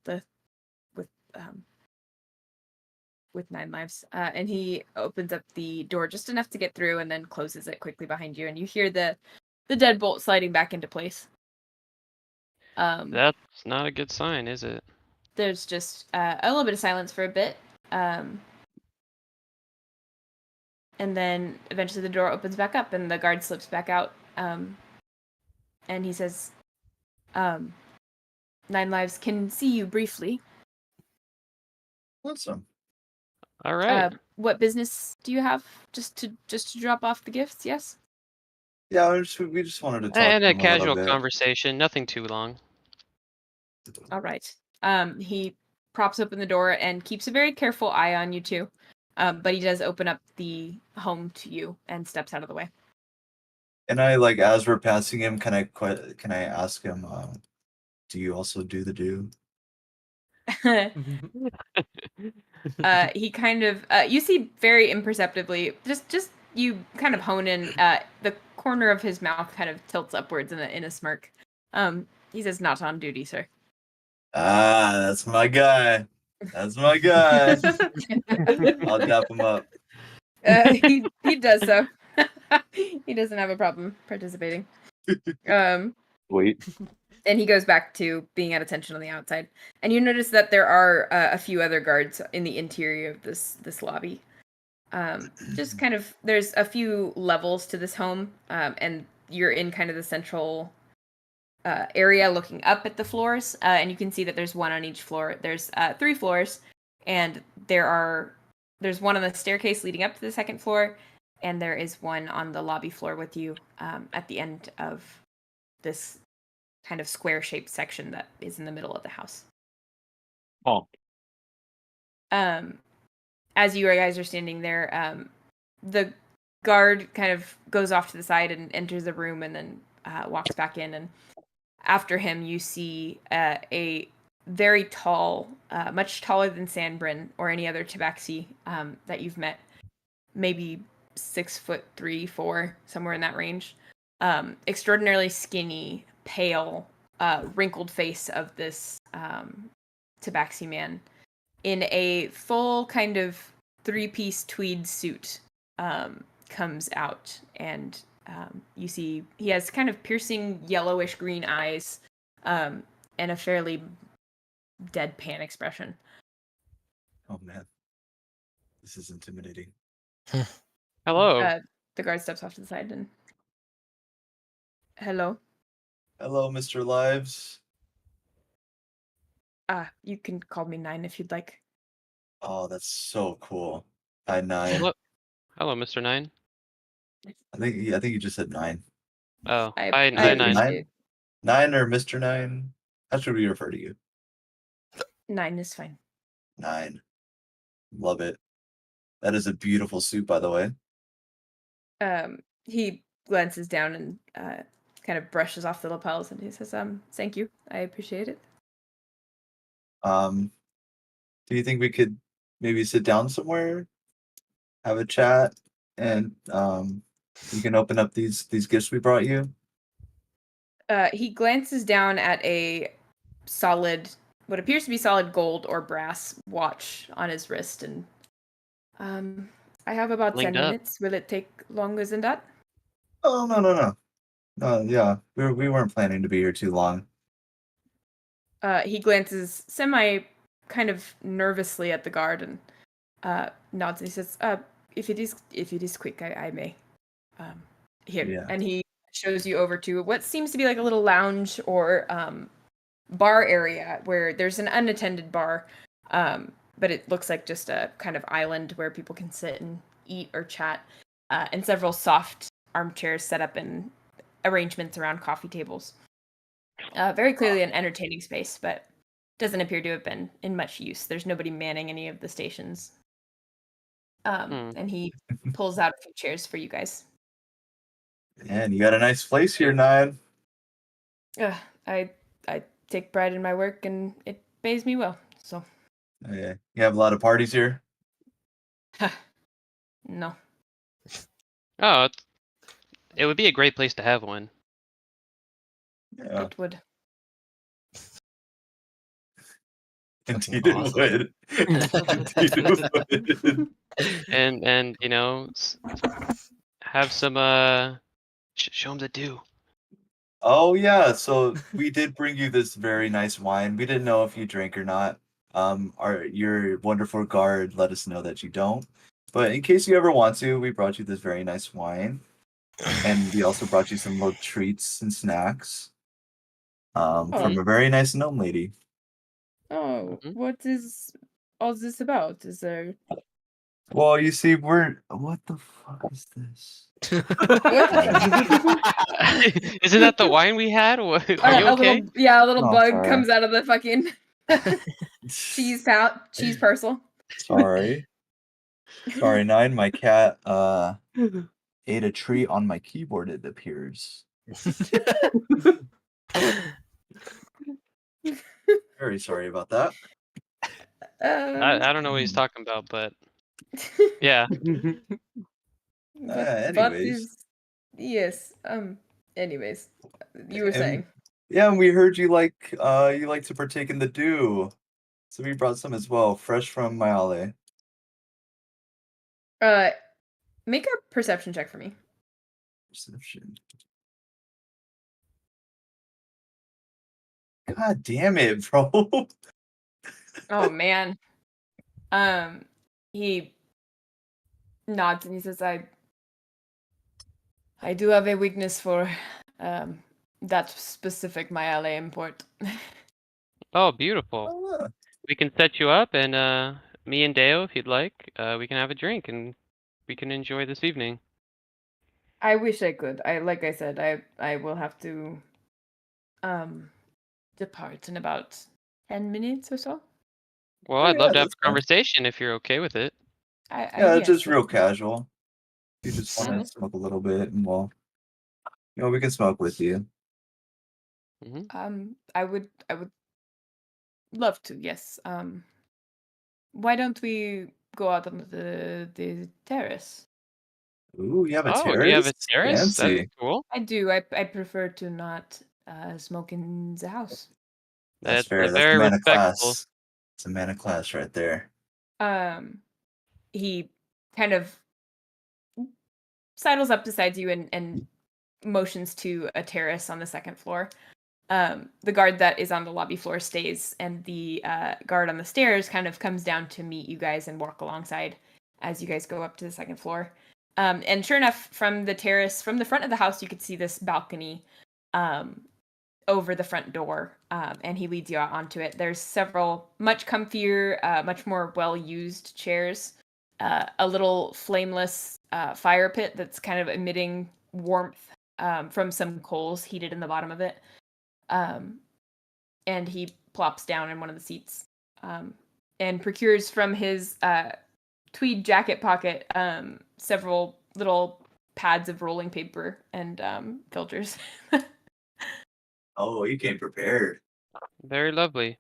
9 lives." And he opens up the door just enough to get through, and then closes it quickly behind you, and you hear the deadbolt sliding back into place. That's not a good sign, is it? There's just a little bit of silence for a bit. And then eventually the door opens back up and the guard slips back out. And he says, 9 lives can see you briefly. Awesome. All right. What business do you have? Just to drop off the gifts, yes? Yeah, we just wanted to talk And to a him a little casual bit. conversation, nothing too long. All right. He props open the door and keeps a very careful eye on you two. But he does open up the home to you and steps out of the way. And I as we're passing him, can I ask him, do you also do the do? He kind of you see very imperceptibly, just you kind of hone in, the corner of his mouth kind of tilts upwards in a smirk. He says, "Not on duty, sir." Ah, that's my guy. That's my guy. I'll dap him up. He does so. He doesn't have a problem participating. Wait. And he goes back to being at attention on the outside. And you notice that there are a few other guards in the interior of this lobby. Just kind of, there's a few levels to this home, and you're in kind of the central area looking up at the floors, and you can see that there's one on each floor. There's 3 floors, and there's one on the staircase leading up to the second floor, and there is one on the lobby floor with you at the end of this kind of square-shaped section that is in the middle of the house. Oh. As you guys are standing there, the guard kind of goes off to the side and enters the room and then walks back in, and after him you see a very tall, much taller than Sanbrynn or any other tabaxi that you've met, maybe 6'3", 4", somewhere in that range. Extraordinarily skinny, pale, wrinkled face of this tabaxi man in a full kind of 3-piece tweed suit comes out, and you see he has kind of piercing yellowish green eyes and a fairly deadpan expression. Oh man, this is intimidating. Hello. The guard steps off to the side and, "Hello." Hello, Mr. Lives. You can call me 9 if you'd like. Oh, that's so cool. Hi, 9. Hello, Mr. 9. I think you just said 9. Oh, I hi, 9. appreciate 9 or Mr. 9? How should we refer to you? 9 is fine. 9. Love it. That is a beautiful suit, by the way. He glances down and kind of brushes off the lapels, and he says, "Thank you. I appreciate it." Do you think we could maybe sit down somewhere, have a chat, and you can open up these gifts we brought you? He glances down at a solid, what appears to be solid gold or brass watch on his wrist, and I have about 10 minutes. Will it take longer than that? Oh, no. Yeah, we weren't planning to be here too long. He glances kind of nervously at the guard and nods, and he says, if it is quick, I may. Here." Yeah. And he shows you over to what seems to be like a little lounge or bar area where there's an unattended bar, but it looks like just a kind of island where people can sit and eat or chat, and several soft armchairs set up in arrangements around coffee tables. Very clearly an entertaining space, but doesn't appear to have been in much use. There's nobody manning any of the stations. And he pulls out a few chairs for you guys. Man, you got a nice place here, Nine. I take pride in my work, and it pays me well. So. Yeah, you have a lot of parties here. No. Oh, it would be a great place to have one. Yeah, It would. indeed it awesome. would. Indeed it would. And you know, have some show them the do. Oh yeah, so we did bring you this very nice wine. We didn't know if you drank or not. Your wonderful guard let us know that you don't. But in case you ever want to, we brought you this very nice wine. And we also brought you some little treats and snacks. From a very nice gnome lady. Oh, what is all this about? Is there? Well, you see, what the fuck is this? Isn't that the wine we had? Are you okay? A little Oh, bug sorry. comes out of the fucking cheese parcel. Sorry. Sorry, Nine. My cat ate a tree on my keyboard, it appears. Very sorry about that. I don't know what he's talking about, but yeah. Anyways. Yes. Anyways, you were saying. Yeah, and we heard you like to partake in the dew. So we brought some as well, fresh from Mayale. Make a perception check for me. Perception. God damn it, bro. Oh man. He nods and he says, I do have a weakness for that specific Mayale import. Oh, beautiful. Oh, yeah. We can set you up, and me and Deo, if you'd like, we can have a drink and we can enjoy this evening. I wish I could. Like I said, I will have to depart in about 10 minutes or so. Well, Oh, I'd yeah, love to have that's a fine. conversation if you're okay with it. Yeah, Yes, just real that's fine. casual. You just want to smoke a little bit, and we can smoke with you. I would love to. Yes. Why don't we go out on the terrace? Ooh, you have a Oh, terrace? do you have a terrace? Fancy. That's cool. I do. I prefer to not smoke in the house. That's That's fair. That's very a man of respectful. class. It's a man of class right there. He kind of sidles up beside you and motions to a terrace on the second floor. The guard that is on the lobby floor stays, and the guard on the stairs kind of comes down to meet you guys and walk alongside as you guys go up to the second floor. And sure enough, from the terrace, from the front of the house, you could see this balcony over the front door, and he leads you out onto it. There's several much comfier, much more well-used chairs, a little flameless fire pit that's kind of emitting warmth from some coals heated in the bottom of it. And he plops down in one of the seats and procures from his tweed jacket pocket several little pads of rolling paper and filters. Oh, you came prepared. Very lovely.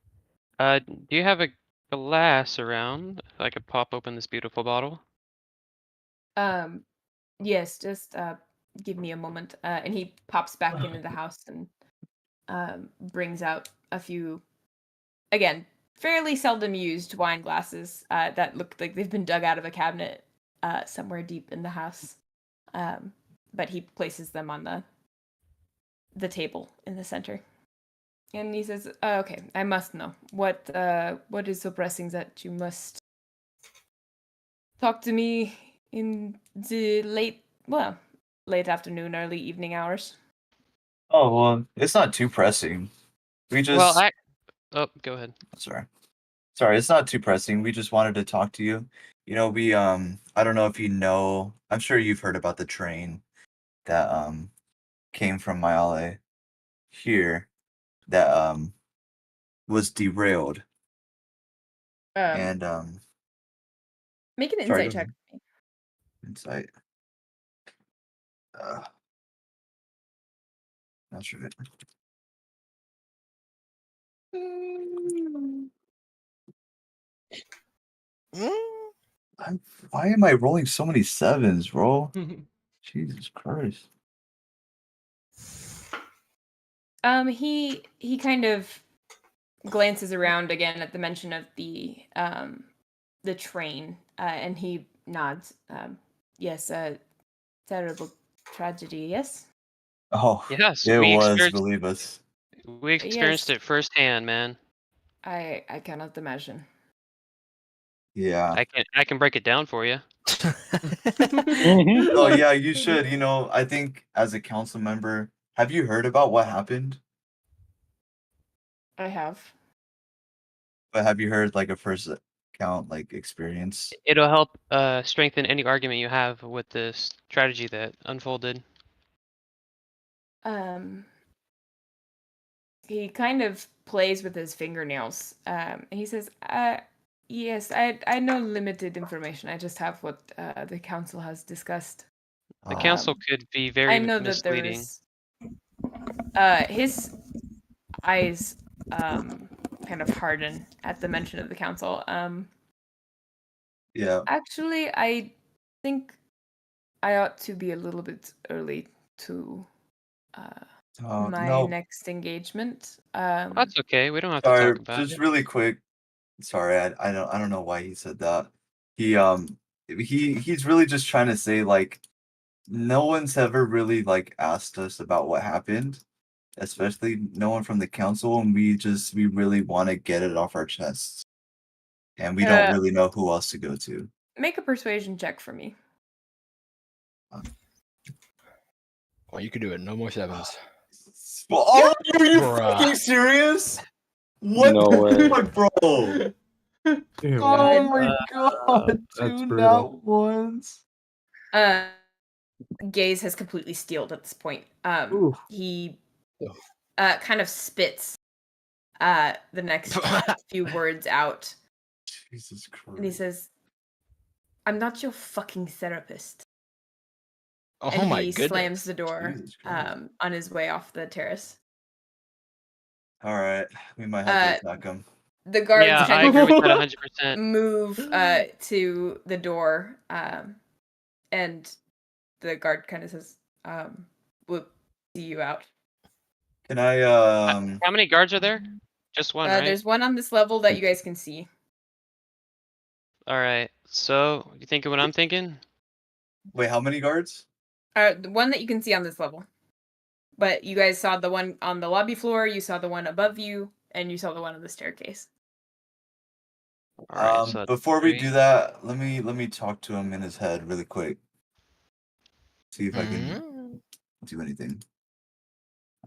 Do you have a glass around? I could pop open this beautiful bottle. Yes, just give me a moment. And he pops back into the house and brings out a few, again, fairly seldom used wine glasses that look like they've been dug out of a cabinet somewhere deep in the house. But he places them on the table in the center. And he says, okay, I must know. What is so pressing that you must talk to me in the late afternoon, early evening hours? Oh well, it's not too pressing. We just Well, oh, go ahead. sorry, it's not too pressing. We just wanted to talk to you. You know, we I don't know if you know. I'm sure you've heard about the train that came from Mayale here that was derailed and Make an sorry, insight go check. ahead. Insight. Not sure. Why am I rolling so many sevens, bro? Jesus Christ. He kind of glances around again at the mention of the train, and he nods. Yes, terrible tragedy. Yes. Oh, Yes, it we was, experienced believe us. it firsthand, man. I cannot imagine. Yeah. I can break it down for you. Oh yeah, you should. You know, I think as a council member, have you heard about what happened? I have. But have you heard like a first account like experience? It'll help strengthen any argument you have with this strategy that unfolded. He kind of plays with his fingernails. He says, yes, I know limited information. I just have what the council has discussed. The council could be very I know misleading. that his eyes kind of harden at the mention of the council. Yeah. Actually, I think I ought to be a little bit early to my next engagement. That's okay. We don't have to Sorry, talk about just it. really quick. Sorry, I don't know why he said that. He's really just trying to say like no one's ever really like asked us about what happened, especially no one from the council, and we really want to get it off our chests. And we don't really know who else to go to. Make a persuasion check for me. Well, you could do it. No more sevens. Oh, are you fucking serious? What No the way. fuck, bro? Ew. Oh my god, That's two brutal. not ones. Gaze has completely steeled at this point. Oof. He kind of spits the next few words out. Jesus Christ. And he says, I'm not your fucking therapist. Oh and my he goodness. slams the door Jesus Christ. on his way off the terrace. All right, we might have to attack him. The guards Yeah, I kind agree of with that 100%. move to the door, and the guard kind of says, we'll see you out. Can I How many guards are there? Just one, right? There's one on this level that you guys can see. All right. So, you thinking what I'm thinking? wait, how many guards? The one that you can see on this level. But you guys saw the one on the lobby floor, you saw the one above you, and you saw the one on the staircase. All right, so that's Before we 3. do that, let me talk to him in his head really quick. See if I can do anything.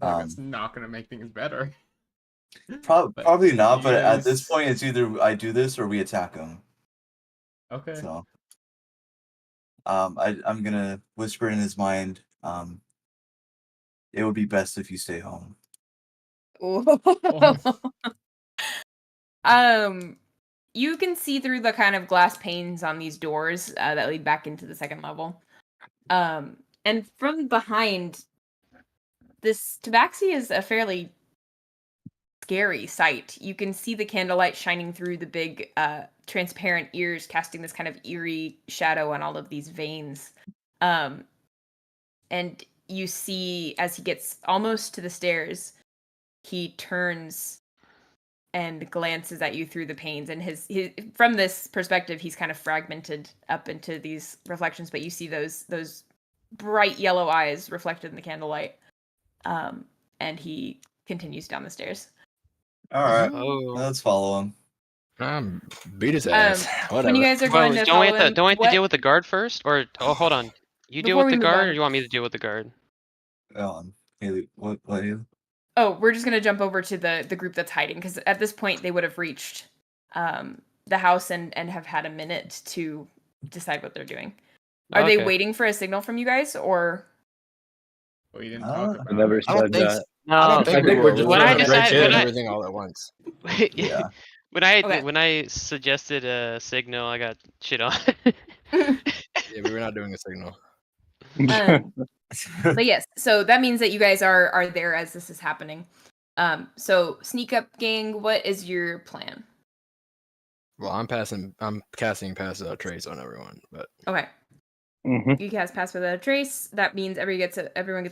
That's not gonna make things better. Probably not, but at this Yes. point, it's either I do this or we attack him. Okay. So, I'm gonna whisper in his mind. It would be best if you stay home. You can see through the kind of glass panes on these doors that lead back into the second level. And from behind, this tabaxi is a fairly scary sight. You can see the candlelight shining through the big transparent ears, casting this kind of eerie shadow on all of these veins. And you see, as he gets almost to the stairs, he turns and glances at you through the panes. And his from this perspective, he's kind of fragmented up into these reflections, but you see those bright yellow eyes reflected in the candlelight. And he continues down the stairs. All right, Oh. let's follow him. Beat his ass. Whatever. When you guys are going to don't we have to, follow him, don't we have to deal with the guard first? Or hold on. You deal Before with we the move guard, on. or you want me to deal with the guard? Hayley, what Hayley? Oh, we're just gonna jump over to the group that's hiding because at this point they would have reached the house and have had a minute to decide what they're doing. Are they Okay. waiting for a signal from you guys or? We didn't talk about I never it. I don't said think. that. I No, don't think I we think were. we're just when gonna I break decided, in. when I, everything all at once. Yeah. Okay. when I suggested a signal, I got shit on. Yeah, we were not doing a signal. But yes, so that means that you guys are there as this is happening. So sneak up gang, what is your plan? Well, I'm casting pass without trace on everyone, but Okay. Mhm. You cast pass without a trace. That means everyone gets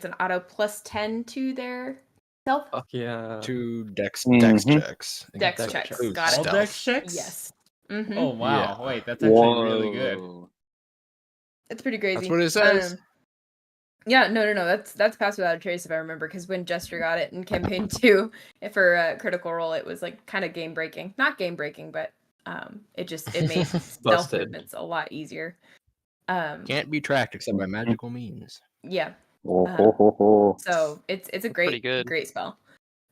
an auto +10 to their stealth. Fuck yeah. 2 dex Mhm. checks. Dex Dex checks. checks. Got All it. dex checks? Yes. Mm-hmm. Oh wow! Yeah. Wait, that's actually really good. Whoa. It's pretty crazy. That's what it says. Yeah, no. That's pass without a trace if I remember, because when Jester got it in campaign 2 for a critical roll, it was like kind of game breaking. Not game breaking, but it made stealth Busted. movements a lot easier. Can't be tracked except by magical means. Yeah. Oh, ho, ho, ho. So it's a pretty great good. great spell.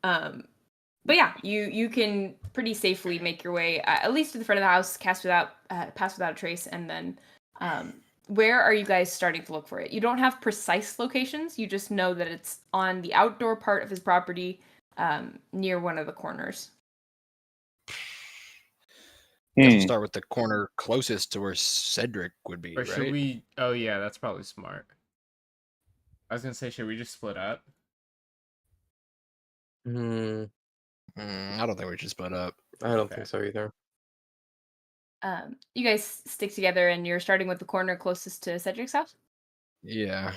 But yeah, you can pretty safely make your way at least to the front of the house, pass without a trace, and then where are you guys starting to look for it? You don't have precise locations. You just know that it's on the outdoor part of his property, near one of the corners. Guess we'll start with the corner closest to where Cedric would be, Or right? should we? Oh yeah, that's probably smart. I was gonna say, should we just split up? Hmm. I don't think we should split up. I don't Okay. think so either. You guys stick together, and you're starting with the corner closest to Cedric's house. Yeah.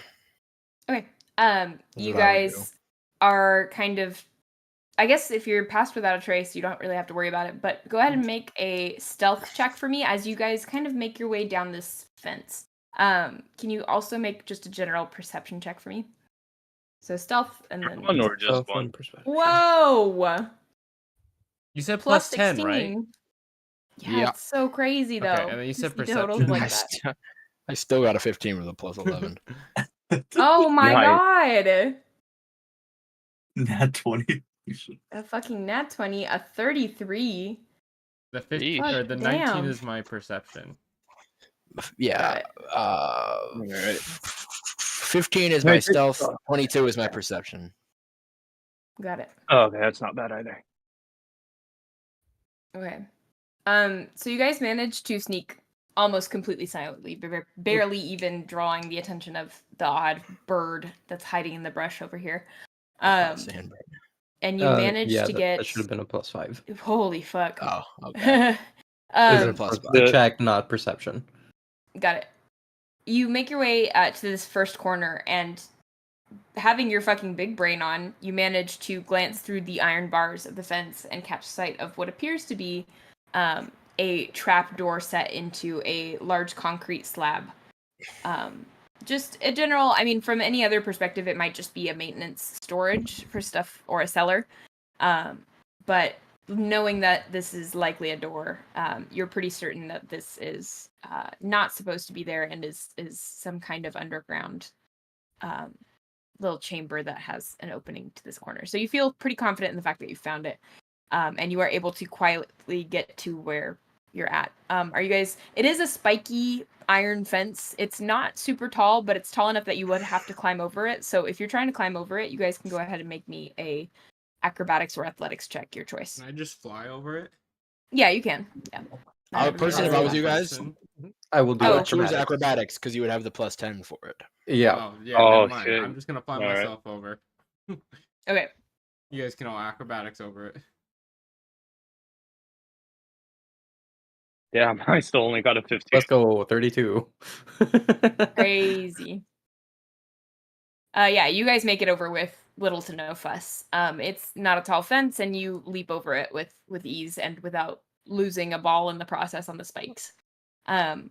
Okay. You what I would do. guys are kind of, I guess if you're passed without a trace, you don't really have to worry about it, but go ahead and make a stealth check for me as you guys kind of make your way down this fence. Can you also make just a general perception check for me? So stealth and then One or just Self one? and perspective. whoa, You said plus +10, 16. right? Yeah, Yeah. it's so crazy though. Okay, and then you said Just the totals perception. like that. I still got a 15 with a plus 11. Oh my Nice. god, Nat 20. a fucking nat 20, a 33. The 15 or the Damn. 19 is my perception. Yeah. Got Alright. 15 is my stealth. 22 is my perception. Got it. Oh, okay, that's not bad either. Okay. So you guys managed to sneak almost completely silently, barely even drawing the attention of the odd bird that's hiding in the brush over here. Sanbrynn. And you managed yeah, to that, get. that should have been a +5. Holy fuck. Oh, okay. Is a it plus the five. check, not perception? Got it. You make your way to this first corner, and having your fucking big brain on, you manage to glance through the iron bars of the fence and catch sight of what appears to be a trap door set into a large concrete slab. Just a general, I mean, from any other perspective, it might just be a maintenance storage for stuff or a cellar. But knowing that this is likely a door, you're pretty certain that this is not supposed to be there and is some kind of underground little chamber that has an opening to this corner. So you feel pretty confident in the fact that you found it, and you are able to quietly get to where you're at. Are you guys? It is a spiky iron fence. It's not super tall, but it's tall enough that you would have to climb over it. So if you're trying to climb over it, you guys can go ahead and make me a acrobatics or athletics check, your choice. Can I just fly over it? Yeah, you can. Yeah. I would personally, if I was you guys, Person? I will do I Oh. would choose acrobatics. acrobatics because you would have the plus 10 for it. Yeah. Oh, yeah, Oh, never mind. shit. I'm just gonna fly Alright. myself over. Okay. You guys can all acrobatics over it. Yeah, I still only got a 15. Let's go 32. Crazy. Yeah, you guys make it over with little to no fuss. It's not a tall fence, and you leap over it with ease and without losing a ball in the process on the spikes. And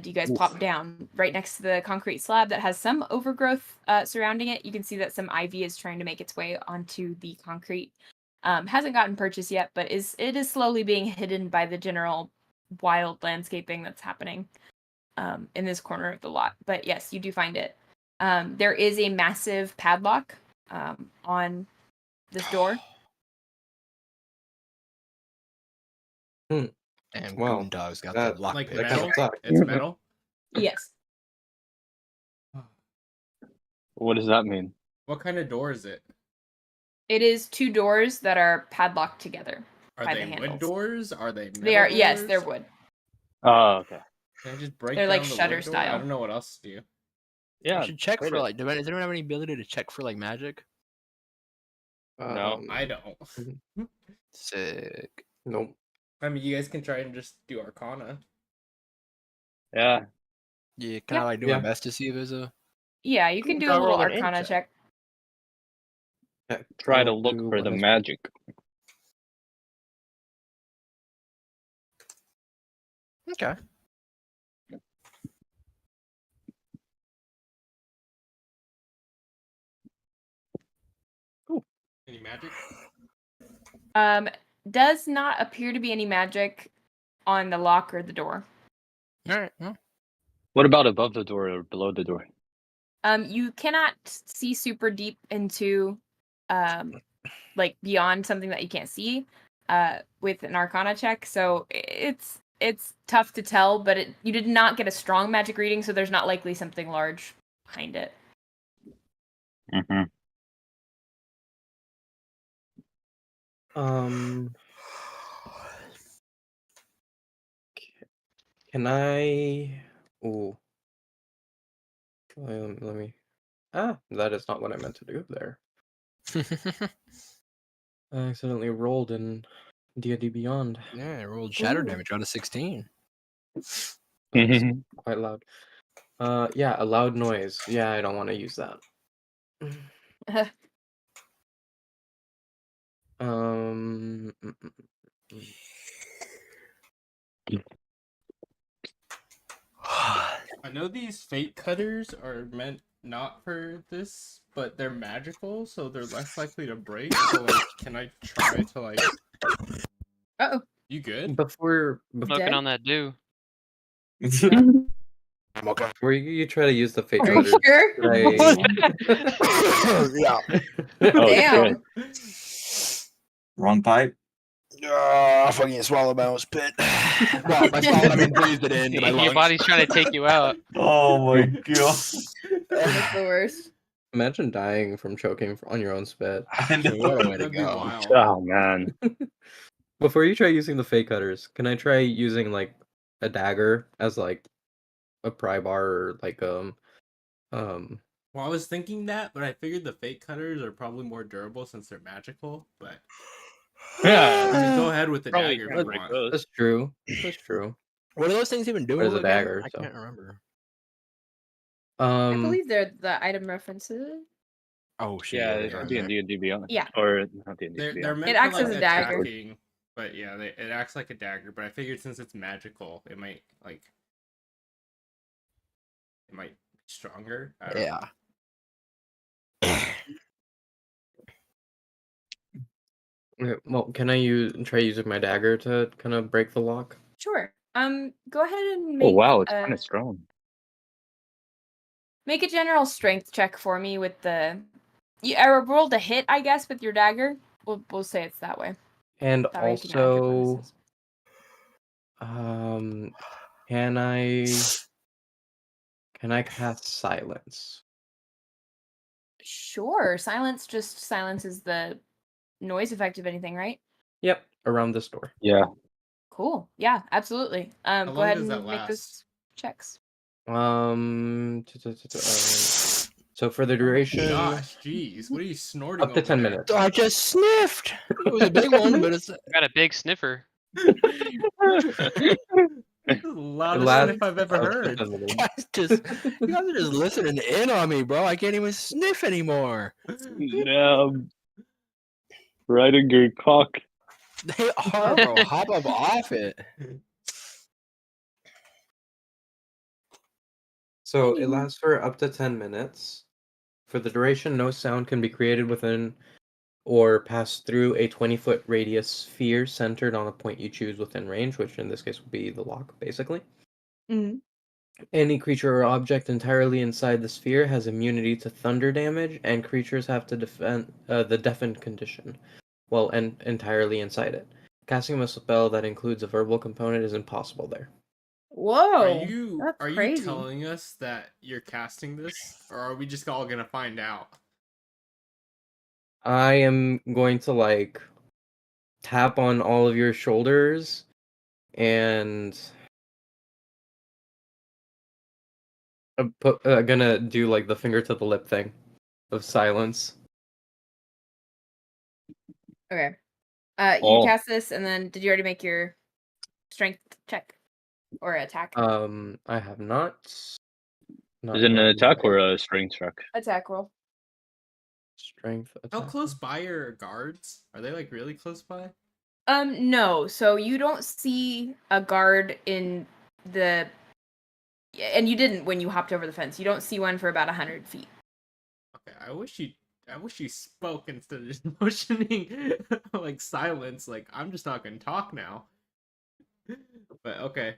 you guys plop down right next to the concrete slab that has some overgrowth surrounding it. You can see that some ivy is trying to make its way onto the concrete. Hasn't gotten purchased yet, but it is slowly being hidden by the general wild landscaping that's happening in this corner of the lot. But yes, you do find it. There is a massive padlock on this door. And Well, Guntentog's got that- the lock Like pick. that kinda metal? sucks. It's metal? Yes. What does that mean? What kind of door is it? It is 2 doors that are padlocked together. Are By they the wood handles. doors? Are they metal They are doors? yes, they're wood. Oh, okay. Can I just break They're like down the shutter wood door? I style. don't know what else to do. Yeah. You should check wait for a- like. Does anyone have any ability to check for like magic? No, I don't. Sick. Nope. I mean, you guys can try and just do Arcana. Yeah. Yeah, kind of Yeah. like do Yeah. my best to see if there's a. Yeah, you can do a I'll little roll an int arcana check. Try to I'll look do for the what is- magic. Okay. Any magic? Does not appear to be any magic on the lock or the door. All right. Well, What about above the door or below the door? You cannot see super deep into like beyond something that you can't see with an arcana check, so it's tough to tell, but you did not get a strong magic reading, so there's not likely something large behind it. Mm-hmm. Can I? Ooh. Let me. That is not what I meant to do there. I accidentally rolled in D&D Beyond. yeah, I rolled shatter Ooh. damage out of 16. That's quite loud. Yeah, a loud noise. Yeah, I don't want to use that. Mm, mm, mm. I know these fate cutters are meant not for this, but they're magical, so they're less likely to break. So, like, can I try to, like... Uh-oh. You good? Before Smoking Dead? on that dew. I'm okay. before you try to use the fate Are you cutters, sure? Yeah. Oh, Damn. Wrong pipe. I fucking swallowed my own spit. Well, by swallowed, I mean breathed it into my Your lungs. body's trying to take you out. Oh my god. That's the worst. Imagine dying from choking on your own spit. I know. What a way to That'd be go. wild. Oh man. Before you try using the fate cutters, can I try using like a dagger as like a pry bar or like Well, I was thinking that, but I figured the fate cutters are probably more durable since they're magical, but... Yeah. I mean, go ahead with the Probably dagger if can't you break want. those. That's true. That's true. What are those things even doing? There's a again? dagger, I so. can't remember. I believe they're the item references. Oh shit. Yeah, they it's are in D there. and D and D Beyond. Yeah. Or not D and D They're Beyond. meant It acts for, like, as a dagger. attacking, but yeah, it acts like a dagger. But I figured since it's magical, it might be stronger. I don't know. Yeah. Okay, well, can I try using my dagger to kind of break the lock? Sure. Go ahead and Oh make wow, it's kind of strong. make a general strength check for me with the. I rolled a hit, I guess, with your dagger. We'll say it's that way. And That way you can add your also, bonuses. can I cast silence? Sure. Silence just silences the noise effect of anything, right? Yep, around this door. Yeah. Cool. Yeah, absolutely. Go long ahead does that and make last? those checks. So for the duration, Gosh, jeez, what are you snorting? up to 10 over there? minutes. I just sniffed. It was a big one, but it's. Got a big sniffer. This is the It loudest lasts sniff I've ever up to heard. 10 minutes. You guys are just listening in on me, bro. I can't even sniff anymore. Yeah. Right in your cock. They are, bro. Hop up off it. So it lasts for up to 10 minutes. For the duration, no sound can be created within or pass through a 20-foot radius sphere centered on a point you choose within range, which in this case would be the lock, basically. Mhm. Any creature or object entirely inside the sphere has immunity to thunder damage, and creatures have to defend the deafened condition while entirely inside it. Casting a spell that includes a verbal component is impossible there. Whoa, that's are you crazy. telling us that you're casting this, or are we just all gonna find out? I am going to like tap on all of your shoulders and gonna do like the finger to the lip thing of silence. Okay. You Oh. cast this, and then did you already make your strength check or attack? I have not. Is it an attack or a strength check? Attack roll. Strength How attack. close by are guards? Are they like really close by? No. So you don't see a guard in the, and you didn't when you hopped over the fence. You don't see one for about 100 feet. Okay, I wish you spoke instead of just motioning like silence. Like I'm just talking talk now. But okay.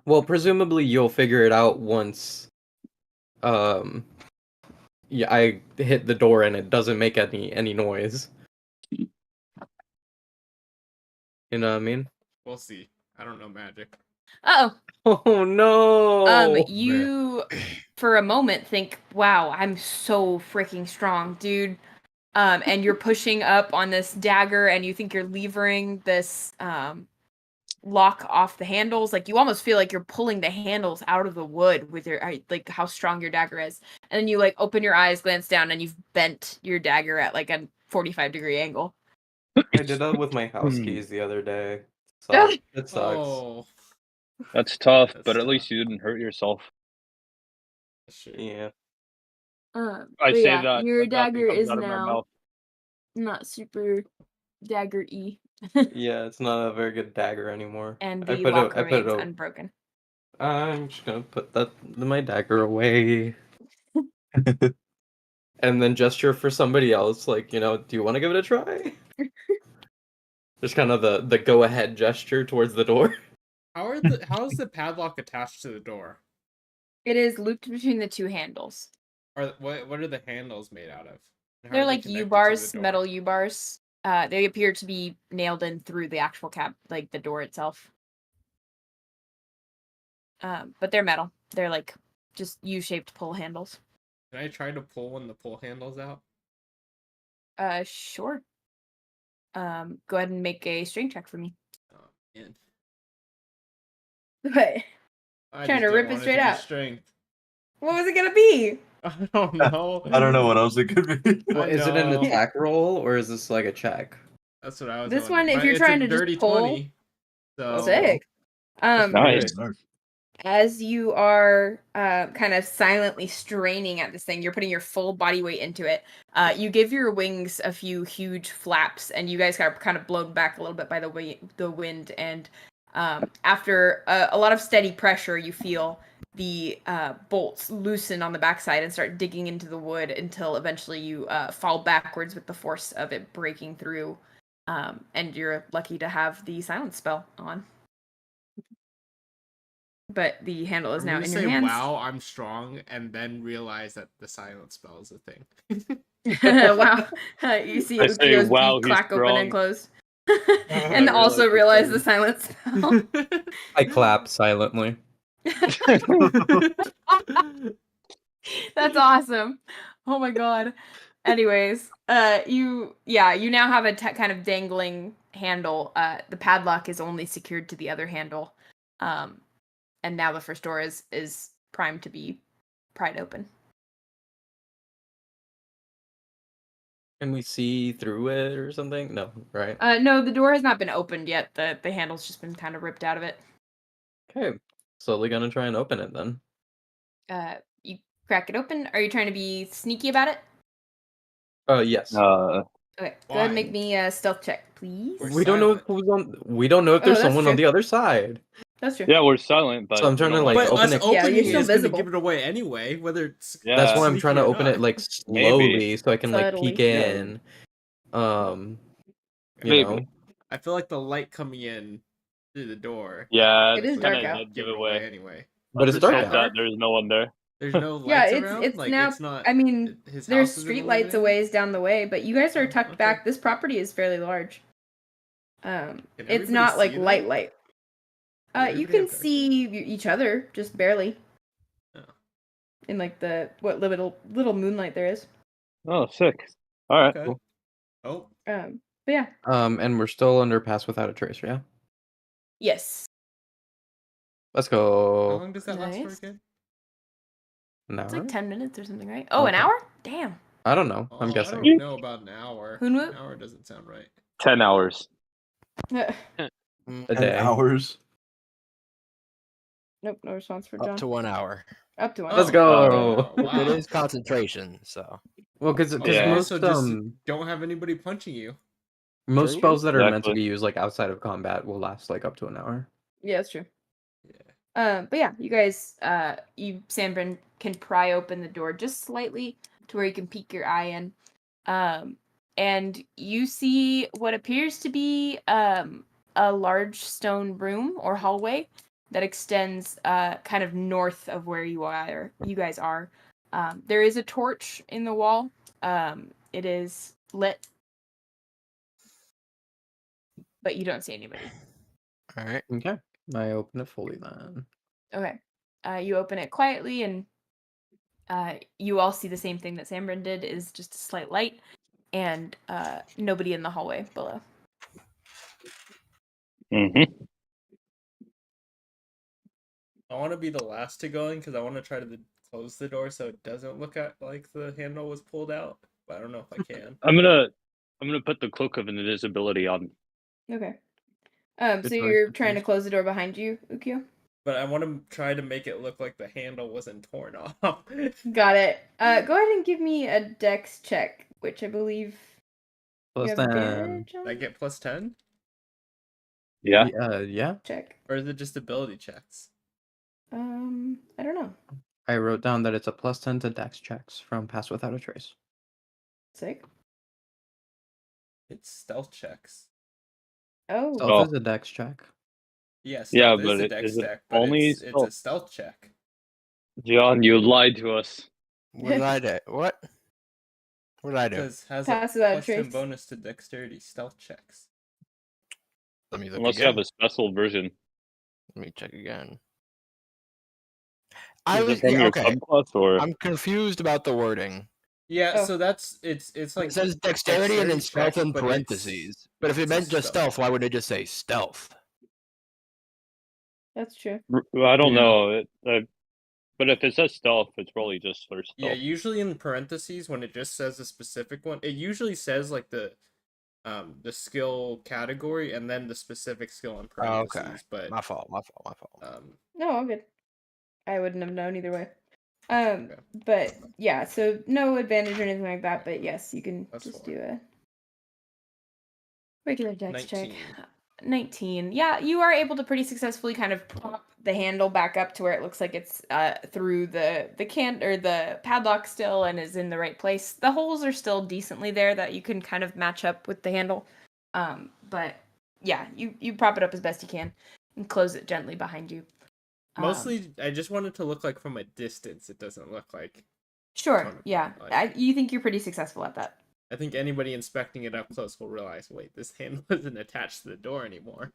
Well, presumably you'll figure it out once. Yeah, I hit the door and it doesn't make any noise. You know what I mean? We'll see. I don't know magic. Uh-oh. Oh no! You for a moment think, wow, I'm so freaking strong, dude. And you're pushing up on this dagger and you think you're levering this lock off the handles. Like you almost feel like you're pulling the handles out of the wood with your like how strong your dagger is. And then you like open your eyes, glance down, and you've bent your dagger at like a 45-degree angle. I did that with my house keys the other day. So it sucks. Oh, That's tough, That's but at tough. least you didn't hurt yourself. sure. Yeah. I But say yeah, that, your but nothing dagger comes is out of my now mouth. not super dagger-y. Yeah, it's not a very good dagger anymore. And I the put lock it remains over. unbroken. I'm just gonna put my dagger away. And then gesture for somebody else, like, do you want to give it a try? Just kind of the go ahead gesture towards the door. How is the padlock attached to the door? It is looped between the two handles. Or what are the handles made out of? And how They're are they like connected to U-bars, the door? metal U-bars. They appear to be nailed in through the actual like the door itself. But they're metal. They're like just U-shaped pull handles. Can I try to pull one of the pull handles out? Sure. Go ahead and make a strength check for me. Oh man. What? I Trying just to rip didn't it want straight to be out. strength. What was it gonna be? I don't know. I don't know what else it could be. Well, I is it an know. attack roll or is this like a check? That's what I was This wondering. one, if you're It's trying a to just dirty pull, 20. So sick. Nice. As you are kind of silently straining at this thing, you're putting your full body weight into it. You give your wings a few huge flaps, and you guys got kind of blown back a little bit by the wind. And after a lot of steady pressure, you feel the bolts loosen on the backside and start digging into the wood until eventually you fall backwards with the force of it breaking through. And you're lucky to have the silence spell on. But the handle is I'm now gonna in say, your hands. wow, I'm strong, and then realize that the silent spell is a thing. Wow. You see I say, Ookiyo's wow, beak he's clack open and strong. close. I And also realize realize the silent spell. I clap silently. That's awesome. Oh my god. Anyways, you now have a kind of dangling handle. The padlock is only secured to the other handle. And now the first door is primed to be pried open. Can we see through it or something? No, right? No, the door has not been opened yet. The handle's just been kind of ripped out of it. Okay, slowly gonna try and open it then. You crack it open. Are you trying to be sneaky about it? Yes. Okay, go ahead and make Why? me a stealth check, please. We're We don't know if silent. who's on. We don't know if Oh, there's that's someone on true. the other side. That's true. Yeah, we're silent, but So I'm we trying don't to, want like, But to- open us it. Yeah, opening you're it still is gonna visible. give it away anyway, whether it's Yeah. That's why I'm sneaky trying to or open it not. like slowly so I can like Subtly. peek in. You Maybe. know. I feel like the light coming in through the door. Yeah, It is it's dark kind out. of Give give it it away away. anyway. But it's dark Percent out. dark? There's no one there. There's no Yeah, lights it's around. it's Like now. it's not. I mean, His there's house isn't street lights a illuminated? ways down the way, but you guys are Oh, tucked okay. back. This property is fairly large. Can It's everybody not like see them? light. Does You everybody can have dark see each other just barely. Oh. In like the what little moonlight there is. Oh, sick. All right. Okay. Cool. Oh, But yeah, And we're still under Pass Without a Trace, yeah? yes. Let's how go. long does that last for Nice. again? An It's hour? like 10 minutes or something, right? Oh, an Okay. hour? Damn. I don't know. I'm Oh, I guessing. don't know about an hour. Hunwut? An hour doesn't sound right. 10 hours. A 10 day. hours. Nope, no response for John. Up to 1 hour. Up to 1 Let's hour. go. Wow. It is concentration, so. Well, because Yeah. most Also, just don't have anybody punching you. most True. spells that are meant to Exactly. be used like outside of combat will last like up to an hour. Yeah, that's true. Yeah. But yeah, you guys, Sanbrynn can pry open the door just slightly to where you can peek your eye in. And you see what appears to be a large stone room or hallway that extends kind of north of where you guys are. There is a torch in the wall. It is lit, but you don't see anybody. All right. Okay. I open it fully then. Okay. You open it quietly, and you all see the same thing that Sanbrynn did, is just a slight light, and nobody in the hallway below. Mm-hmm. I want to be the last to go in because I want to try to close the door so it doesn't look like the handle was pulled out. But I don't know if I can. I'm gonna put the cloak of invisibility on. Okay. Good So choice, you're good trying to choice. close the door behind you, Ookiyo? But I want to try to make it look like the handle wasn't torn off. Got it. Go ahead and give me a dex check, which I believe you Plus have 10. advantage on. Did I get plus 10? Yeah. Yeah. Check. Or is it just ability checks? I don't know. I wrote down that it's a plus 10 to dex checks from Pass Without a Trace. Sick. It's stealth checks. Oh. Stealth is a dex check. Yeah, Yeah, stealth is but a it- dex is it check, but only it's a stealth? stealth check. John, you lied to us. What did I do? What? What did I It do? says has Pass a without plus 10 trace. bonus to dexterity stealth checks. Let me look Unless you again. have a special version. Let me check again. Is it from your okay. subclass or? I'm confused about the wording. Yeah, Oh. so it's like It says dexterity and then dexterity stealth check, in but parentheses. But if it it's meant just stealth. stealth, why would it just say stealth? That's true. I don't Yeah. know. But if it says stealth, it's probably just for stealth. Yeah, usually in parentheses when it just says a specific one, it usually says like the skill category and then the specific skill in Oh, parentheses. okay. But My fault. No, all good. I wouldn't have known either way. Okay. But yeah, so no advantage or anything like that. But yes, you can That's just fine. do a regular dex check. 19. 19. Yeah, you are able to pretty successfully kind of prop the handle back up to where it looks like it's through the or the padlock still and is in the right place. The holes are still decently there that you can kind of match up with the handle. But yeah, you prop it up as best you can and close it gently behind you. Mostly, I just want it to look like from a distance. It doesn't look like. Sure. ton of Yeah. light. You think you're pretty successful at that. I think anybody inspecting it up close will realize, wait, this handle isn't attached to the door anymore.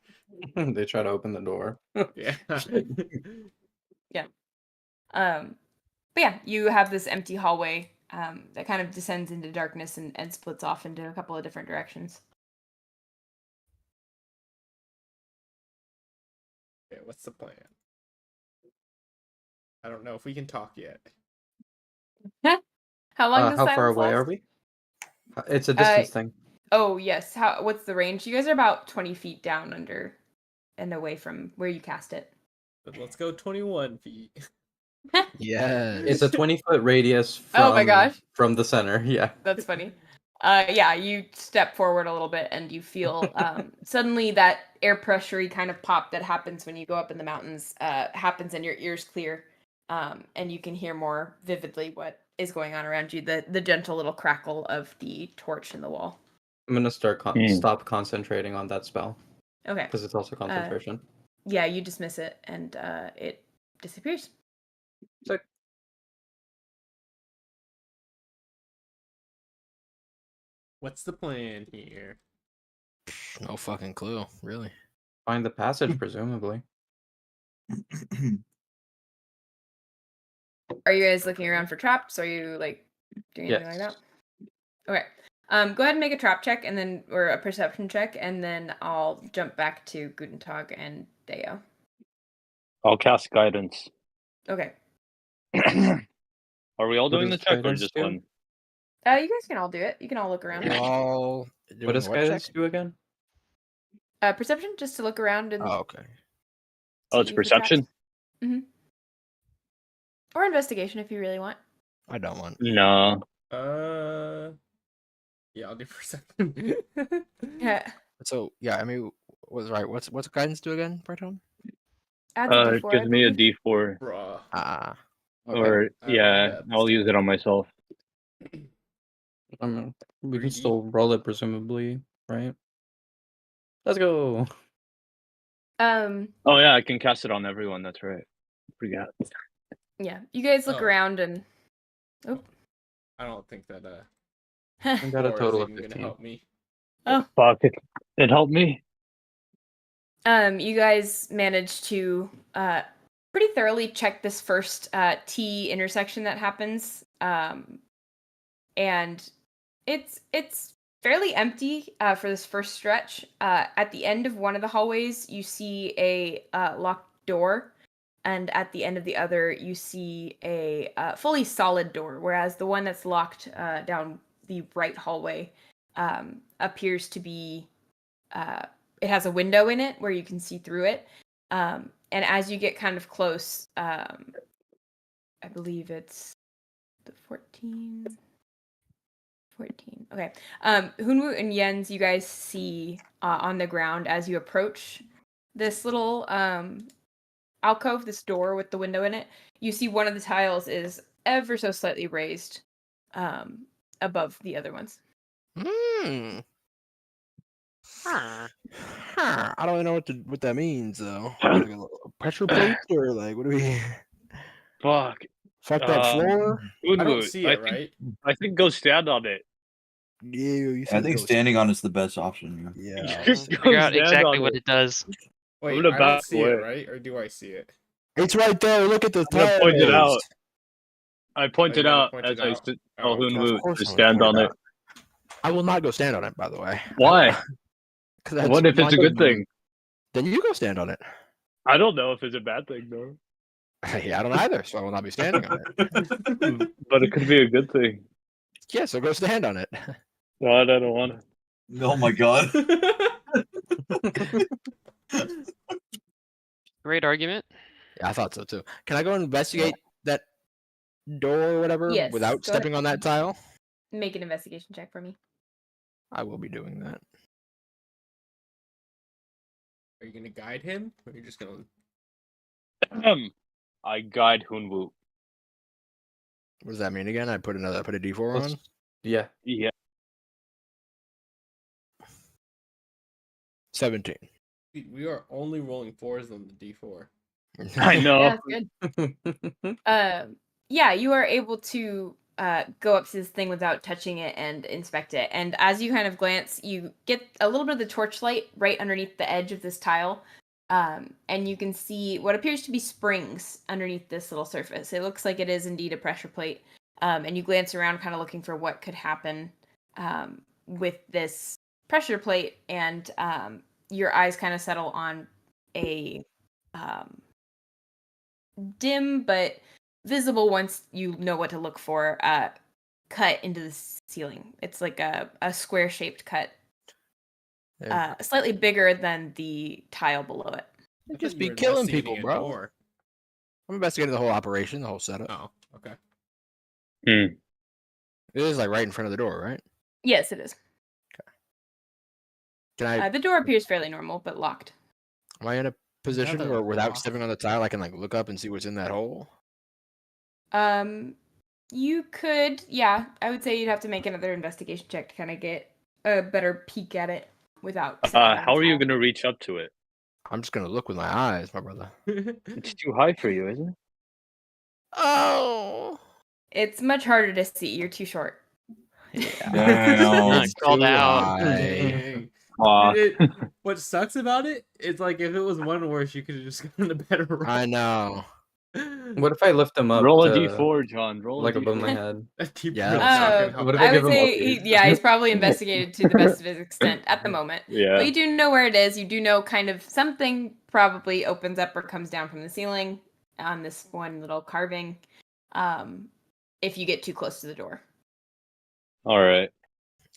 They try to open the door. Yeah. But yeah, you have this empty hallway that kind of descends into darkness and splits off into a couple of different directions. Okay, what's the plan? I don't know if we can talk yet. How long does How silence far away last? are we? It's a distance thing. Oh yes. What's the range? You guys are about 20 feet down under and away from where you cast it. But let's go 21 feet. Yes. It's a 20-foot radius from, Oh my gosh. from the center. Yeah. That's funny. Yeah, you step forward a little bit and you feel suddenly that air pressure kind of pop that happens when you go up in the mountains happens and your ears clear. And you can hear more vividly what is going on around you. The gentle little crackle of the torch in the wall. I'm gonna stop concentrating on that spell Okay. because it's also concentration. Yeah, you dismiss it and it disappears. What's the plan here? No fucking clue, really. Find the passage, presumably. Are you guys looking around for traps? Are you like doing anything like that? Okay. Go ahead and make a trap check and then or a perception check, and then I'll jump back to Guntentog and Deo. I'll cast guidance. Okay. Are we all What doing the does check or guidance just do? one? You guys can all do it. You can all look around. We're all What doing does what guidance check? do again? Perception, just to look around and Oh, okay. Oh, it's see for traps. perception? Or investigation if you really want. I don't want. No. Yeah, I'll do perception. Yeah. So yeah, I mean, was right. What's guidance do again, Vartan? Adds a It D4, gives I me a believe. D4. Bruh. Ah, Okay. Or, yeah, depth. I'll use it on myself. I mean, we 3D. can still roll it, presumably, right? Let's go. Oh, yeah, I can cast it on everyone. That's right. Forgot. Yeah. You guys look Oh. around and I don't think that I got a 4 total is of even gonna 15. help me. Fuck it. It helped me. you guys managed to pretty thoroughly check this first T intersection that happens. And it's fairly empty for this first stretch. At the end of one of the hallways, you see a locked door, and at the end of the other, you see a fully solid door, whereas the one that's locked down the right hallway appears to be it has a window in it where you can see through it. And as you get kind of close, I believe it's the 14. Okay. Hunwut and Jens, you guys see on the ground as you approach this little alcove, this door with the window in it. You see one of the tiles is ever so slightly raised above the other ones. Hmm. I don't really know what that means though. Like a pressure plate or like what do we? Fuck. Fuck that floor. I don't Unwoot, see it, right? I think go stand on it. Yeah, you I said think go standing on is the best option. Yeah. Go Figure out stand exactly on what it does. Wait, gonna I back don't see it, away. right? Or do I see it? It's right there. Look at the I'm gonna point it tiles. out. I pointed you're gonna out point as it I out? stood. Oh, Oh, okay. Hunwut, Of course just I'm gonna stand point on it it. out. I will not go stand on it, by the way. Why? Because What if it's a good thing? Then you go stand on it. I don't know if it's a bad thing though. Yeah, I don't either, so I will not be standing on it. But it could be a good thing. Yeah, so go stand on it. No, I don't want to. Oh my god. Great argument. Yeah, I thought so too. Can I go investigate that door or whatever Yes, without go ahead. stepping on that tile? Make an investigation check for me. I will be doing that. Are you gonna guide him? Or are you just gonna I guide Hunwut. What does that mean again? I put a D4 on. Yeah. Yeah. 17. we are only rolling 4s on the D4. I know. Yeah, that's good. Yeah, you are able to go up to this thing without touching it and inspect it. And as you kind of glance, you get a little bit of the torchlight right underneath the edge of this tile. And you can see what appears to be springs underneath this little surface. It looks like it is indeed a pressure plate. And you glance around kind of looking for what could happen with this pressure plate. And your eyes kind of settle on a dim but visible, once you know what to look for, cut into the ceiling. It's like a square shaped cut, slightly bigger than the tile below it. I Just thought be you were killing investigating people, a bro. door. I'm investigating the whole operation, the whole setup. Oh, okay. It is like right in front of the door, right? Yes, it is. Can I? The door appears fairly normal, but locked. Am I in a position Another where without lock. stepping on the tile, I can like look up and see what's in that hole? You could, yeah. I would say you'd have to make another investigation check to kind of get a better peek at it without. stepping on How the are you tile. gonna reach up to it? I'm just gonna look with my eyes, my brother. It's too high for you, isn't it? Oh. It's much harder to see. You're too short. Damn. It's called Too out. high. Dang. Aw. Dude, what sucks about it is like if it was one worse, you could have just gotten a better roll. I know. What if I lift him up Roll a to, d4, John. Roll like a above my d4. head? Yeah. Not gonna help What if that. I give would him say, updates? he's probably investigated to the best of his extent at the moment. Yeah. But you do know where it is. You do know kind of something probably opens up or comes down from the ceiling on this one little carving. If you get too close to the door. All right.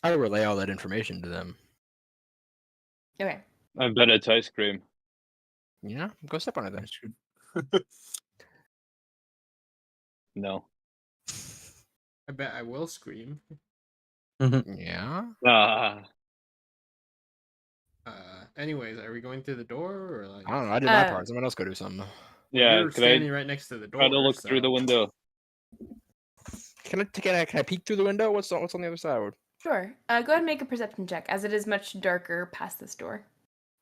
I would relay all that information to them. Okay. I bet it's ice cream. Yeah, go step on it then. No. I bet I will scream. Yeah. Ah. Anyways, are we going through the door or like? I don't know. I did my part. Someone else go do something. Yeah. You're Could I standing right next to the door. try to look through the window? Can I peek through the window? What's on the other side? Sure. Go ahead and make a perception check, as it is much darker past this door.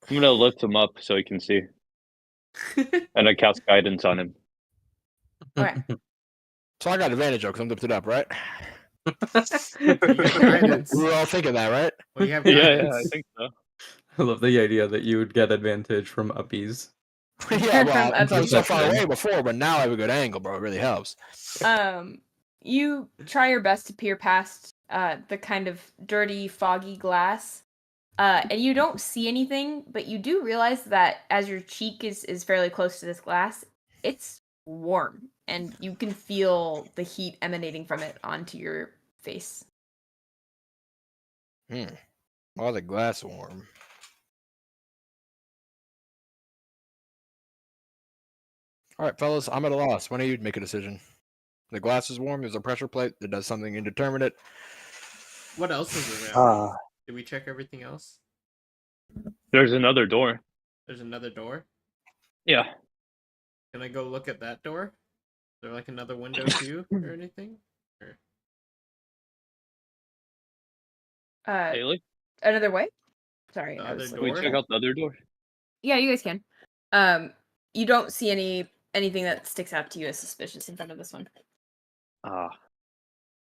I'm gonna lift him up so he can see, and I cast guidance on him. Okay. So I got advantage though, because I'm lifted up, right? Guidance. We were all thinking that, right? Well, you have Yeah, guidance. I think so. I love the idea that you would get advantage from uppies. Yeah, well, From I was so far Perception. away before, but now I have a good angle, bro. It really helps. You try your best to peer past the kind of dirty, foggy glass, and you don't see anything, but you do realize that as your cheek is fairly close to this glass, it's warm, and you can feel the heat emanating from it onto your face. All the glass warm. All right, fellas, I'm at a loss. When do you make a decision? The glass is warm. There's a pressure plate that does something indeterminate. What else is around? Ah. Did we check everything else? There's another door. There's another door. Yeah. Can I go look at that door? Is there like another window too, or anything? Or... Hayley, Another way? Sorry. The I other was can we door? check out the other door? Yeah, you guys can. You don't see anything that sticks out to you as suspicious in front of this one. Ah.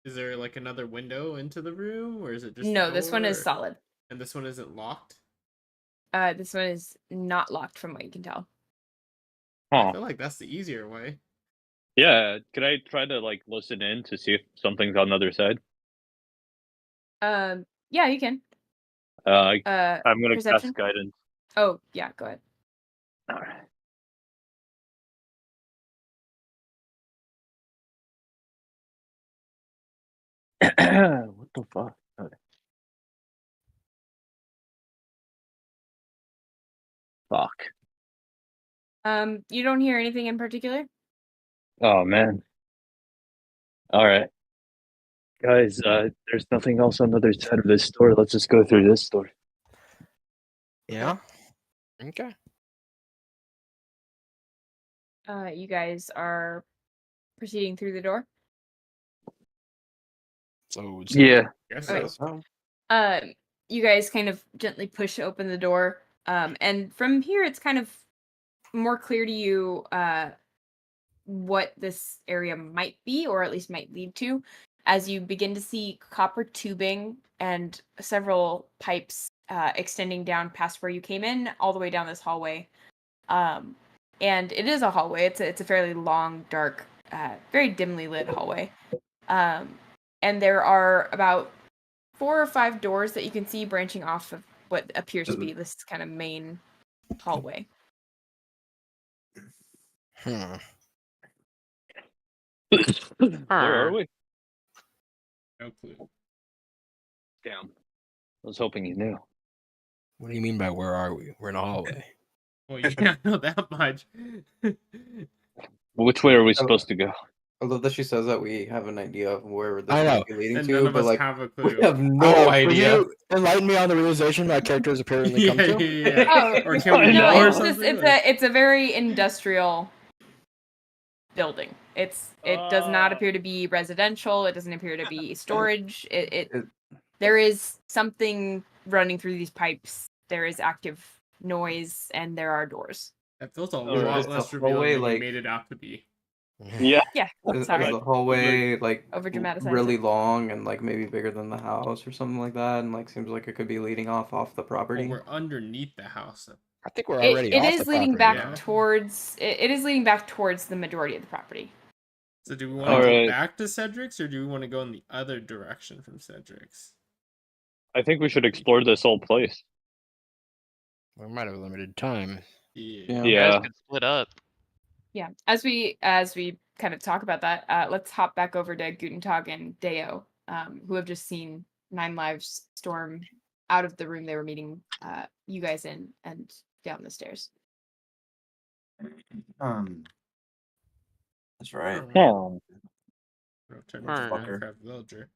Is there like another window into the room, or is it just No, the this one is door? solid. And this one isn't locked? This one is not locked from what you can tell. I Huh. feel like that's the easier way. Yeah. Could I try to like listen in to see if something's on the other side? Yeah, you can. I'm gonna Perception? cast guidance. Oh, yeah, go ahead. All right. What the fuck? Okay. Fuck. You don't hear anything in particular? Oh man. All right. Guys, there's nothing else on the other side of this door. Let's just go through this door. Yeah. Okay. You guys are proceeding through the door. So Yeah. Guess Okay. so. You guys kind of gently push open the door. And from here, it's kind of more clear to you what this area might be, or at least might lead to, as you begin to see copper tubing and several pipes extending down past where you came in, all the way down this hallway. And it is a hallway. It's a fairly long, dark, very dimly lit hallway. And there are about 4 or 5 doors that you can see branching off of what appears to be this kind of main hallway. Hmm. Where are we? No clue. Damn. I was hoping you knew. What do you mean by where are we? We're in a hallway. Well, you can't know that much. Which way are we supposed to go? I love that she says that we have an idea of where this I know. might be leading And to, none of but us like have a we clue. have no Will idea. you enlighten me on the realization my characters apparently come to? Yeah. Oh, Or can we I know know. or it's something? it's a very industrial building. It does not appear to be residential. It doesn't appear to be storage. There is something running through these pipes. There is active noise, and there are doors. That feels a Alright. lot Is the less revealing hallway, than you like- made it out to be. Yeah. Yeah, Is sorry. the hallway like Over-dramatized really it. long and like maybe bigger than the house or something like that, and like seems like it could be leading off the Well, property? we're underneath the house. I think we're already It off is the leading property, back yeah. towards. It is leading back towards the majority of the property. So do we want to go Alright. back to Cedric's, or do we want to go in the other direction from Cedric's? I think we should explore this whole place. We might have limited time. Yeah. You guys Yeah. could split up. Yeah. As we kind of talk about that, let's hop back over to Guntentog and Deo, who have just seen 9 Lives storm out of the room they were meeting you guys in and down the stairs. That's right. Turn Alright. into Minecraft villager.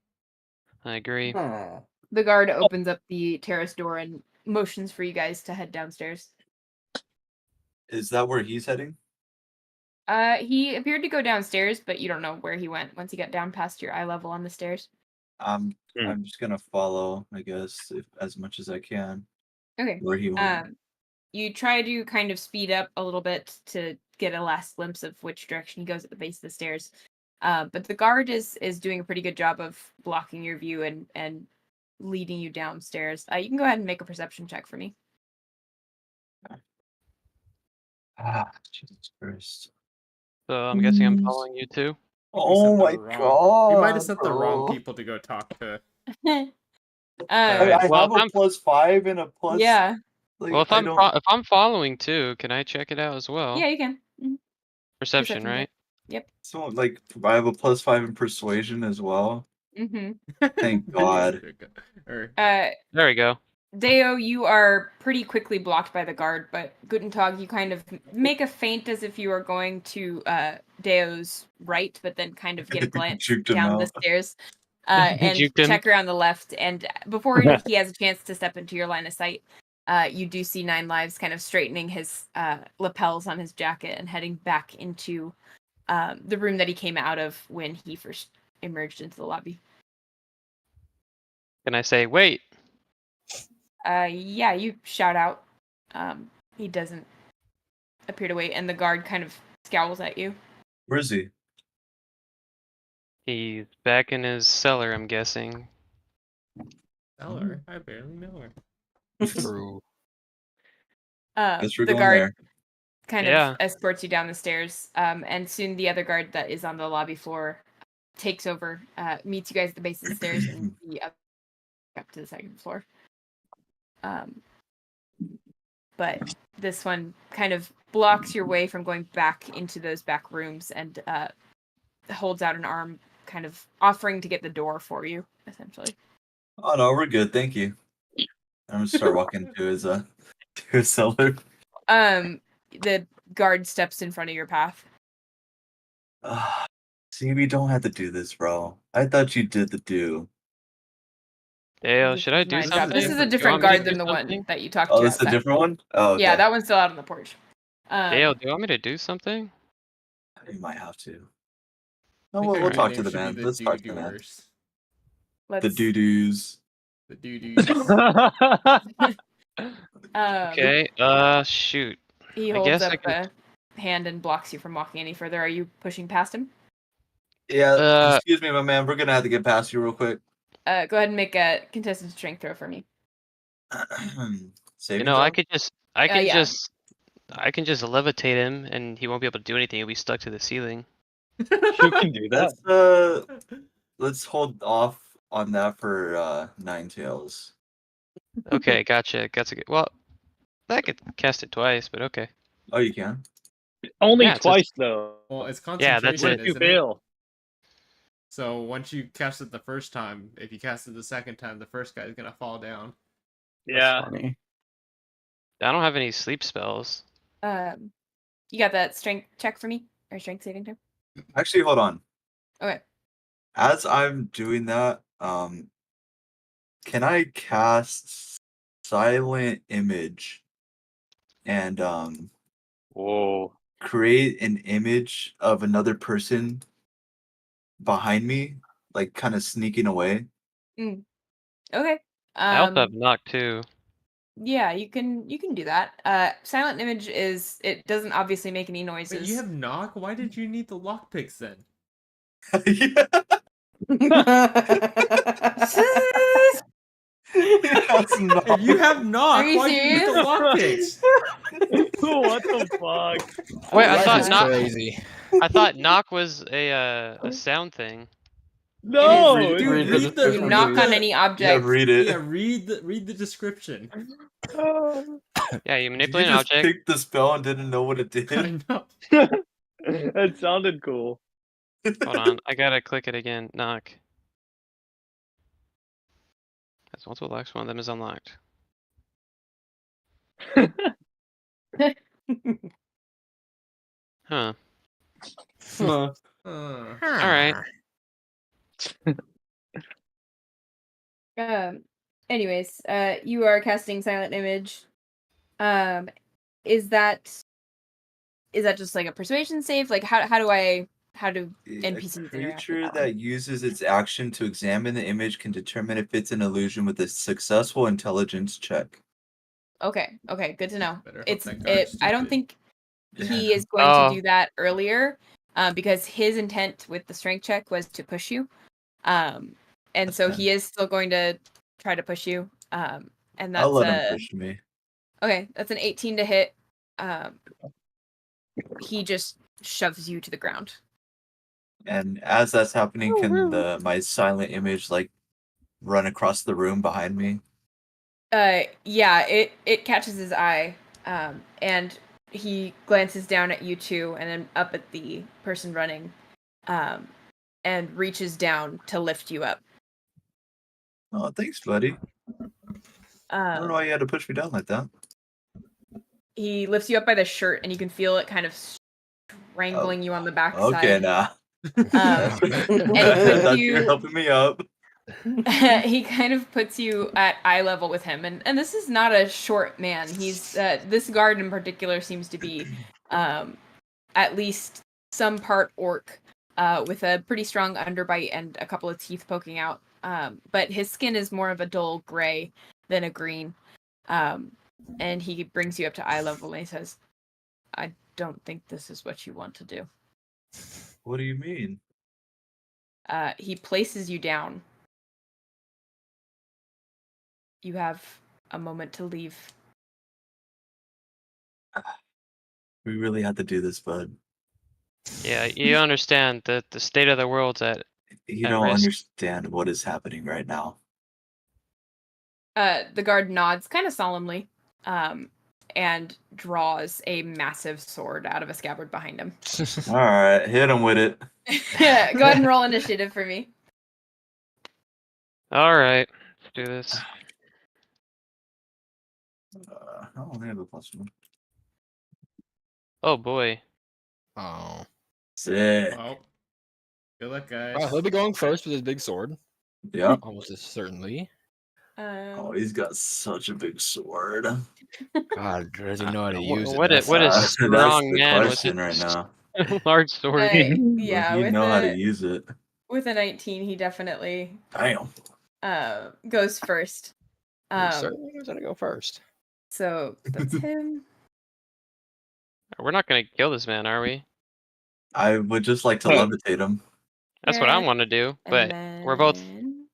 I agree. The guard opens up the terrace door and motions for you guys to head downstairs. Is that where he's heading? He appeared to go downstairs, but you don't know where he went once he got down past your eye level on the stairs. I'm just gonna follow, I guess, as much as I can. Okay. Where he went. You try to kind of speed up a little bit to get a last glimpse of which direction he goes at the base of the stairs. But the guard is doing a pretty good job of blocking your view and leading you downstairs. You can go ahead and make a perception check for me. Jesus Christ. So I'm guessing I'm following you too. Oh my god. You might have sent the wrong bro. people to go talk to. I Well, have a +5 and a plus. Yeah. Like, Well, if I I'm don't- if I'm following too, can I check it out as well? Yeah, you can. Mhm. Perception, Perception right? Yep. So like I have a +5 in persuasion as well. Mm-hmm. Thank God. Or, There we go. Deo, you are pretty quickly blocked by the guard, but Guntentog, you kind of make a feint as if you are going to Deo's right, but then kind of get a glance Juked him down the out. stairs and Juked him. check around the left. And before he has a chance to step into your line of sight, you do see 9 Lives kind of straightening his lapels on his jacket and heading back into the room that he came out of when he first emerged into the lobby. Can I say wait? Yeah, you shout out. He doesn't appear to wait, and the guard kind of scowls at you. Where is he? He's back in his cellar, I'm guessing. Eller, I barely know her. True. Guess we're The going guard there. kind Yeah. of escorts you down the stairs, and soon the other guard that is on the lobby floor takes over, meets you guys at the base of the stairs, and the up to the second floor. But this one kind of blocks your way from going back into those back rooms and holds out an arm, kind of offering to get the door for you, essentially. Oh no, we're good, thank you. I'm gonna start walking to his cellar. The guard steps in front of your path. See, we don't have to do this, bro. I thought you did the do. Dale, This should I is do my job. something? This is a Do you different want me to guard do than the something? one that you talked Oh, to this is a outside. different one? Oh, okay. Yeah, that one's still out on the porch. Dale, do you want me to do something? You might have to. I No, think we'll our talk name to the should be man. the Let's talk to the man. doo-doers. Let's, The doo-doos. The doo-doos. Okay. Shoot. He I holds guess up I can. a hand and blocks you from walking any further. Are you pushing past him? Yeah, excuse me, my man. We're gonna have to get past you real quick. Go ahead and make a contested strength throw for me. Saving I throw? could just, I can yeah. just, I can just levitate him, and he won't be able to do anything. He'll be stuck to the ceiling. You can do that. Let's hold off on that for Nine Tails. Okay, gotcha. Well, I could cast it twice, but okay. Oh, you can? Only Yeah, it's twice though. Well, it's Yeah, concentration, that's What it. if you isn't it? fail? So once you cast it the first time, if you cast it the second time, the first guy's gonna fall down. Yeah. Funny. I don't have any sleep spells. You got that strength check for me? Or strength saving throw? Actually, hold on. Okay. As I'm doing that, can I cast Silent Image and Whoa. create an image of another person behind me, like kind of sneaking away? Okay. I also have knock too. Yeah, you can do that. Silent image it doesn't obviously make any noises. Wait, you have knock? Why did you need the lockpicks then? Yeah. That's not- If you have knock, Are you why do you need the serious? lockpicks? What the fuck? Wait, I Life thought is knock. crazy. I thought knock was a sound thing. No, Read- Dude, read the read the description, You knock please. on any Yeah, object. read it. Yeah, read the description. Yeah, you Did manipulate you an just object. pick the spell and didn't know what it did? I know. That sounded cool. Hold on, I gotta click it again. Knock. That's multiple locks. One of them is unlocked. Huh. Huh. All right. Anyways, you are casting silent image. Is that just like a persuasion save? Like how do NPCs A interact with creature that one? that uses its action to examine the image can determine if it's an illusion with a successful intelligence check. Okay, good to know. Better hope It's that guard's I don't stupid. think he is going Oh. to do that earlier, because his intent with the strength check was to push you, and That's so fine. he is still going to try to push you, and that's I'll let him push me. okay. That's an 18 to hit. He just shoves you to the ground. And as that's happening, can my silent image like run across the room behind me? Yeah, it catches his eye, and he glances down at you two, and then up at the person running, and reaches down to lift you up. Oh, thanks, buddy. I don't know why you had to push me down like that. He lifts you up by the shirt, and you can feel it kind of strangling you on the backside. Okay, now. And he I puts thought you were you. helping me up. He kind of puts you at eye level with him, and this is not a short man. He's this guard in particular seems to be at least some part orc, with a pretty strong underbite and a couple of teeth poking out. But his skin is more of a dull gray than a green. And he brings you up to eye level and he says, "I don't think this is what you want to do." What do you mean? He places you down. You have a moment to leave. We really had to do this, bud. Yeah, you understand that the state of the world's at You At don't risk. understand what is happening right now. The guard nods kind of solemnly, and draws a massive sword out of a scabbard behind him. All right, hit him with it. Go ahead and roll initiative for me. All right, let's do this. I only have a +1. Oh boy. Oh. Sick. Well, good luck, guys. Well, he'll be going first with his big sword. Yeah. Almost certainly. Oh, he's got such a big sword. God, does he know how to use it? What a That's That's strong the man with question a right now. large sword. Yeah, You with know how to a use it. 19, he definitely Damn. goes first. He certainly knows how to go first. So that's him. We're not gonna kill this man, are we? I would just like to Huh. levitate him. That's what I Eric, want to do, and but we're both. then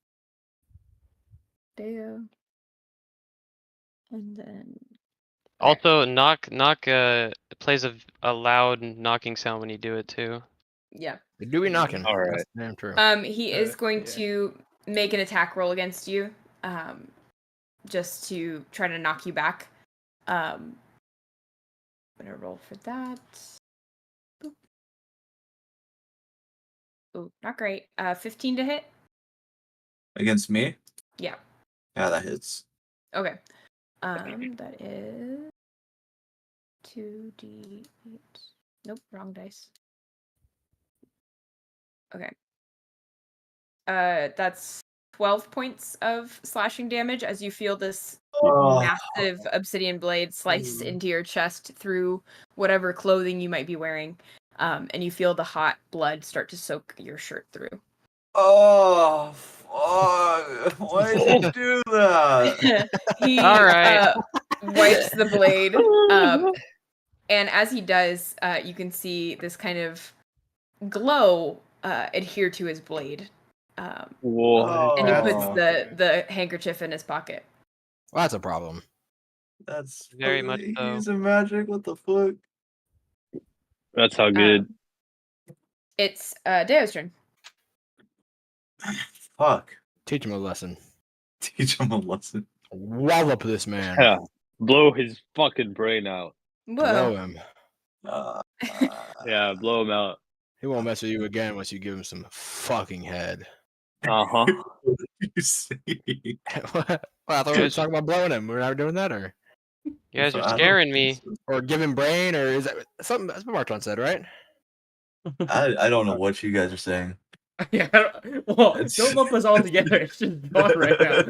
Deo. And then Also, knock plays a loud knocking sound when you do it too. yeah. They do be knocking. All right. That's damn true. He is going yeah. to make an attack roll against you, just to try to knock you back. I'm gonna roll for that. Boop. Ooh, not great. 15 to hit. Against me? Yeah. Yeah, that hits. Okay. That is 2d8. Nope, wrong dice. Okay. That's 12 points of slashing damage as you feel this massive obsidian blade slice into your chest through whatever clothing you might be wearing. And you feel the hot blood start to soak your shirt through. Oh, Fuck! Why did you do that? He All right. wipes the blade, and as he does, you can see this kind of glow adhere to his blade. What? And he puts Oh, the handkerchief in his pocket. Well, that's a problem. that's Very much fucking so. using magic. What the fuck? That's how good. It's Deo's turn. Fuck. Teach him a lesson. Teach him a lesson. Wallop this man. Yeah. Blow his fucking brain out. Blow Whoa. him. Yeah, blow him out. He won't mess with you again once you give him some fucking head. Uh-huh. What did you say? Well, I thought we were talking about blowing him. We're not doing that, or You guys I are don't scaring think me. so. or give him brain, or is that something that's what Vartan said, right? I don't know what you guys are saying. Yeah, well, It's- don't lump us all together. It's just gone right now.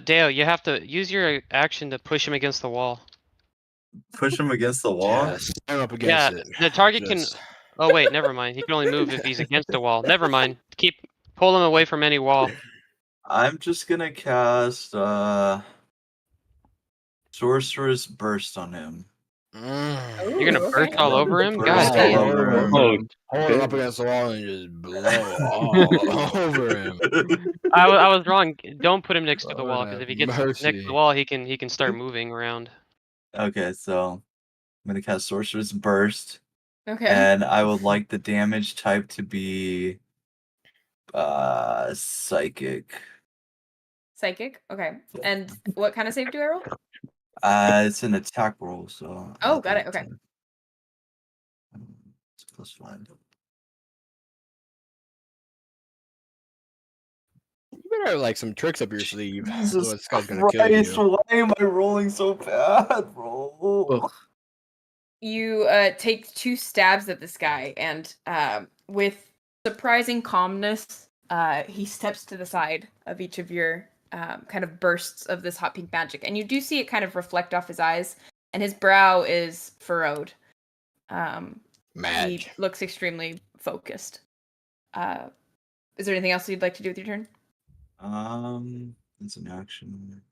Dale, you have to use your action to push him against the wall. Push him against the wall. Yes, stand up Yeah, against it. the target can. Just- Oh wait, never mind. He can only move if he's against the wall. Never mind. Pull him away from any wall. I'm just gonna cast Sorcerer's Burst on him. You're gonna Ooh, burst all over him? Burst God all damn. over him. Oh, Hold him up against the wall and just blow all over him. I was wrong. Don't put him next to the Lord wall because have if he gets next to mercy. the wall, he can start moving around. Okay, so I'm gonna cast Sorcerer's Burst, Okay. and I would like the damage type to be psychic. Psychic. Okay. And what kind of save do I roll? It's an attack roll, so. Oh, got it, okay. It's +5. You better have like some tricks up your sleeve. Jesus This guy's gonna kill Christ, you. why am I rolling so bad, bro? You take 2 stabs at this guy, and with surprising calmness, he steps to the side of each of your kind of bursts of this hot pink magic, and you do see it kind of reflect off his eyes, and his brow is furrowed. Mad. He looks extremely focused. Is there anything else you'd like to do with your turn? It's an action.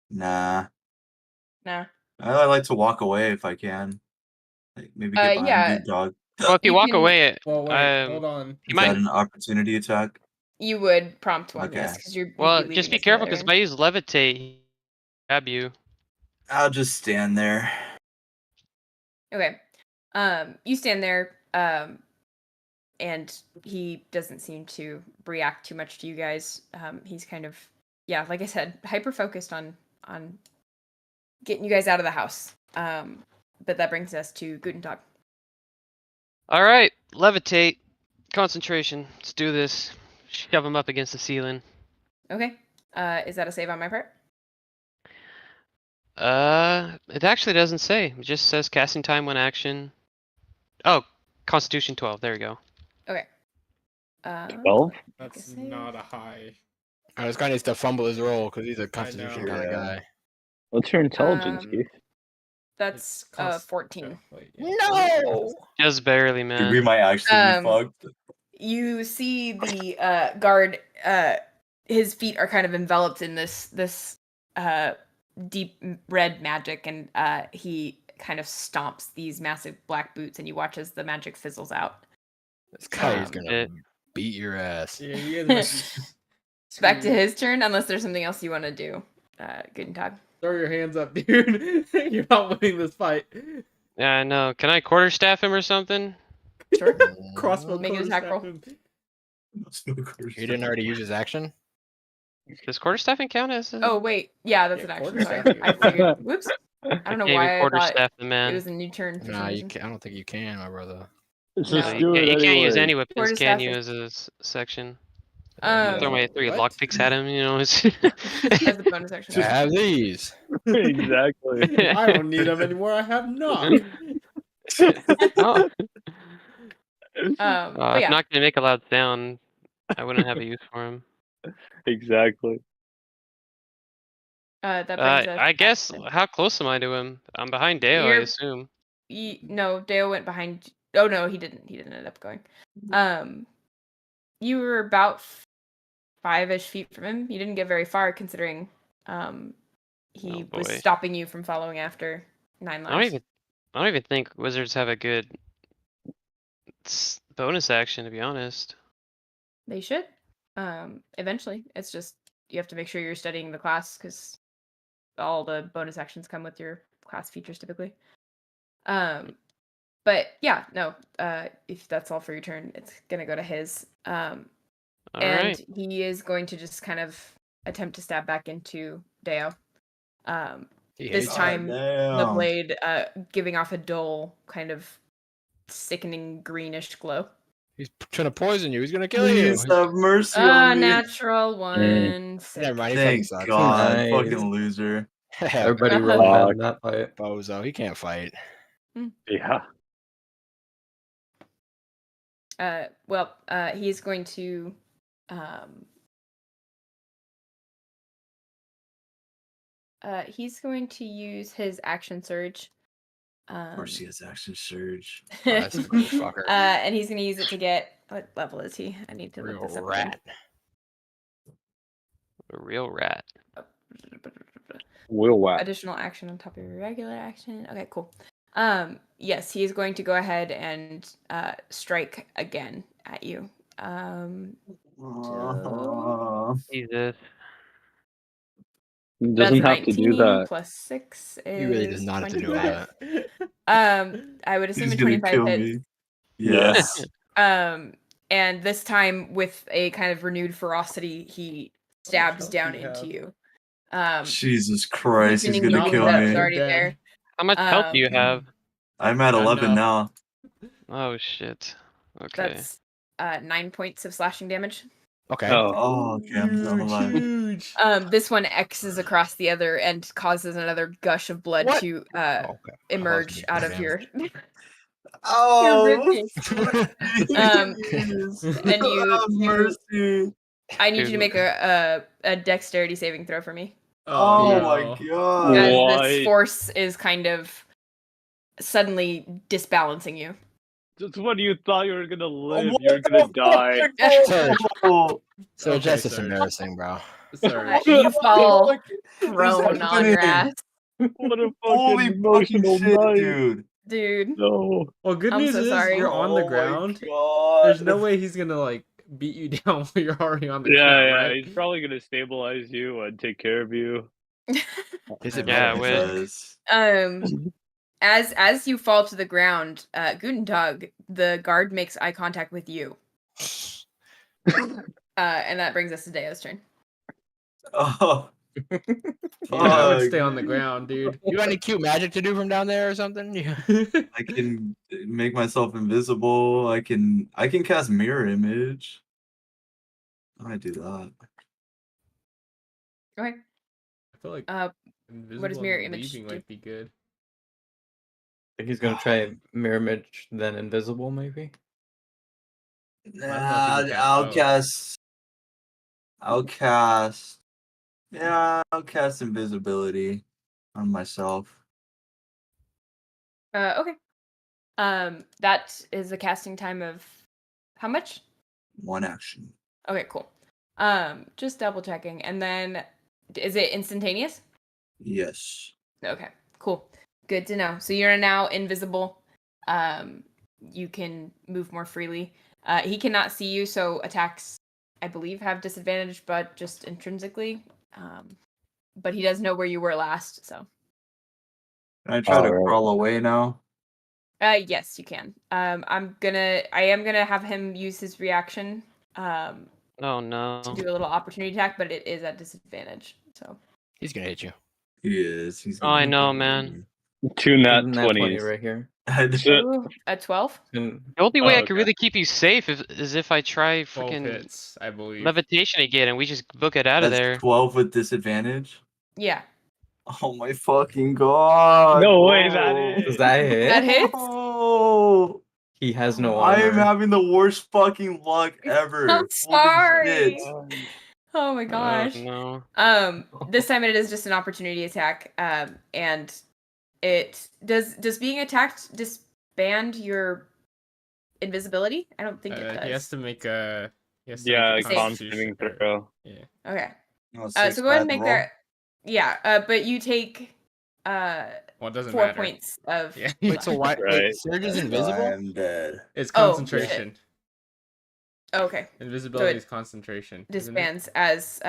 Nah. Nah. I like to walk away if I can. Like maybe get behind yeah. Good Dog. Well, if you You walk can- away, Well, wait, Um, hold on. he Is that might. an opportunity attack? You would prompt one, Okay. yes, because you're. Well, just be careful because if I use levitate, he grab you. I'll just stand there. Okay. You stand there, and he doesn't seem to react too much to you guys. He's kind of, yeah, like I said, hyper focused on getting you guys out of the house. But that brings us to Guntentog. All right, levitate, concentration. Let's do this. Shove him up against the ceiling. Okay. Is that a save on my part? It actually doesn't say. It just says casting time when action. Oh, Constitution 12. There we go. Okay. 12? That's save. not a high. This guy needs to fumble his roll because he's a constitution know. kind of Yeah. guy. What's your intelligence, Um, Keith? That's It's 14. Oh, wait, yeah. No. Just barely, Dude, man. we might actually be fucked. You see the guard. His feet are kind of enveloped in this deep red magic, and he kind of stomps these massive black boots, and you watch as the magic fizzles out. This guy is Um, gonna beat your ass. Yeah, you guys must be Back to screwed. his turn, unless there's something else you want to do. Guntentog. Throw your hands up, dude. You're not winning this fight. Yeah, I know. Can I quarterstaff him or something? Sure. Crossbow Make an attack roll. He didn't already use his action. Does quarterstaffing count as? Oh wait, yeah, that's Yeah, an action. Sorry, quarterstaff. I figured. Whoops. I don't know Can't why even I thought quarterstaff the it man. was a new turn for some Nah, you reason. can, I don't think you can, my brother. Let's No. just You do it can't use anyway. any weapons, can Quarterstaff you, is- as a section? Um, Throw my 3 What? lockpicks at him, you know. as a bonus action. I have these. Exactly. I don't need them anymore. I have knock. Oh, But if yeah. not gonna make a loud sound, I wouldn't have a use for him. Exactly. That brings us. I guess. to- How close am I to him? I'm behind Dale, I You're- assume. No, Dale went behind. Oh no, he didn't. He didn't end up going. You were about 5-ish feet from him. You didn't get very far, considering he Oh, was boy. stopping you from following after 9 I lives. don't even think wizards have a good bonus action, to be honest. They should. Eventually, it's just you have to make sure you're studying the class because all the bonus actions come with your class features typically. But yeah, no. If that's all for your turn, it's gonna go to his. All And right. he is going to just kind of attempt to stab back into Deo. He This hates time, you. the blade giving off a dull, kind of sickening greenish glow. He's trying to poison you. He's gonna kill you. Please have mercy on me. Natural one. Never mind. He fucking Thank sucks. God, Nice. fucking loser. Everybody really bad in that fight. Bozo. He can't fight. Yeah. Well, he's going to use his action surge. Of course, he has action surge. Oh, that's a motherfucker. And he's gonna use it to get what level is he? I need to look Real this up. rat. A real rat. Will whack. Additional action on top of your regular action. Okay, cool. Yes, he is going to go ahead and strike again at you. Jesus. He That's doesn't have to do 19 that. plus 6 is He really does not have to do all 25. that. I would assume He's a gonna 25 kill hits. me. Yes. And this time with a kind of renewed ferocity, he stabs health down do you into have? you. Jesus Christ, he's weakening gonna the kill wound that was me. already Dead. there. How much health do you have? I'm at 11 Enough. now. Oh shit. Okay. That's 9 points of slashing damage. Okay. Oh, okay, I'm alive. Huge. This one X's across the other and causes another gush of blood What? to Okay. emerge out of your Oh, ribcage. And have mercy. I need you to make a dexterity saving throw for me. Oh no. my God. As What? this force is kind of suddenly disbalancing you. Just when you thought you were gonna live, What you're gonna the die. fuck? So Okay, that's just Serge. embarrassing, bro. Sorry. You fall What is prone on your happening? ass. What a Holy fucking fucking emotional shit, night. dude. Dude. No. Well, good I'm news so is sorry. you're on the Oh my ground. God. There's no way he's gonna like beat you down when you're already on the Yeah, ground, yeah. right? He's probably gonna stabilize you and take care of you. Yeah, wait. As you fall to the ground, Guntentog, the guard makes eye contact with you. And that brings us to Deo's turn. Oh. Yeah, I would Fuck. stay on the ground, dude. You got any cute magic to do from down there or something? Yeah. I can make myself invisible. I can cast mirror image. How do I do that? Okay. I feel like what does mirror image leaving do? might be good. I think he's gonna try mirror image, then invisible, maybe. Nah, cast I'll both. cast. Yeah, I'll cast invisibility on myself. Okay. That is a casting time of how much? 1 action. Okay, cool. Just double checking. And then is it instantaneous? Yes. Okay, cool. Good to know. So you're now invisible. You can move more freely. He cannot see you, so attacks, I believe, have disadvantage, but just intrinsically. But he does know where you were last, so. Can I try to Alright. crawl away now? Yes, you can. I am gonna have him use his reaction. Oh no. To do a little opportunity attack, but it is at disadvantage. So. He's gonna hit you. He is. He's Oh, I know, man. 2 nat Nat 20 20s. right here. Ooh, a 12? And The only way I okay. could really keep you safe is if I try 12 freaking hits, I believe. levitation again and we just book it out of That's there. 12 with disadvantage. Yeah. Oh my fucking God. No way, bro. that is. does that hit? That hits? Oh, He has no I armor. am having the worst fucking luck ever. I'm Holy sorry. shit. Oh my Oh gosh. no. This time it is just an opportunity attack. And it does being attacked disband your invisibility? I don't think it does. He has to make a. He has to Yeah, make a Save. con constitution. saving throw. Yeah. Okay. Oh, So six go ahead and bad make roll. that. Yeah. But you take Well, it doesn't 4 matter. points of. Yeah. Wait, so why? Wait, Right. Serge is That's invisible? why I'm dead. It's Oh, concentration. Okay. Invisibility So is concentration. isn't it? Disbands as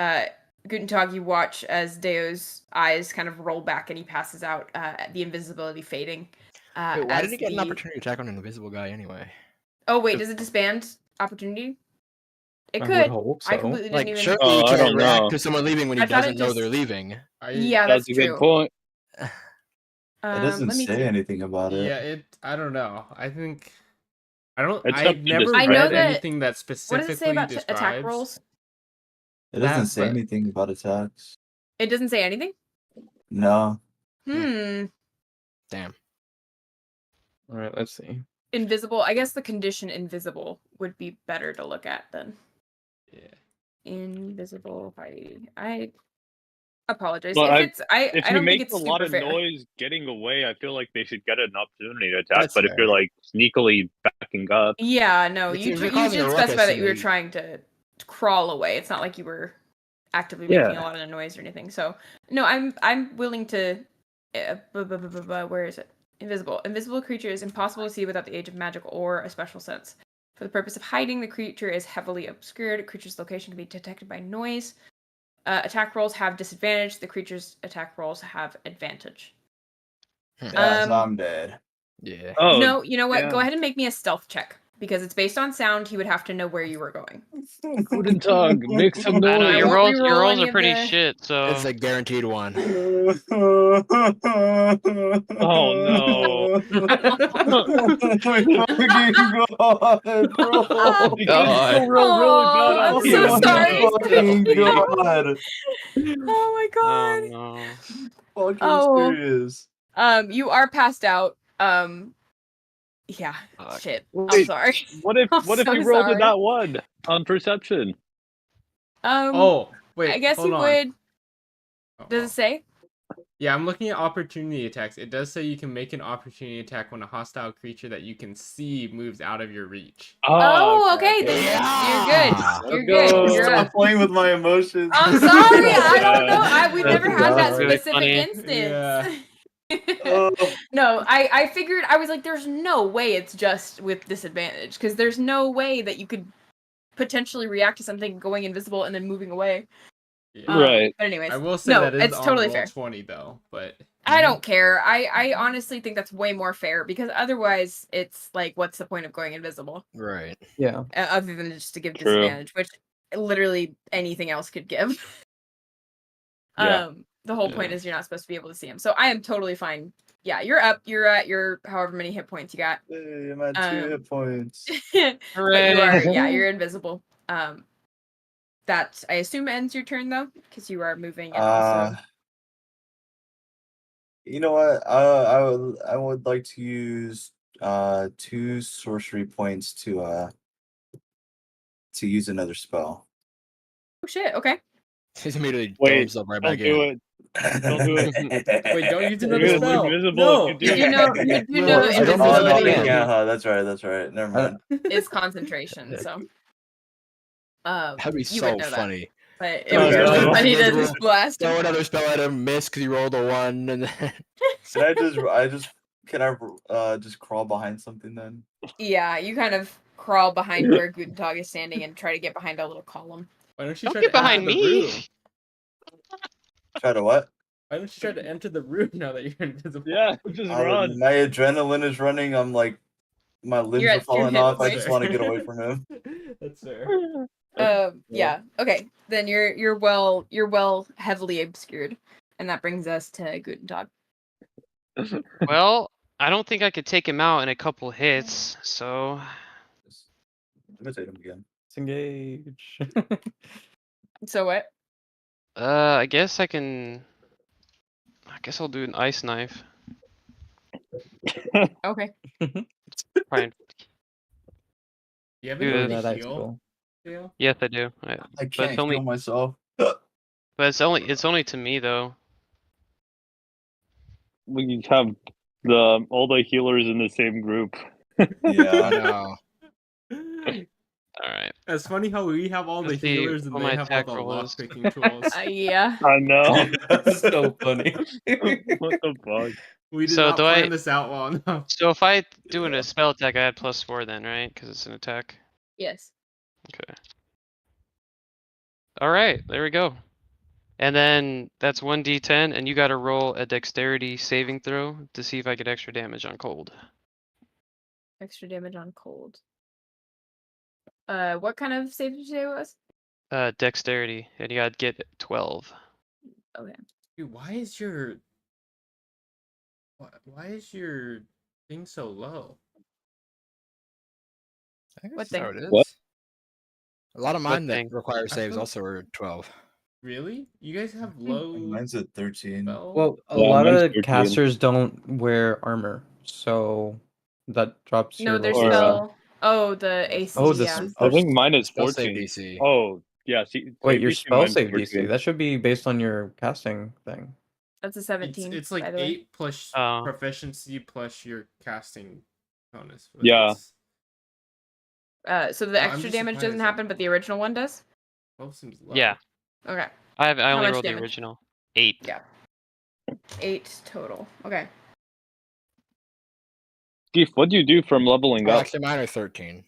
Guntentog, you watch as Deo's eyes kind of roll back and he passes out, the invisibility fading. Wait, why as did he get an the- opportunity attack on an invisible guy anyway? Oh wait, does it disband opportunity? It I could. would hope I so. completely didn't Like, even. surely Oh, he I can't don't react know. to someone leaving when he I thought it doesn't know just- they're leaving. Yeah, that's a true. good point. It doesn't let me say see. anything about it. Yeah. I don't know. I think. I don't. It's up I've to never I know read that- anything that What specifically does it say about describes. attack rolls? It doesn't That, say but- anything about attacks. It doesn't say anything. No. Hmm. Damn. All right, let's see. Invisible. I guess the condition invisible would be better to look at then. Yeah. Invisible. I apologize. Well, if If I you don't think make it's a lot super of fair. noise getting away, I feel like they should get an opportunity to attack. That's But if fair. you're like sneakily backing up, Yeah, no, If you you're you causing did a specify ruckus, that you were then- trying to crawl away. It's not like you were actively Yeah. making a lot of noise or anything. So no, I'm willing to. Where is it? Invisible. Invisible creature is impossible to see without the aid of magic or a special sense. For the purpose of hiding, the creature is heavily obscured. Creature's location can be detected by noise. Attack rolls have disadvantage. The creature's attack rolls have advantage. Yeah, so I'm dead. Yeah. oh, No, you know what? yeah. Go ahead and make me a stealth check because it's based on sound. He would have to know where you were going. Guntentog, make some I know noise. your won't rolls. re-roll Your rolls any are of pretty the- shit. So It's a guaranteed one. Oh no! Oh my fucking god, bro. Oh, God. People roll really bad I'm out so here. sorry. Fucking god. Oh my oh god. no. Fucking Oh. serious. You are passed out. Yeah. Fuck. Shit. I'm Wait, sorry. What if I'm what if so you rolled sorry. a that one on perception? Oh wait. I guess hold you on. would. Oh, Does oh. it say? Yeah, I'm looking at opportunity attacks. It does say you can make an opportunity attack when a hostile creature that you can see moves out of your reach. Oh, okay. Then Yeah. you're good. You're go. good. You're Stop up. playing with my emotions. I'm sorry. I don't know. We've That's never had that That's really specific funny. instance. Oh. No, I figured I was like, there's no way it's just with disadvantage because there's no way that you could potentially react to something going invisible and then moving away. Yeah. Right. But anyways, I will say no, that is it's on totally roll fair. 20 though, but I don't care. I honestly think that's way more fair because otherwise it's like, what's the point of going invisible? Right. Yeah. Other than just to give True. disadvantage, which literally anything else could give. Yeah. The whole point is you're not supposed to be able to see him. So I am totally fine. Yeah, you're up. You're at your however many hit points you got. Hey, I'm at 2 hit points. But you Hooray. are, yeah, you're invisible. That I assume ends your turn though, because you are moving and also. You know what? I would like to use 2 sorcery points to use another spell. Oh shit! Okay. He's immediately Wait, throw himself right Don't back do in. it. Don't do it. Wait, don't use You're another gonna spell. look visible No. if you You do. do know. You do know I don't Oh, no, invisibility understand. yeah, that's right. Never mind. is concentration. So. That'd be you so would know that, funny. but it Oh, was no. really funny to Invisible. just blast Throw him. another spell at him, miss because he rolled a 1, and then Can I just crawl behind something then? Yeah, you kind of crawl behind where Guntentog is standing and try to get behind a little column. Why don't you Don't try get to enter behind the me. room? Try to what? Why don't you try to enter the room now that you're invisible? Yeah, just run. My adrenaline is running. I'm like, my limbs You're are at 2 falling hit off. I points. just want to get away from him. That's fair. Yeah. Okay. Then you're well heavily obscured, and that brings us to Guntentog. Well, I don't think I could take him out in a couple hits. So Imitate him again. Let's engage. So what? I guess I can. I guess I'll do an ice knife. Okay. Fine. You have Dude, any That dice heal? roll. Dale? Yes, I do. I But can't it's only, kill myself. but it's only to me though. We have all the healers in the same group. Oh Yeah. no. All right. It's funny how we have all the Let's see healers and what they my have all attack the roll lock is. picking tools. Yeah. I know. That's so funny. What the fuck? We did So not do plan I? this out well enough. So if I do a spell attack, I add +4 then, right? Because it's an attack. Yes. Okay. All right, there we go. And then that's 1d10, and you got to roll a dexterity saving throw to see if I get extra damage on cold. Extra damage on cold. What kind of save did you say it was? Dexterity, and you got to get 12. Okay. Dude, why is your thing so low? I think What that's how thing? it is. What? A lot of mine that thing? require I saves feel- also are 12. Really? You guys have low Mine's at 13. spell? Well, a Yeah, lot mine's of 13. casters don't wear armor, so that drops No, your their level. Or, spell. Oh, the AC. Oh, the yeah. I think mine is Spell save 14. DC. Oh, yeah. See, Wait, save your DC, spell mine's save DC. 14. That should be based on your casting thing. That's a 17. It's by like the way. 8 plus Oh. proficiency plus your casting bonus. but Yeah. it's- So the I'm extra just damage surprised doesn't it's happen, but the original one does. 12 seems low. Yeah, Okay. I How only much rolled the damage? original. 8. Yeah. 8 total. Okay. Keith, what do you do from leveling Oh, up? actually, mine are 13.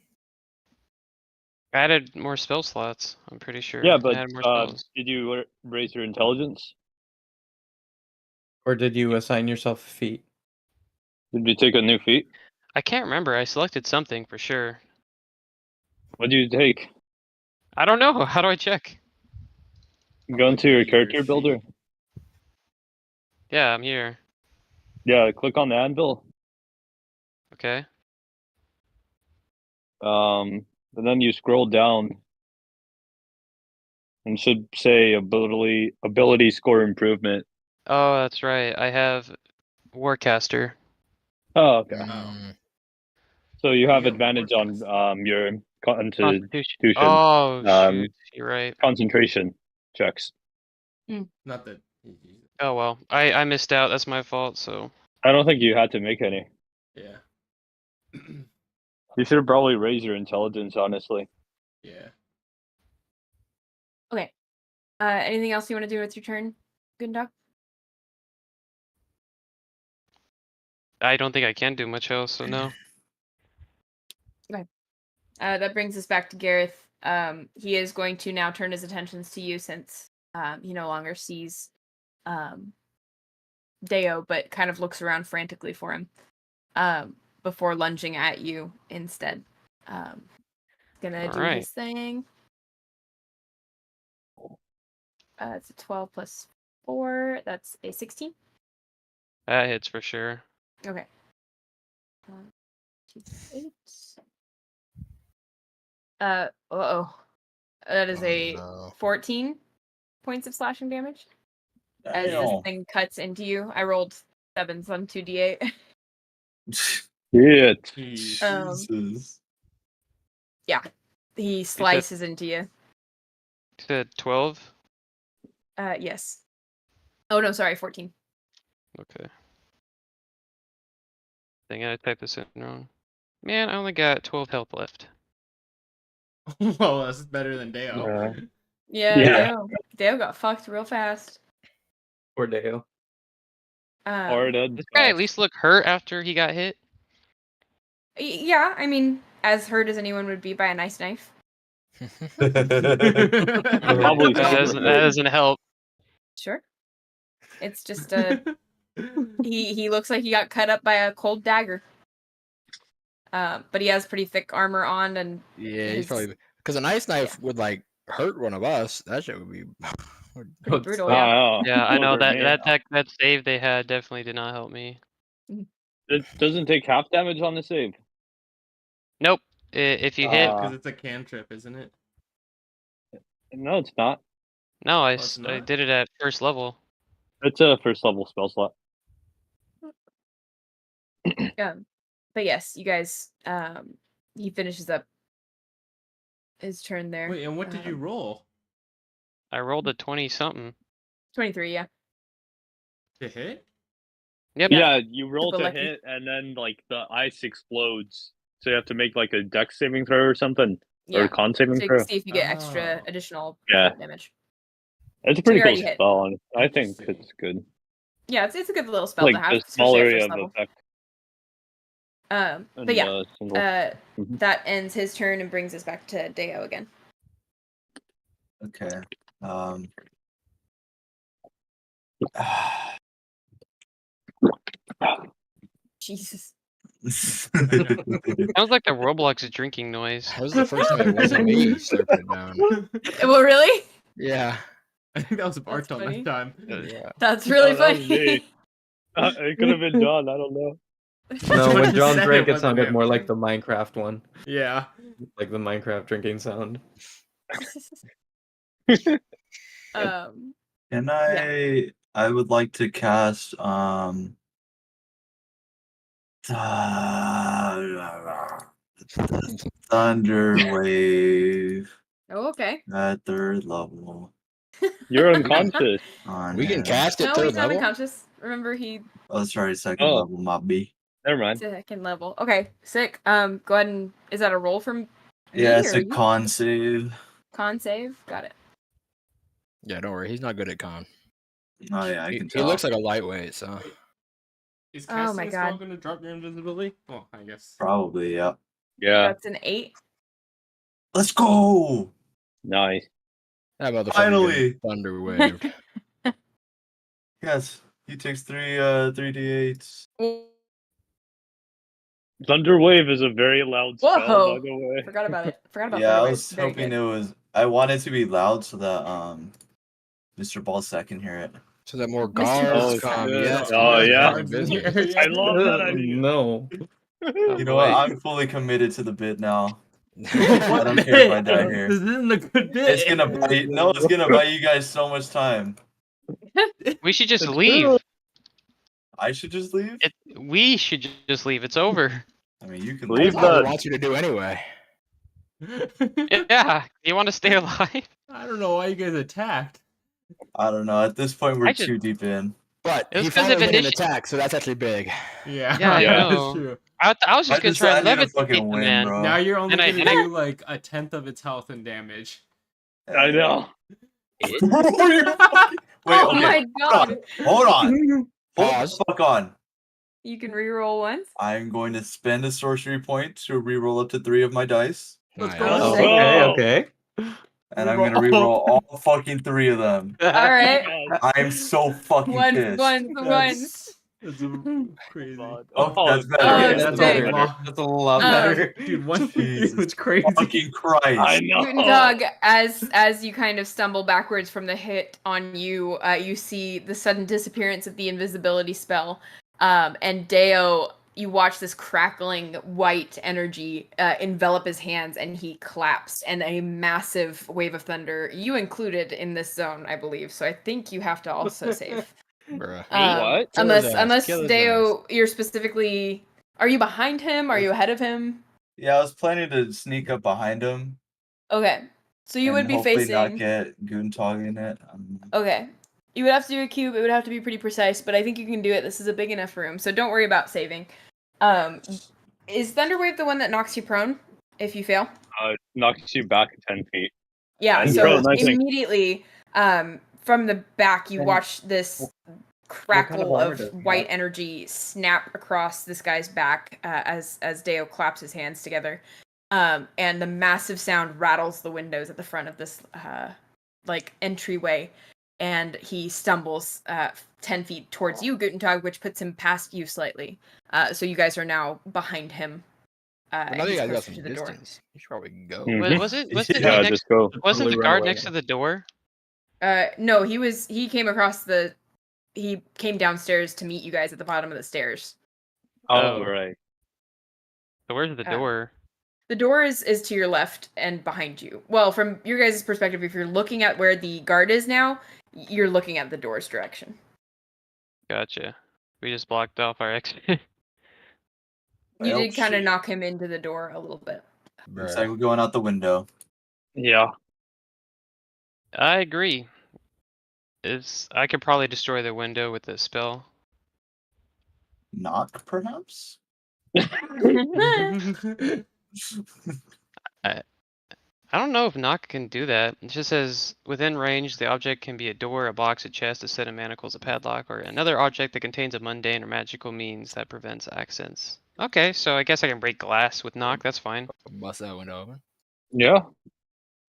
I added more spell slots. I'm pretty sure. Yeah, I but added more spells. did you raise your intelligence? Or did you assign yourself a feat? Did you take a new feat? I can't remember. I selected something for sure. What do you take? I don't know. How do I check? Go into your Your character sheet. builder. Yeah, I'm here. Yeah, click on the anvil. Okay. And then you scroll down and should say ability score improvement. Oh, that's right. I have Warcaster. Oh, okay. Mm. So you have You have advantage on Warcast. your Constitution. Constitution, Oh, um, shoot. You're right. concentration checks. Not that. Oh, well. I missed out. That's my fault, so. I don't think you had to make any. Yeah. You should probably raise your intelligence, honestly. Yeah. Okay. Anything else you want to do with your turn, Guntentog? I don't think I can do much else, so no. That brings us back to Gareth. He is going to now turn his attentions to you since he no longer sees Deo, but kind of looks around frantically for him before lunging at you instead. Gonna do Alright. his thing. It's a 12 plus 4. That's a 16. That hits for sure. Okay. 8. That is Oh, a no. 14 points of slashing damage as this Damn. thing cuts into you. I rolled 7s on 2d8. Shit. Jesus. Yeah, he slices into you. You said 12? Yes. Oh no, sorry, 14. Okay. Dang it, I typed this in wrong. Man, I only got 12 health left. Well, that's better than Deo. Yeah, Yeah. Dale got fucked real fast. Poor Deo. Or This guy at least looked hurt after he got hit. Yeah, I mean, as hurt as anyone would be by a nice knife. Probably That doesn't help. Sure. It's just he looks like he got cut up by a cold dagger. But he has pretty thick armor on, and Yeah, he's his- probably because a nice knife would like hurt one of us. That shit would be pretty brutal. Oh, Yeah. no. Yeah, I know Those are that save they had definitely did not help me. It doesn't take half damage on the save. Nope. If you hit, Because it's a cantrip, isn't it? No, it's not. no, I it's I not? did it at first level. It's a first level spell slot. But yes, you guys. He finishes up his turn there. Wait, and what did you roll? I rolled a 20-something. 23, yeah. To hit? Yep. Yeah, you roll Super to lucky. hit, and then like the ice explodes, so you have to make like a dex saving throw or something, or Yeah. a con saving So you throw. can see if you get extra Oh. additional Yeah. damage. It's a So pretty you cool already hit. spell. And I think Interesting. it's good. Yeah, it's a good little spell Like to have, the especially small at area first of level. effect. But And, yeah, single. Mhm. that ends his turn and brings us back to Deo again. Okay. Jesus. Sounds like the Roblox drinking noise. That was the first time it wasn't me slurping it down. Well, really? Yeah. I think that was That's Vartan funny. that time. Yeah. That's really Oh, that was funny. me. It could have been John. I don't know. No, John when just John said it drank, it wasn't sounded him. more like the Minecraft one, Yeah. like the Minecraft drinking sound. Um, Can I? I would like to cast Thunder Wave oh, okay. at 3rd level. You're unconscious. On We can him. cast it No, third he's not level. unconscious. Remember, he Oh, sorry, 2nd Oh. level, my B. Never mind. second level. Okay, sick. Go ahead and is that a roll from Yeah, me it's or a you? con save. Con save? Got it. Yeah, don't worry. He's not good at con. Oh yeah, I He, can he tell. looks like a lightweight, so. Is Oh casting my a spell God. going to drop your invisibility? Well, I guess. Probably, yeah. Yeah. That's an 8. Let's go! Nice. That motherfucker Finally! getting thunder waved. Yes, he takes 3d8s. Thunder Wave is a very loud spell, Whoa. by the way. Forgot about it. Forgot about Yeah, Thunder I Wave. was Very hoping good. it was. I wanted to be loud so that Mr. Ballsack can hear it. So that more Mr. guards Oh, come. shit. Yes. Oh, guards yeah. come in business. Area. I love that idea. No. Oh, You know what? boy. I'm fully committed to the bid now. What I don't care if I bit? die here. This isn't a good bit. It's gonna buy. No, it's gonna buy you guys so much time. We should just It's leave. true. I should just leave. We should just leave. It's over. I mean, you can Leave That's what that. he wants you to do anyway. Yeah. You want to stay alive? I don't know why you guys attacked. I don't know. At this point, we're I just- too deep in. But It was he 'cause of finally hit an initi- attack, so that's actually big. Yeah, Yeah, I Yeah. that's know. true. I was just gonna try and I need to levitate fucking the win, man. bro. Now you're only And I- gonna and I- do like a 10th of its health and damage. I know. Wait, Oh okay. my God. Hold on. Hold Pause. the fuck on. You can reroll once. I'm going to spend a sorcery point to reroll up to 3 of my dice, Let's Nice. go. Oh, Let's sick. go. Okay, okay. and I'm gonna reroll all fucking 3 of them. All right. I'm so fucking pissed. One. That's crazy. Oh, that's better. Oh, Okay, that's that's big. a lot. That's a lot Um, better. Dude, one Jesus was crazy. Fucking Christ. I know. Guntentog, as you kind of stumble backwards from the hit on you, you see the sudden disappearance of the invisibility spell, and Deo. You watch this crackling white energy envelop his hands, and he collapsed, and a massive wave of thunder. You included in this zone, I believe. So I think you have to also save. Bruh. What? Kill his Unless ass, kill his Deo, you're specifically. Are you behind him? Are you ahead of him? Yeah, I was planning to sneak up behind him. Okay, so you would and be hopefully not facing. get Guntentog in it. Okay. You would have to do a cube. It would have to be pretty precise, but I think you can do it. This is a big enough room, so don't worry about saving. Is Thunderwave the one that knocks you prone if you fail? Knocks you back 10 feet. Yeah, And so prone, I think. immediately from the back you And watch this kind of crackle armor of does he white have? energy snap across this guy's back as Deo claps his hands together. And the massive sound rattles the windows at the front of this like entryway, and he stumbles 10 feet towards you, Guntentog, which puts him past you slightly. So you guys are now behind him. But now he's you guys got closer some to the door. distance. You should probably go. Mhm. Was it Yeah, he Yeah, next? just go. Wasn't the Totally run guard away. next to the door? No, he came across he came downstairs to meet you guys at the bottom of the stairs. Oh, Oh. right. So where's the Uh, door? The door is to your left and behind you. Well, from your guys' perspective, if you're looking at where the guard is now, you're looking at the door's direction. Gotcha. We just blocked off our exit. You Well, did kind of shit. knock him into the door a little bit. Looks Bruh. like we're going out the window. Yeah. I agree. I could probably destroy the window with the spell. Knock, perhaps? I don't know if knock can do that. It just says within range, the object can be a door, a box, a chest, a set of manacles, a padlock, or another object that contains a mundane or magical means that prevents accents. Okay, so I guess I can break glass with knock. That's fine. Bust that window open. Yeah.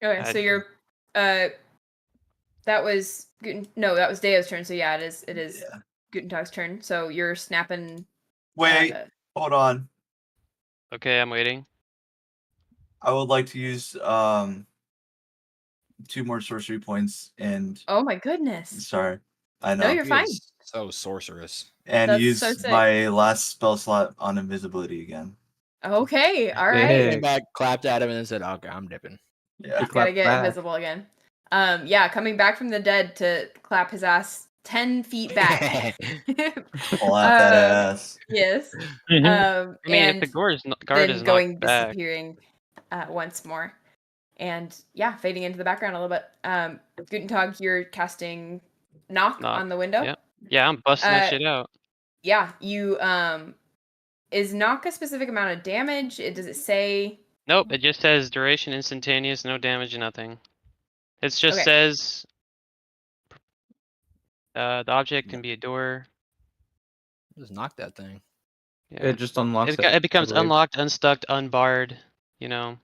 Okay, so you're that was that was Deo's turn. So yeah, it is Yeah. Guntentog's turn. So you're snapping. Wait, hold on. Okay, I'm waiting. I would like to use 2 more sorcery points and Oh my goodness! sorry, I No, know. you're He fine. is so sorcerous. And That's use so sick. my last spell slot on invisibility again. Okay, all He right. came back, clapped at him, and then said, "Okay, I'm dipping." Yeah. Gotta get invisible again. Yeah, coming back from the dead to clap his ass 10 feet back. Pull out that ass. Yes. I mean, And if the guard then is going knocked back, disappearing once more. And yeah, fading into the background a little bit. Guntentog, you're casting knock on the window. yeah, I'm busting that shit out. Yeah, you is knock a specific amount of damage? Does it say? Nope, it just says duration instantaneous, no damage, nothing. It just says the object can be a door. Just knock that thing. Yeah. It just unlocks It becomes I believe. unlocked, unstuck, unbarred. You know.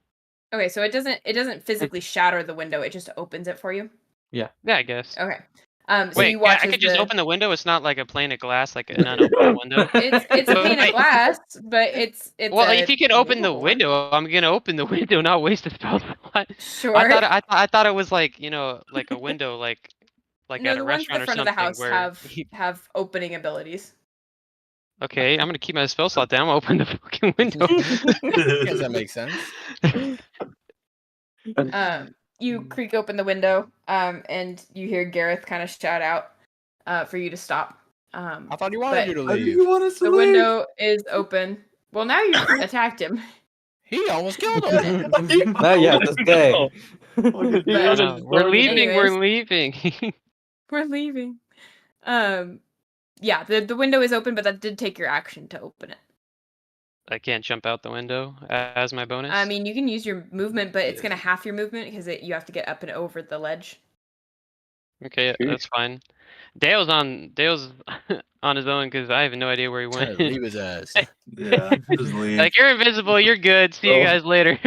Okay, so it doesn't physically shatter the window. It just opens it for you. Yeah. Yeah, I guess. Okay. So Wait, you watch I as could just open the window. It's not like a pane of glass, like an unopened window. It's a pane of glass, but it's well, if you can open the window, I'm gonna open the window, not waste a spell slot. Sure. I thought it was like like a window, like no, at the a ones at restaurant the or front something. of the house where have opening abilities. Okay, I'm gonna keep my spell slot down. I'm gonna open the fucking window. I guess that makes sense. You creak open the window, and you hear Gareth kind of shout out for you to stop. I thought he wanted you to How do leave. you want us to The leave? window is open. Well, now you attacked him. He almost killed him. Not yet, this day. But We're leaving. anyways. We're leaving. We're leaving. Yeah, the window is open, but that did take your action to open it. I can't jump out the window as my bonus. I mean, you can use your movement, but it's gonna half your movement because you have to get up and over the ledge. Okay, that's fine. Dale's on his own because I have no idea where he went. Leave his ass. Yeah, just leave. Like, you're invisible. You're good. See you guys later.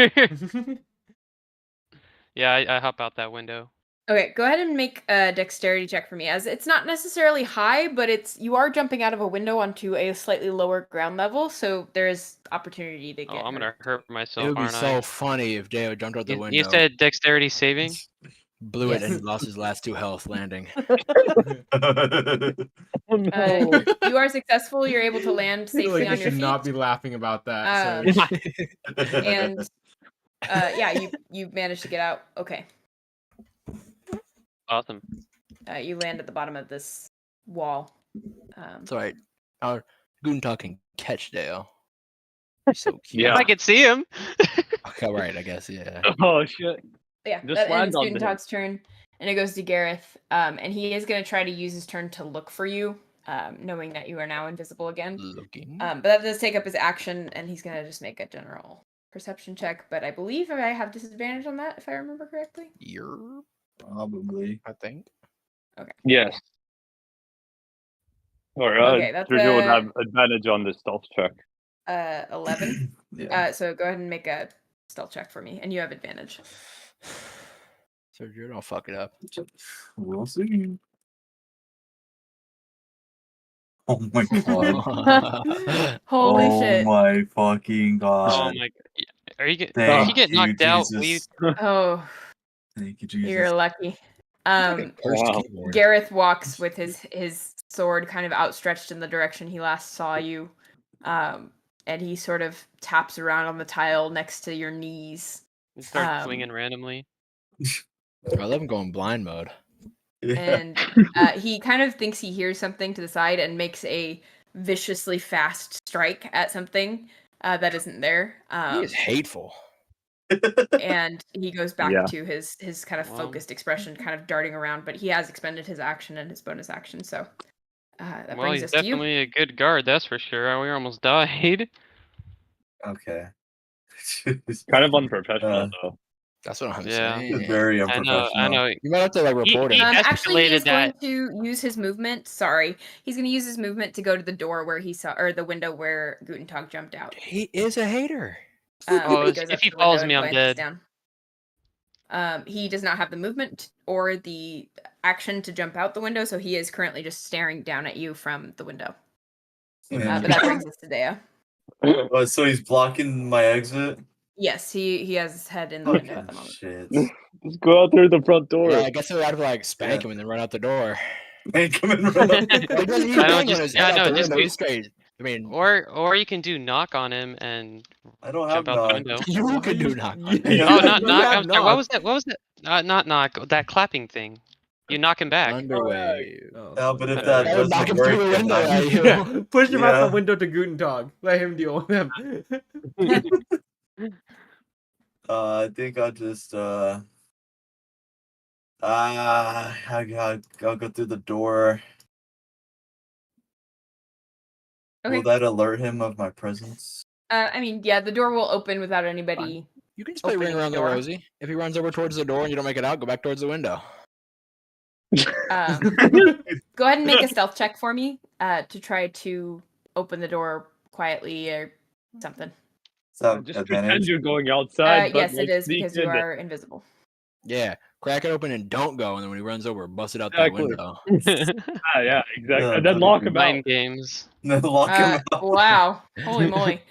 Yeah, I hop out that window. Okay, go ahead and make a dexterity check for me, as it's not necessarily high, but you are jumping out of a window onto a slightly lower ground level, so there is opportunity to get. I'm gonna hurt myself. It would be aren't so I? funny if Dale jumped out the window. You said dexterity saving. Blew it and lost his last 2 health landing. You are successful. You're able to land safely on your should feet. not be laughing about that. And yeah, you managed to get out. Okay. Awesome. You land at the bottom of this wall. It's alright. Our Guntentog can catch Dale. He's so cute. Yeah. I could see him. Okay, right, I guess, yeah. Oh shit. Yeah, Just that land ends on him. Guntentog's turn, and it goes to Gareth. And he is going to try to use his turn to look for you, knowing that you are now invisible again. Looking. But that does take up his action, and he's going to just make a general perception check. But I believe I have disadvantage on that, if I remember correctly. You're Probably. I think. Okay. Yes. Or Okay, that's Sergio would have advantage on the stealth check. 11. Yeah. So go ahead and make a stealth check for me, and you have advantage. Sergio, don't fuck it up. We'll see. Oh my god. Holy oh shit. my fucking god. Oh my god. Are you get? Thank If you get knocked out, will you? Jesus. Oh, Thank you, Jesus. you're lucky. Wow. Gareth walks with his sword kind of outstretched in the direction he last saw you. And he sort of taps around on the tile next to your knees. Start swinging randomly. I love him going blind mode. And he kind of thinks he hears something to the side and makes a viciously fast strike at something that isn't there. He is hateful. And he goes back Yeah. to his kind of Wow. focused expression, kind of darting around. But he has expended his action and his bonus action, so that Well, brings he's us to you. definitely a good guard, that's for sure. We almost died. Okay. Kind of unprofessional though. That's what I'm Yeah. saying. Very I know. unprofessional. You might have to like report He him. Actually, he escalated is going that. to use his movement. Sorry, he's going to use his movement to go to the door where he saw, or the window where Guntentog jumped out. He is a hater. Oh, He goes up if he to the window follows and me, I'm glances dead. down. He does not have the movement or the action to jump out the window, so he is currently just staring down at you from the window. And- But that brings us to Dea. Oh, so he's blocking my exit? Yes, he has his head in the window at the moment. Shit. Just go out through the front door. Yeah, I guess we have to like spank Yeah. him and then run out the door. Man, come and run up. Like, he's I know, dangling just- his yeah, head I out know, the just window. do- He's straight. I mean, Or you can do knock on him and I don't have jump out the knock. window. you could do knock. Yeah. Oh, not You knock. have I'm sorry. What knock. was that? What was that? Not knock. That clapping thing. You knock him back. Underwave. No, but if Yeah, that I would knock doesn't him through work, the then window I- at you. Yeah, push him out Yeah. the window to Guntentog. Let him deal with him. I think I'll just I'll go through the door. Okay. Will that alert him of my presence? I mean, yeah, the door will open without anybody. You can just play ring Opening around the the door. rosy. If he runs over towards the door and you don't make it out, go back towards the window. Go ahead and make a stealth check for me to try to open the door quietly or something. So Just pretend advantage. you're going outside. but, Yes, like, it is sneak because you in. are invisible. Yeah, crack it open and don't go. And then when he runs over, bust it out Exactly. the window. Yeah, exactly. Yeah, And then lock him out. Mind games. Then lock him up. Wow. Holy moly.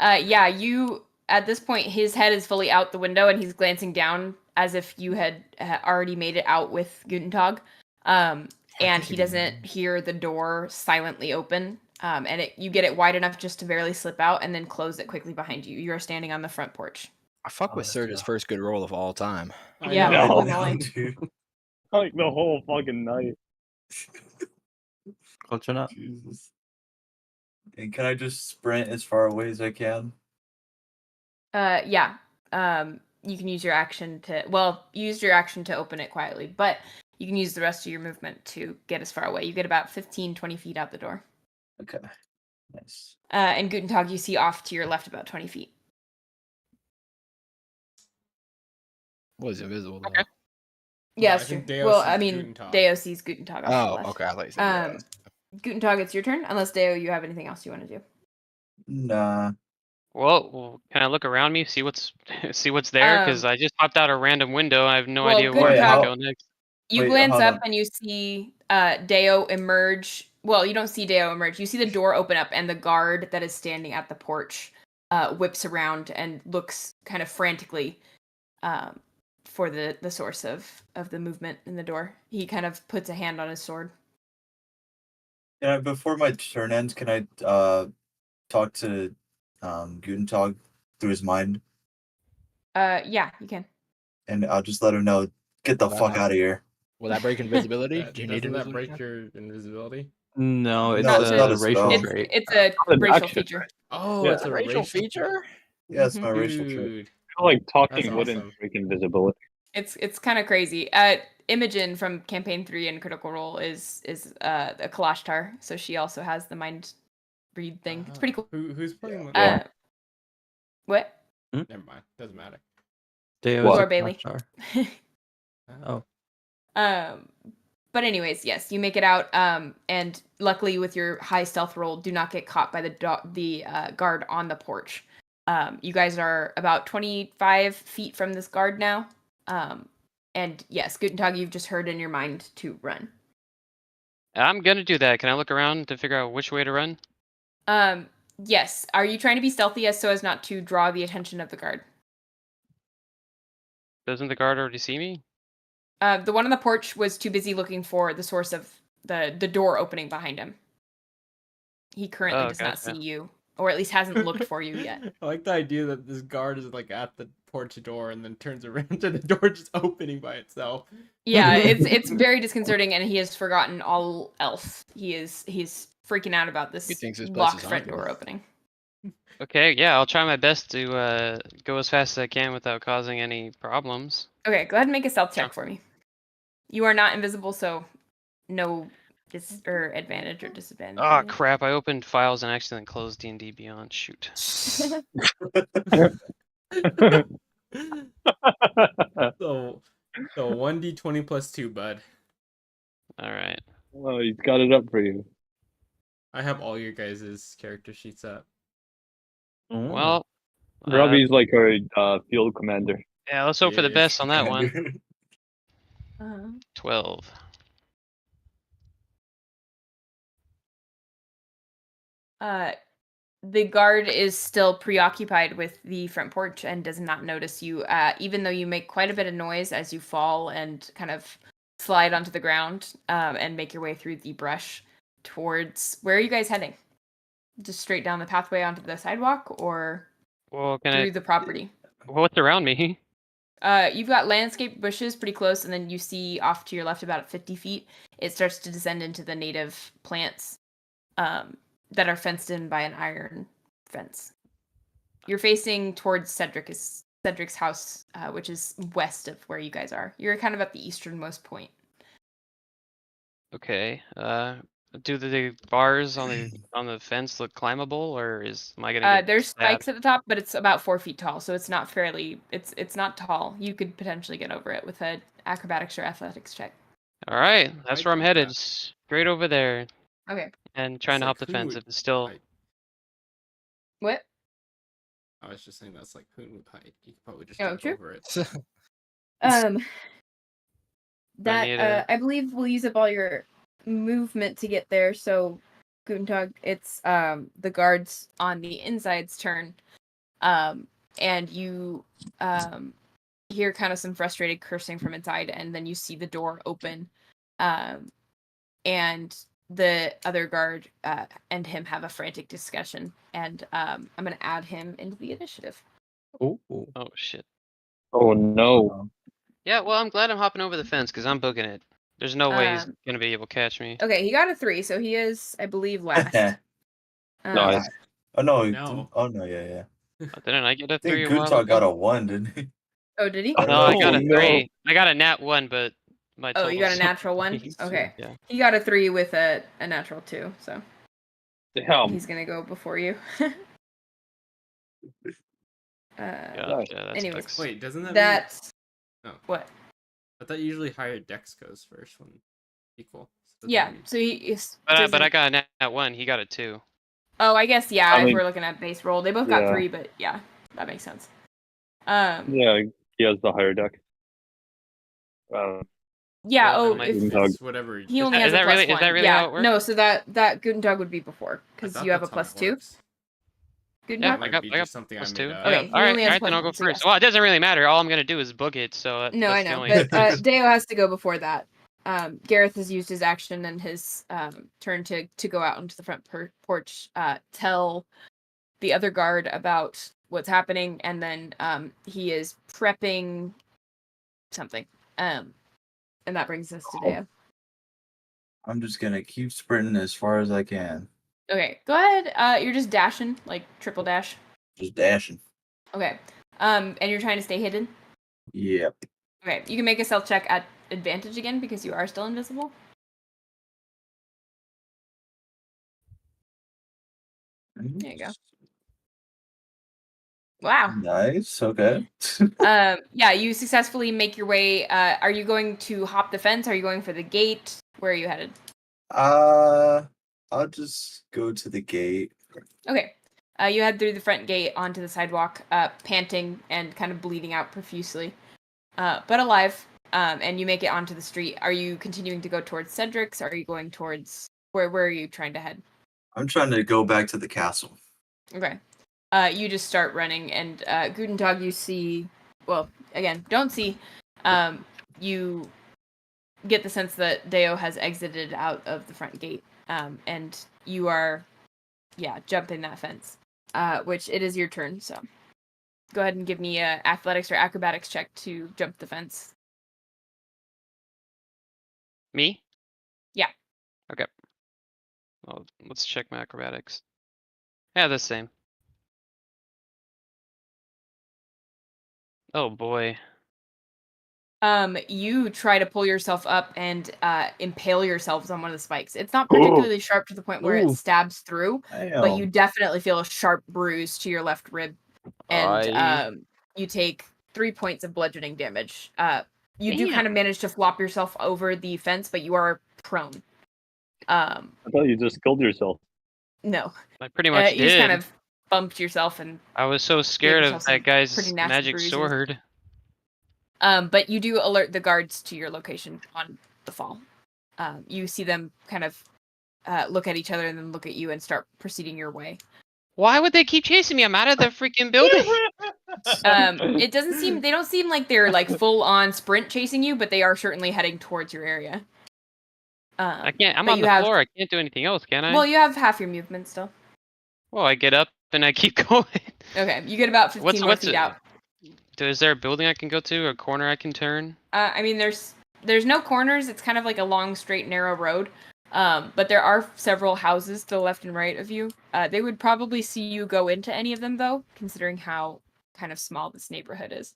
Yeah, you at this point his head is fully out the window and he's glancing down as if you had already made it out with Guntentog. And he doesn't hear the door silently open. And you get it wide enough just to barely slip out and then close it quickly behind you. You are standing on the front porch. I fuck with Serge's first good roll of all time. Yeah, know. holy No, moly. dude. Like the whole fucking night. Clutching up. Jesus. And can I just sprint as far away as I can? Yeah. You can use your action to open it quietly, but you can use the rest of your movement to get as far away. You get about 15, 20 feet out the door. Okay. Nice. And Guntentog, you see off to your left about 20 feet. Was invisible though. Okay. Yeah, I that's true. think Deo Well, sees I mean, Guntentog. Deo sees Guntentog off to the Oh, left. okay. I thought you said that. Guntentog, it's your turn. Unless Deo, you have anything else you want to do. Nah. Well, can I look around me, see what's there? Because I just popped out a random window. I have no idea where Guntentog- I'm gonna go next. You Wait, glance hold up on. and you see Deo emerge. Well, you don't see Deo emerge. You see the door open up and the guard that is standing at the porch whips around and looks kind of frantically for the source of the movement in the door. He kind of puts a hand on his sword. Yeah, before my turn ends, can I talk to Guntentog through his mind? Yeah, you can. And I'll just let him know, get the fuck out of here. Will that break invisibility? That- Do you need doesn't that invisibility? break your invisibility? No, it's No, it's a not a racial spell. trait. It's a an racial action, feature. Oh, Yeah. it's a Racial feature? Yeah, it's my racial trait. Dude. I feel like talking That's wouldn't awesome. break invisibility. It's kind of crazy. Imogen from Campaign 3 and Critical Role is a Kalashtar, so she also has the mind read thing. It's pretty cool. Who's playing? Yeah. What? Never mind. Doesn't matter. Deo What? is Or a Bailey. Kalashtar. Oh. But anyways, yes, you make it out. And luckily, with your high stealth roll, do not get caught by the guard on the porch. You guys are about 25 feet from this guard now. And yes, Guntentog, you've just heard in your mind to run. I'm gonna do that. Can I look around to figure out which way to run? Yes. Are you trying to be stealthy so as not to draw the attention of the guard? Doesn't the guard already see me? The one on the porch was too busy looking for the source of the door opening behind him. He currently does not see gotcha. you, or at least hasn't looked for you yet. I like the idea that this guard is like at the porch door and then turns around to the door just opening by itself. Yeah, it's very disconcerting, and he has forgotten all else. He's freaking out about this He thinks this place locked is front haunted. door opening. Okay, yeah, I'll try my best to go as fast as I can without causing any problems. Okay, go ahead and make a stealth check Sure. for me. You are not invisible, so no advantage or disadvantage. Ah, really. crap! I opened files and accidentally closed D&D Beyond. Shoot. So 1d20 plus 2, bud. All right. Oh, he's got it up for you. I have all your guys' character sheets up. Well, Robbie's like our field commander. yeah, let's hope for the Yes, best on that one. Uh-huh. 12. The guard is still preoccupied with the front porch and does not notice you, even though you make quite a bit of noise as you fall and kind of slide onto the ground and make your way through the brush towards. Where are you guys heading? Just straight down the pathway onto the sidewalk or Well, can through I? the property? What's around me? You've got landscape bushes pretty close, and then you see off to your left about 50 feet, it starts to descend into the native plants that are fenced in by an iron fence. You're facing towards Cedric's house, which is west of where you guys are. You're kind of at the easternmost point. Okay. Do the bars on the fence look climbable, or am I gonna get There's stabbed? spikes at the top, but it's about 4 feet tall, so it's not it's not tall. You could potentially get over it with an acrobatics or athletics check. All right, that's I where I'm did headed. that. Straight over there Okay. and trying to hop the fence. If it's still. What? I was just saying that's like Hunwut height. You could probably just Oh, jump true. over it. need a- I believe we'll use up all your movement to get there. So, Guntentog, it's the guards on the inside's turn, and you hear kind of some frustrated cursing from inside, and then you see the door open, and the other guard and him have a frantic discussion, and I'm gonna add him into the initiative. Oh. Oh shit. Oh no. Yeah, well, I'm glad I'm hopping over the fence because I'm booking it. There's no way he's gonna be able to catch me. Okay, he got a 3, so he is, I believe, last. Nice. Oh no, No. oh no, yeah. Didn't I get a I think 3 a while Guntentog got ago? a 1, didn't he? Oh, did he? Oh, No, I got a no. 3. I got a nat 1, but my Oh, you got a total's natural 1? He's- Okay. Yeah. He got a 3 with a natural 2, so Damn. he's gonna go before you. Yeah, that's anyways, sucks. Wait, doesn't that mean... that's Oh. what? I thought usually higher dex goes first when equal. So Yeah, so he is. But I got a nat 1. He got a 2. Oh, I guess yeah. I If mean- we're looking at base roll, they both got Yeah. 3, but yeah, that makes sense. Yeah, he has the higher deck. Yeah. Well, Oh, then if It's whatever. he only has Is a that plus really- 1. is that really yeah. how it works? No, so that Guntentog would be before because you have a plus 2. Yeah, Guntentog. might I got be I got just something I plus made 2. up. Yeah. Okay, he All right, only has then I'll go one, so first. yes. Well, it doesn't really matter. All I'm gonna do is book it. So No, I that's the know, only but Deo has to go before that. Gareth has used his action and his turn to go out onto the front porch, tell the other guard about what's happening, and then he is prepping something. And that brings us to Deo. I'm just gonna keep sprinting as far as I can. Okay, go ahead. You're just dashing, like triple dash. Just dashing. Okay. And you're trying to stay hidden. Yep. Okay, you can make a stealth check at advantage again because you are still invisible. There you go. Wow. Nice. Okay. Yeah, you successfully make your way. Are you going to hop the fence? Are you going for the gate? Where are you headed? I'll just go to the gate. Okay. You head through the front gate onto the sidewalk, panting and kind of bleeding out profusely, but alive. And you make it onto the street. Are you continuing to go towards Cedric's? Are you going towards where are you trying to head? I'm trying to go back to the castle. Okay. You just start running, and Guntentog, you see. Well, again, don't see. You get the sense that Deo has exited out of the front gate, and you are, jumping that fence. Which it is your turn. So, go ahead and give me a athletics or acrobatics check to jump the fence. Me? Yeah. Okay. Well, let's check my acrobatics. Yeah, the same. Oh boy. You try to pull yourself up and impale yourselves on one of the spikes. It's not Ooh. particularly sharp to the point where it Ooh. stabs through, but you Damn. definitely feel a sharp bruise to your left rib, and you take 3 points of bludgeoning damage. You do kind of manage to flop yourself over the fence, but you are prone. I thought you just killed yourself. No, I pretty much you just did. kind of bumped yourself, and I was so scared yourself of some that guy's pretty nasty magic bruises. sword. But you do alert the guards to your location on the fall. You see them kind of look at each other and then look at you and start proceeding your way. Why would they keep chasing me? I'm out of the freaking building. It doesn't seem they don't seem like they're like full on sprint chasing you, but they are certainly heading towards your area. I can't. I'm but on you the have- floor. I can't do anything else, can I? Well, you have half your movement still. Well, I get up and I keep going. Okay, you get about 15 more feet out. Is there a building I can go to, a corner I can turn? I mean, there's no corners. It's kind of like a long, straight, narrow road. But there are several houses to the left and right of you. They would probably see you go into any of them, though, considering how kind of small this neighborhood is.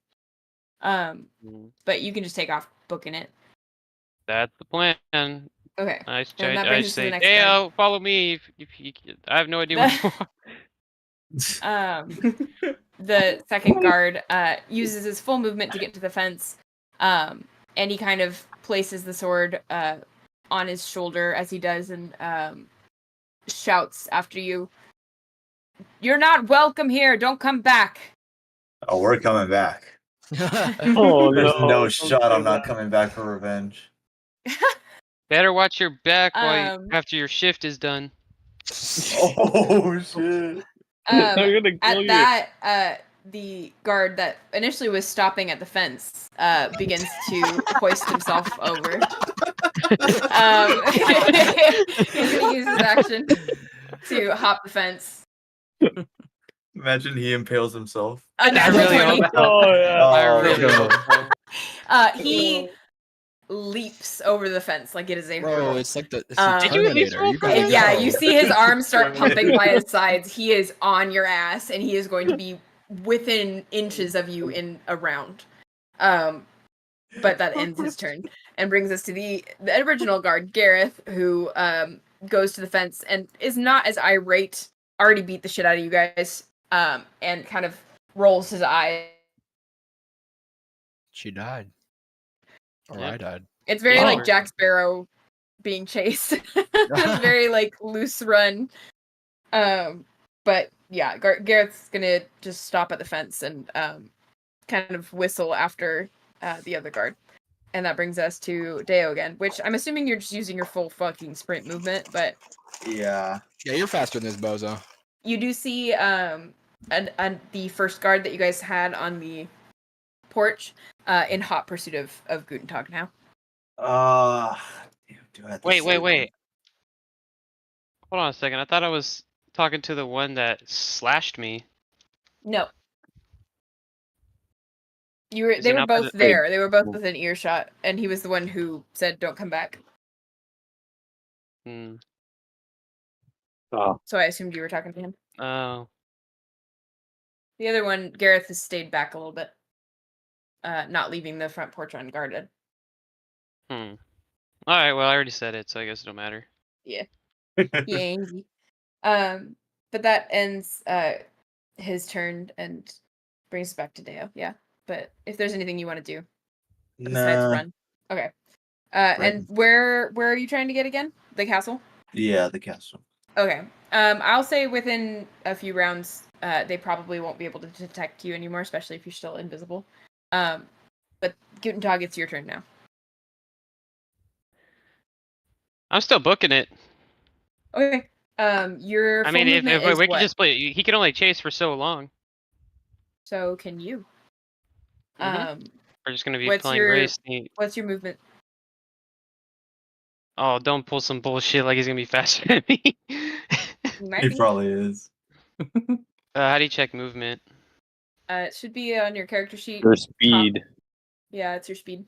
But you can just take off booking it. That's the plan. Okay. I And that brings us to the say, next hey, guard. follow me. If you, I have no idea where you are. The second guard uses his full movement to get to the fence, and he kind of places the sword on his shoulder as he does, and shouts after you, "You're not welcome here. Don't come back." Oh, we're coming back. Oh There's no! no don't shot say I'm not that. coming back for revenge. Better watch your back after your shift is done. Oh shit. They're gonna kill At you. that, the guard that initially was stopping at the fence begins to hoist himself over. He's going to use his action to hop the fence. Imagine he impales himself. A natural 20. Oh yeah. I Oh, really no. hope so. He leaps over the fence like it is a Bro, hurdle. it's like the Did you at least Terminator. roll You for gotta it? Yeah, go. you see his arms start pumping by his sides. He is on your ass, and he is going to be within inches of you in a round. But that ends his turn and brings us to the original guard, Gareth, who goes to the fence and is not as irate. Already beat the shit out of you guys, and kind of rolls his eyes. She died. Or Yep. I died. It's very Oh. like Jack Sparrow being chased. It's very like loose run. But yeah, Gareth's gonna just stop at the fence and kind of whistle after the other guard. And that brings us to Deo again, which I'm assuming you're just using your full fucking sprint movement, but Yeah. Yeah, you're faster than this bozo. you do see the first guard that you guys had on the porch in hot pursuit of Guntentog now. Damn, do I have to Wait. save him? Hold on a second. I thought I was talking to the one that slashed me. No. They Is he were not by both the- there. They were both within earshot, and he was the one who said, "Don't come back." Hmm. Oh, So I assumed you were talking to him. Oh. The other one, Gareth, has stayed back a little bit, not leaving the front porch unguarded. Hmm. All right. Well, I already said it, so I guess it don't matter. Yeah. Yangy. But that ends his turn and brings us back to Deo. Yeah. But if there's anything you want to do besides Nah. run. Okay. And where are you trying to get again? The castle? Yeah, the castle. Okay. I'll say within a few rounds, they probably won't be able to detect you anymore, especially if you're still invisible. But Guntentog, it's your turn now. I'm still booking it. Okay. Your I full mean, if movement is we could what? just play, he can only chase for so long. So can you. We're just gonna be what's playing your- race. What's your movement? Oh, don't pull some bullshit like he's gonna be faster than me. You might He be. probably is. How do you check movement? It should be on your character sheet. your speed. Yeah, it's your speed.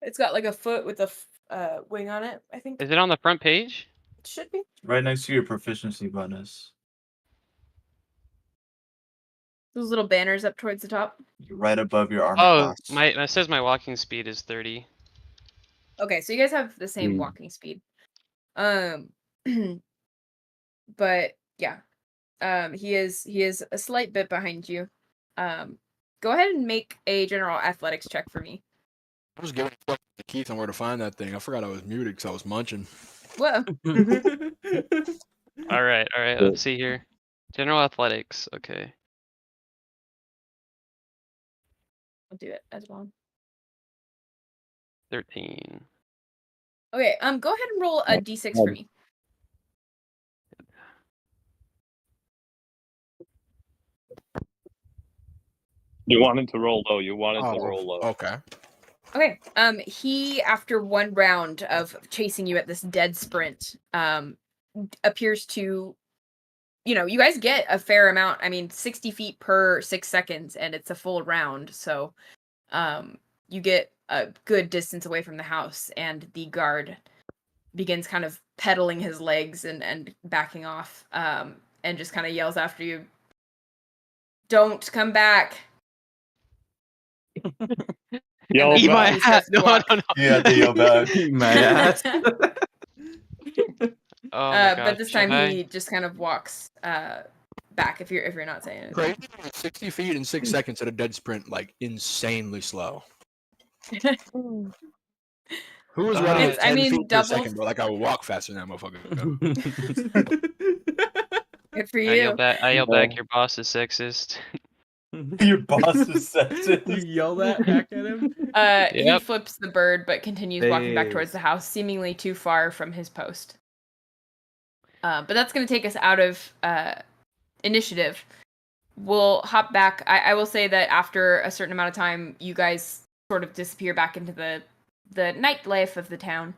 It's got like a foot with a wing on it, I think. Is it on the front page? It should be. Right next to your proficiency bonus. Those little banners up towards the top. Right above your armor Oh, class. it says my walking speed is 30. Okay, so you guys have the same walking speed. But yeah. He is a slight bit behind you. Go ahead and make a general athletics check for me. I was giving a fuck to Keith on where to find that thing. I forgot I was muted because I was munching. Whoa. All right, let's see here. General athletics, okay. I'll do it as well. 13. Okay, go ahead and roll a d6 for me. You wanted to roll low. You wanted to roll low. Okay. Okay. He, after one round of chasing you at this dead sprint, appears to, you guys get a fair amount. I mean, 60 feet per 6 seconds, and it's a full round. So, you get a good distance away from the house, and the guard begins kind of pedaling his legs and backing off, and just kind of yells after you, "Don't come back." Yell Eat my back. hat! No. You have to yell back. My ass. Oh my But gosh, this time should I? he just kind of walks back if you're not saying anything. Crazy. 60 feet in 6 seconds at a dead sprint, like insanely slow. Who was running It's- at 10 feet per doubles. second, bro? Like I would walk faster than that motherfucker. Good for I yell you. back. Your boss is sexist. Your boss is sexist. You yell that back at him? He Yep. flips the bird, but continues walking back towards Days. the house, seemingly too far from his post. But that's going to take us out of initiative. We'll hop back. I will say that after a certain amount of time, you guys sort of disappear back into the nightlife of the town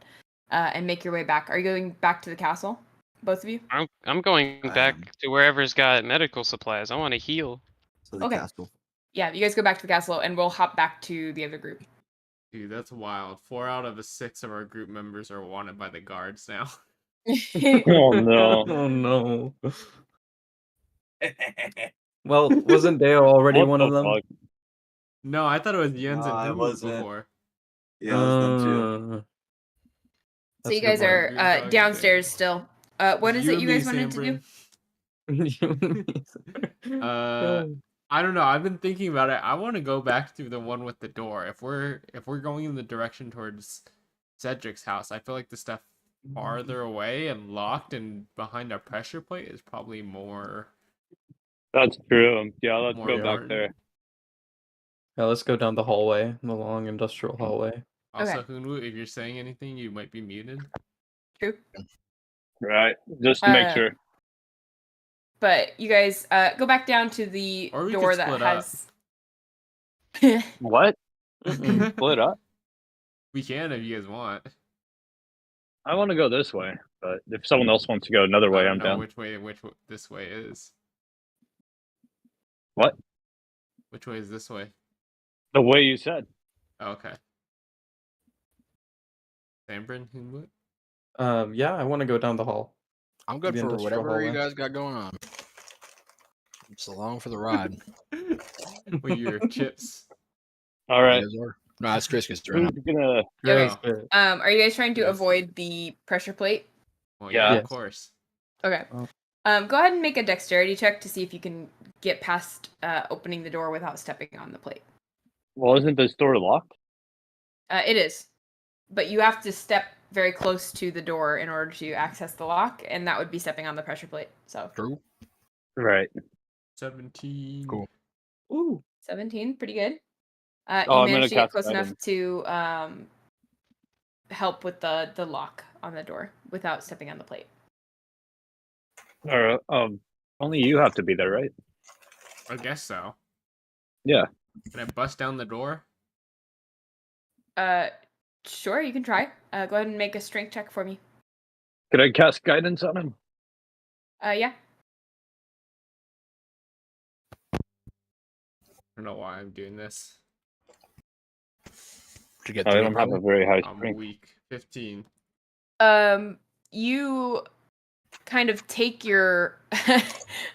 and make your way back. Are you going back to the castle, both of you? I'm going back to wherever's got medical supplies. I want to heal. So the Okay. castle. Yeah, you guys go back to the castle, and we'll hop back to the other group. Dude, that's wild. 4 out of the 6 of our group members are wanted by the guards now. Oh no. Oh no. Well, wasn't Dale already What one the of them? fuck? No, I thought it was Jens Nah, it and Hunwut wasn't. before. Yeah, it was them too. So That's you a good guys one. are Guntentog, downstairs still. What is it you guys wanted to do? I don't know. I've been thinking about it. I want to go back through the one with the door. If we're going in the direction towards Cedric's house, I feel like the stuff farther away and locked and behind a pressure plate is probably more. That's true. Yeah, let's More go back important. there. Yeah, let's go down the hallway, the long industrial hallway. Also, Okay. Hunwut, if you're saying anything, you might be muted. True. Right. Just to make sure. But you guys go back down to the Or we door could that split up. has. What? Mm-mm. Split up? We can if you guys want. I want to go this way, but if someone else wants to go another way, I don't I'm know down. which this way is. What? Which way is this way? The way you said. Oh, okay. Sanbrynn, Hunwut? Yeah, I want to go down the hall. I'm good The for industrial whatever you hallway. guys got going on. I'm so long for the ride. With your chips. All right. No, that's Triscuit's right Who's now. gonna? Yes, Oh. good. Are you guys trying to Yes. avoid the pressure plate? Well, Yeah. yeah, Yes. of course. Okay. Oh. Go ahead and make a dexterity check to see if you can get past opening the door without stepping on the plate. Well, isn't this door locked? It is, but you have to step very close to the door in order to access the lock, and that would be stepping on the pressure plate. So True. Right. 17. Cool. Ooh. 17, pretty good. Oh, You I'm gonna managed to get cast close enough guidance. to help with the lock on the door without stepping on the plate. Or only you have to be there, right? I guess so. Yeah. Can I bust down the door? Sure, you can try. Go ahead and make a strength check for me. Could I cast guidance on him? Yeah. I don't know why I'm doing this. To get I through, don't have probably. a very high I'm strength. weak. 15. You kind of take your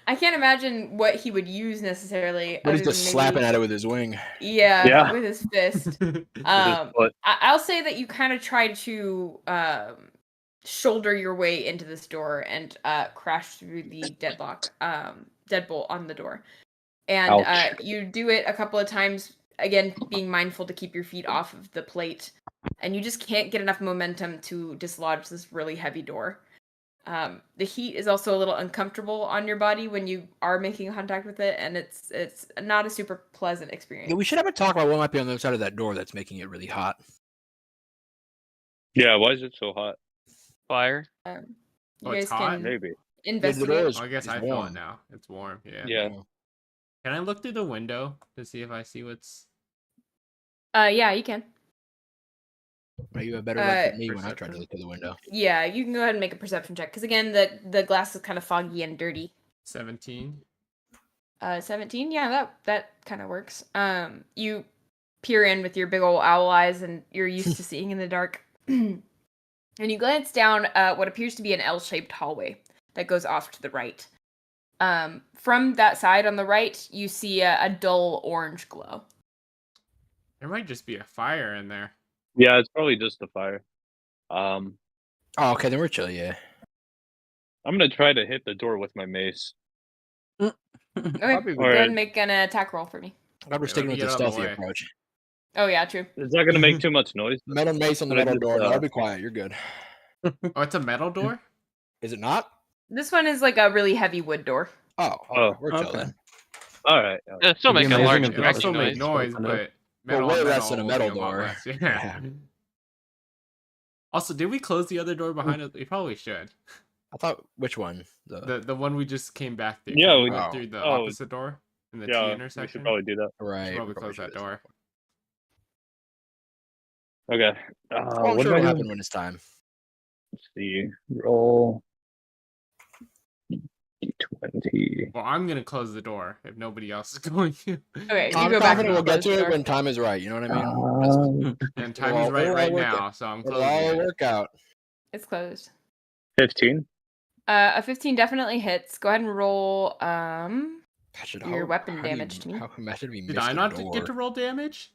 I can't imagine what he would use necessarily. But he's other just than slapping maybe, at it with his wing. yeah, with his fist. With his Um, foot. I'll say that you kind of try to shoulder your way into this door and crash through the deadbolt on the door. And Ouch. you do it a couple of times, again, being mindful to keep your feet off of the plate. And you just can't get enough momentum to dislodge this really heavy door. The heat is also a little uncomfortable on your body when you are making contact with it, and it's not a super pleasant experience. Yeah, we should have a talk about what might be on the other side of that door that's making it really hot. Yeah, why is it so hot? Fire. You Oh, it's guys hot? can Maybe. investigate. door is- I guess It's I feel warm. it now. It's warm. Yeah. Yeah. Can I look through the window to see if I see what's? Yeah, you can. Well, you have better luck than me when I tried to Perception. look through the window. Yeah, you can go ahead and make a perception check because again, the glass is kind of foggy and dirty. 17. 17. Yeah, that kind of works. You peer in with your big old owl eyes, and you're used to seeing in the dark. And you glance down what appears to be an L-shaped hallway that goes off to the right. From that side on the right, you see a dull orange glow. There might just be a fire in there. Yeah, it's probably just the fire. Oh, okay, then we're chill, yeah. I'm gonna try to hit the door with my mace. Okay, Probably go ahead Alright. and make an attack roll for me. God, we're Wait, sticking let with me the get out of the stealthy way. approach. Oh yeah, true. It's not gonna make too much noise. Metal mace on the But I metal just, door. No, be quiet. You're good. Oh, it's a metal door? Is it not? This one is like a really heavy wood door. Oh, Oh, we're chill okay. then. Alright. It'll still It'd make be a amazing large if It'll Cracking still make noise. noise, Open it. but metal way on less metal than a will metal be lot door. less, Yeah. Yeah. Also, did we close the other door behind us? We probably should. I thought, which one? The one we just came back through. 'cause Yeah, we we- went through the oh, opposite door in the T Yeah, we intersection. should probably do that. Right. Should probably probably close that should. door. Okay. Oh, I'm what sure am I it'll doing? happen when it's time. Let's see. Roll D20. Well, I'm gonna close the door if nobody else is going to. Okay, you I'm go back confident and we'll get close to the it door. when time is right. You know what I mean? And time is It'll all right work now, so I'm It'll all closing it. work out. It's closed. 15. A 15 definitely hits. Go ahead and roll Shit, your weapon how do you- damage to me. How imagine we Did missed I the not door. get to roll damage?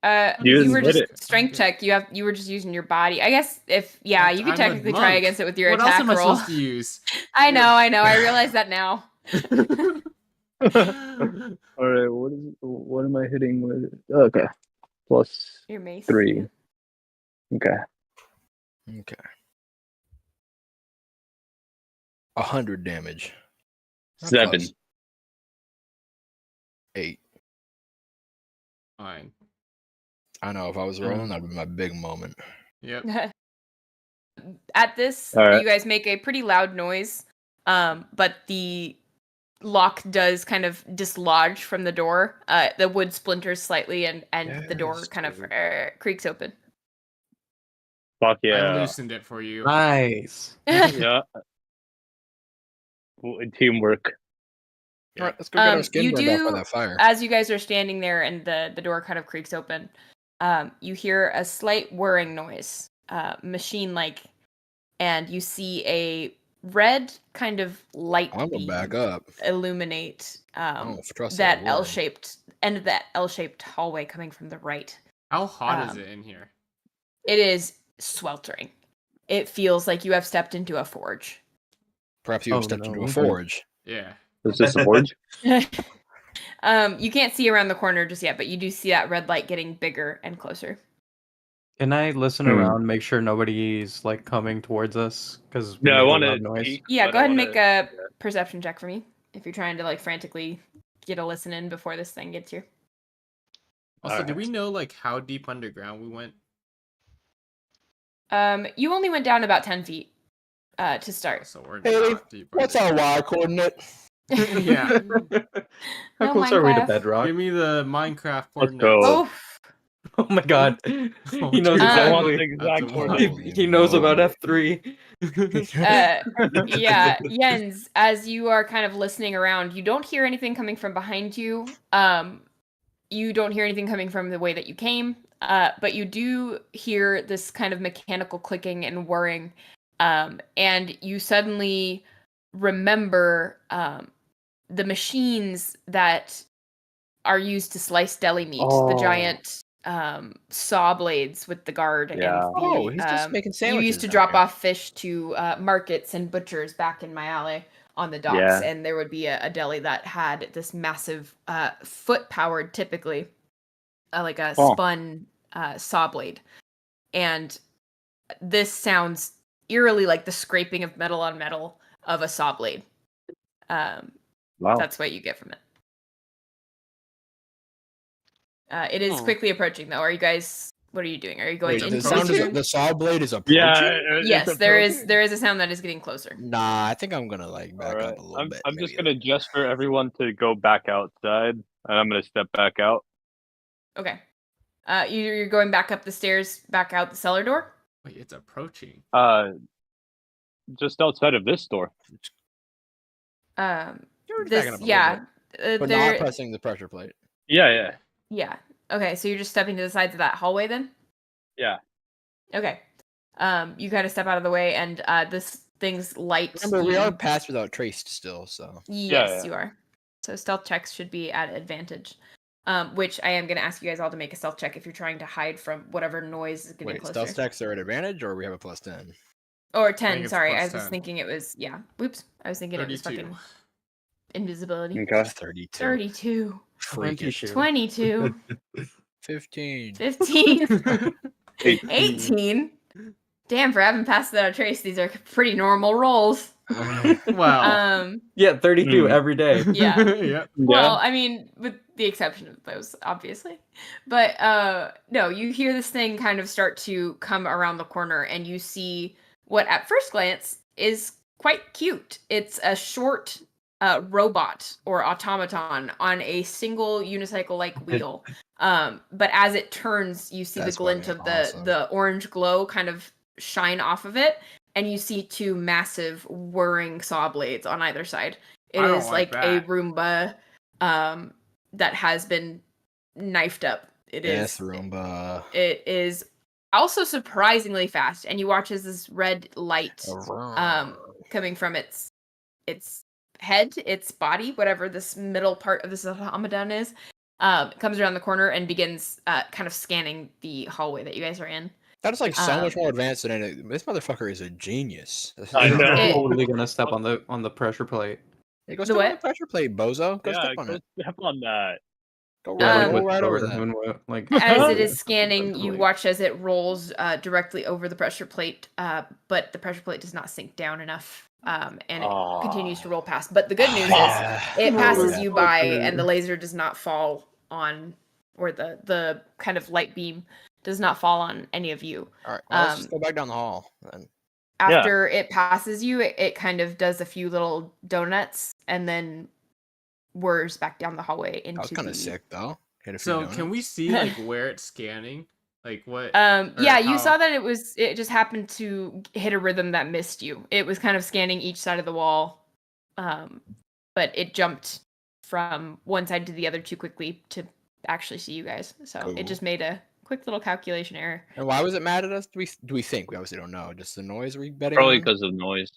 You You were didn't just hit it. strength check. You were just using your body. I guess if you I'm could a technically try monk. against it with your What else attack am I roll. supposed to use? I know. I realize that now. All right. What am I hitting with? Okay. Plus Your mace. 3. yeah. Okay. Okay. 100 damage. Not 7. close. 8. Fine. I know if I was rolling, that'd be my big moment. Yep. At this, All right. you guys make a pretty loud noise, but the lock does kind of dislodge from the door. The wood splinters slightly, and the door Yes, kind of dude. creaks open. Fuck I yeah. loosened it for you. Nice. Yeah. Teamwork. All right, let's go get our You skin burned off do- by that fire. As you guys are standing there and the door kind of creaks open, you hear a slight whirring noise, machine-like, and you see a red kind of light I'm gonna beam back up. illuminate I don't trust that word. L-shaped end of that L-shaped hallway coming from the right. How hot is Um, it in here? It is sweltering. It feels like you have stepped into a forge. Perhaps you have Oh, stepped into no. a forge. Yeah. Is this a forge? You can't see around the corner just yet, but you do see that red light getting bigger and closer. Can I listen Hmm. around, make sure nobody's like coming towards us? Because Yeah, I want to to noise. peek. Yeah, but go I ahead and wanna- make a perception check for me if you're trying to like frantically get a listen in before this thing gets here. Also, do we Alright. know like how deep underground we went? You only went down about 10 feet to start. So we're Hayley, not deep. What's our Y coordinate? Yeah. How No close are we to Minecraft. Bedrock? Give me the Minecraft Let's coordinates. go. Oh, Oh my god. Oh, He knows dude, I want exactly. the exact That's a coordinates. He knows about F3. yeah, Jens, as you are kind of listening around, you don't hear anything coming from behind you. You don't hear anything coming from the way that you came. But you do hear this kind of mechanical clicking and whirring And you suddenly remember the machines that are used to slice deli meat, the giant saw blades with the guard and the he's just making you sandwiches. used to down drop here. off fish to markets and butchers back in my alley on the docks, and there would be a deli that had this massive foot powered, typically like a spun saw blade, and this sounds eerily like the scraping of metal on metal of a saw blade. Wow. That's what you get from it. It is quickly approaching, though. Are you guys? What are you doing? Are you going Wait, into the sound the of the saw blade is approaching? Yeah. Yes, there is a sound that is getting closer. Nah, I think I'm gonna like back Alright. up a little bit. I'm just maybe. gonna gesture everyone to go back outside, and I'm gonna step back out. Okay. You're going back up the stairs, back out the cellar door. Wait, it's approaching. Just outside of this door. You're already backing up a little bit, but not pressing the pressure plate. Yeah. Yeah. Okay, so you're just stepping to the sides of that hallway then? Yeah. Okay. You kind of step out of the way, and this thing's light. Remember, we are passed without trace still, so. Yes, you are. So stealth checks should be at advantage. Which I am going to ask you guys all to make a stealth check if you're trying to hide from whatever noise is getting closer. Stealth checks are at advantage, or we have a plus 10? Or 10, sorry. I was 10. thinking it was, Whoops. I was thinking 32. it was fucking invisibility. Okay. 32. 32. Freakish. 22. 15. 15. 18. Damn, for having passed without a trace, these are pretty normal rolls. Wow. Yeah, 32 every day. Yeah. Yep. Well, I mean, with the exception of those, obviously. But no, you hear this thing kind of start to come around the corner, and you see what at first glance is quite cute. It's a short robot or automaton on a single unicycle-like wheel. But as it turns, you see the glint of the orange glow kind of shine off of it, and you see two massive whirring saw blades on either side. It is like a Roomba that has been knifed up. It is Roomba. It is also surprisingly fast, and you watch as this red light coming from its head, its body, whatever this middle part of this automaton is, comes around the corner and begins kind of scanning the hallway that you guys are in. That is like so much more advanced than anything. This motherfucker is a genius. I'm totally gonna step on the pressure plate. Hey, go step on the pressure plate, bozo. Go step on it. Step on that. Go right over that. Like as it is scanning, you watch as it rolls directly over the pressure plate, but the pressure plate does not sink down enough, and it continues to roll past. But the good news is it passes you by, and the laser does not fall on, or the kind of light beam does not fall on any of you. All right, well, let's just go back down the hall then. After it passes you, it kind of does a few little donuts and then whirs back down the hallway into. That was kind of sick, though. So can we see like where it's scanning? Like what? Yeah, you saw that it just happened to hit a rhythm that missed you. It was kind of scanning each side of the wall, but it jumped from one side to the other too quickly to actually see you guys. So it just made a quick little calculation error. And why was it mad at us? Do we think? We obviously don't know. Just the noise we betting Probably on? because of noise.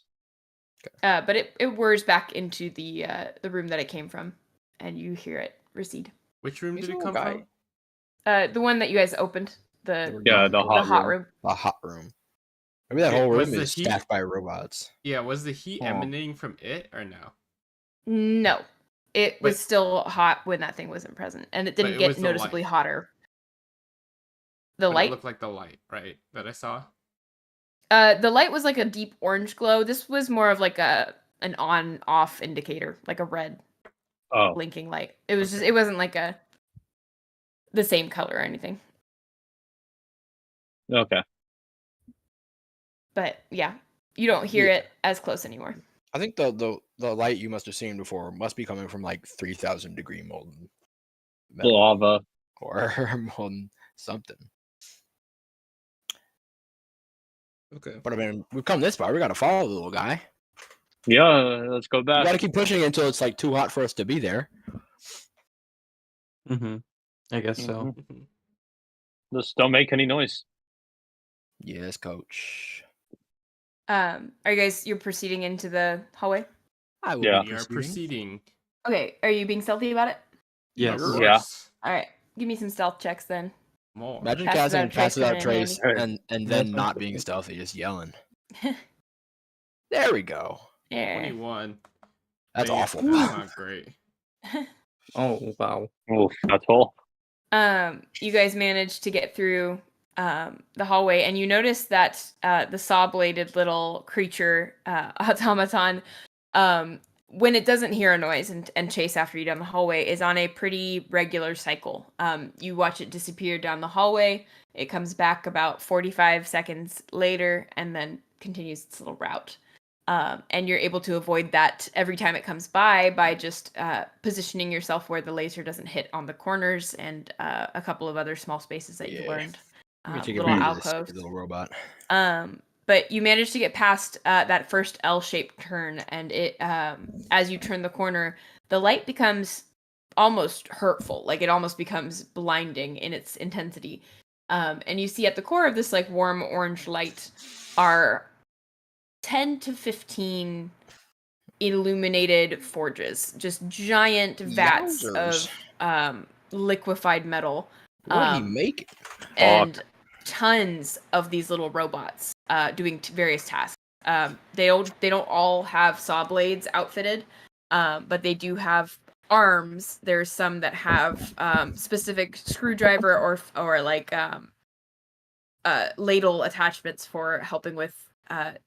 Okay. But it whirs back into the room that it came from, and you hear it recede. Which room did it come from? The one that you guys opened. The hot room. The hot room. Maybe that whole room is staffed by robots. Yeah, was the heat emanating from it or no? No. It was still hot when that thing wasn't present, and it didn't get noticeably hotter. The light? It looked like the light, right, that I saw? The light was like a deep orange glow. This was more of like an on-off indicator, like a red blinking light. It was just, it wasn't like the same color or anything. Okay. But yeah, you don't hear it as close anymore. I think the light you must have seen before must be coming from like 3,000 degree molten metal. Lava. Or molten something. Okay. But I mean, we've come this far. We gotta follow the little guy. Yeah, let's go back. We gotta keep pushing it until it's like too hot for us to be there. I guess so. Just don't make any noise. Yes, coach. Are you guys you're proceeding into the hallway? I will Yeah. be We are proceeding. Okay, are you being stealthy about it? Yes. Of Yeah. course. All right, give me some stealth checks then. More. Imagine Passes casting out a trace passes out coming in trace handy. and then not being stealthy, just yelling. There we go. Yeah. 21. That's Dang it, awful. That's not great. Oh wow. Oh, that's all. You guys managed to get through the hallway, and you notice that the saw-bladed little creature automaton, when it doesn't hear a noise and chase after you down the hallway, is on a pretty regular cycle. You watch it disappear down the hallway. It comes back about 45 seconds later, and then continues its little route. And you're able to avoid that every time it comes by just positioning yourself where the laser doesn't hit on the corners and a couple of other small spaces that you learned. Let me take Little advantage of this alcoves. stupid little robot. But you managed to get past that first L-shaped turn, and it as you turn the corner, the light becomes almost hurtful. Like it almost becomes blinding in its intensity. And you see at the core of this like warm orange light are 10 to 15 illuminated forges, just giant vats Yowzers. of liquefied metal. What did he make? And tons of these little robots doing various tasks. They don't all have saw blades outfitted, but they do have arms. There's some that have specific screwdriver or like ladle attachments for helping with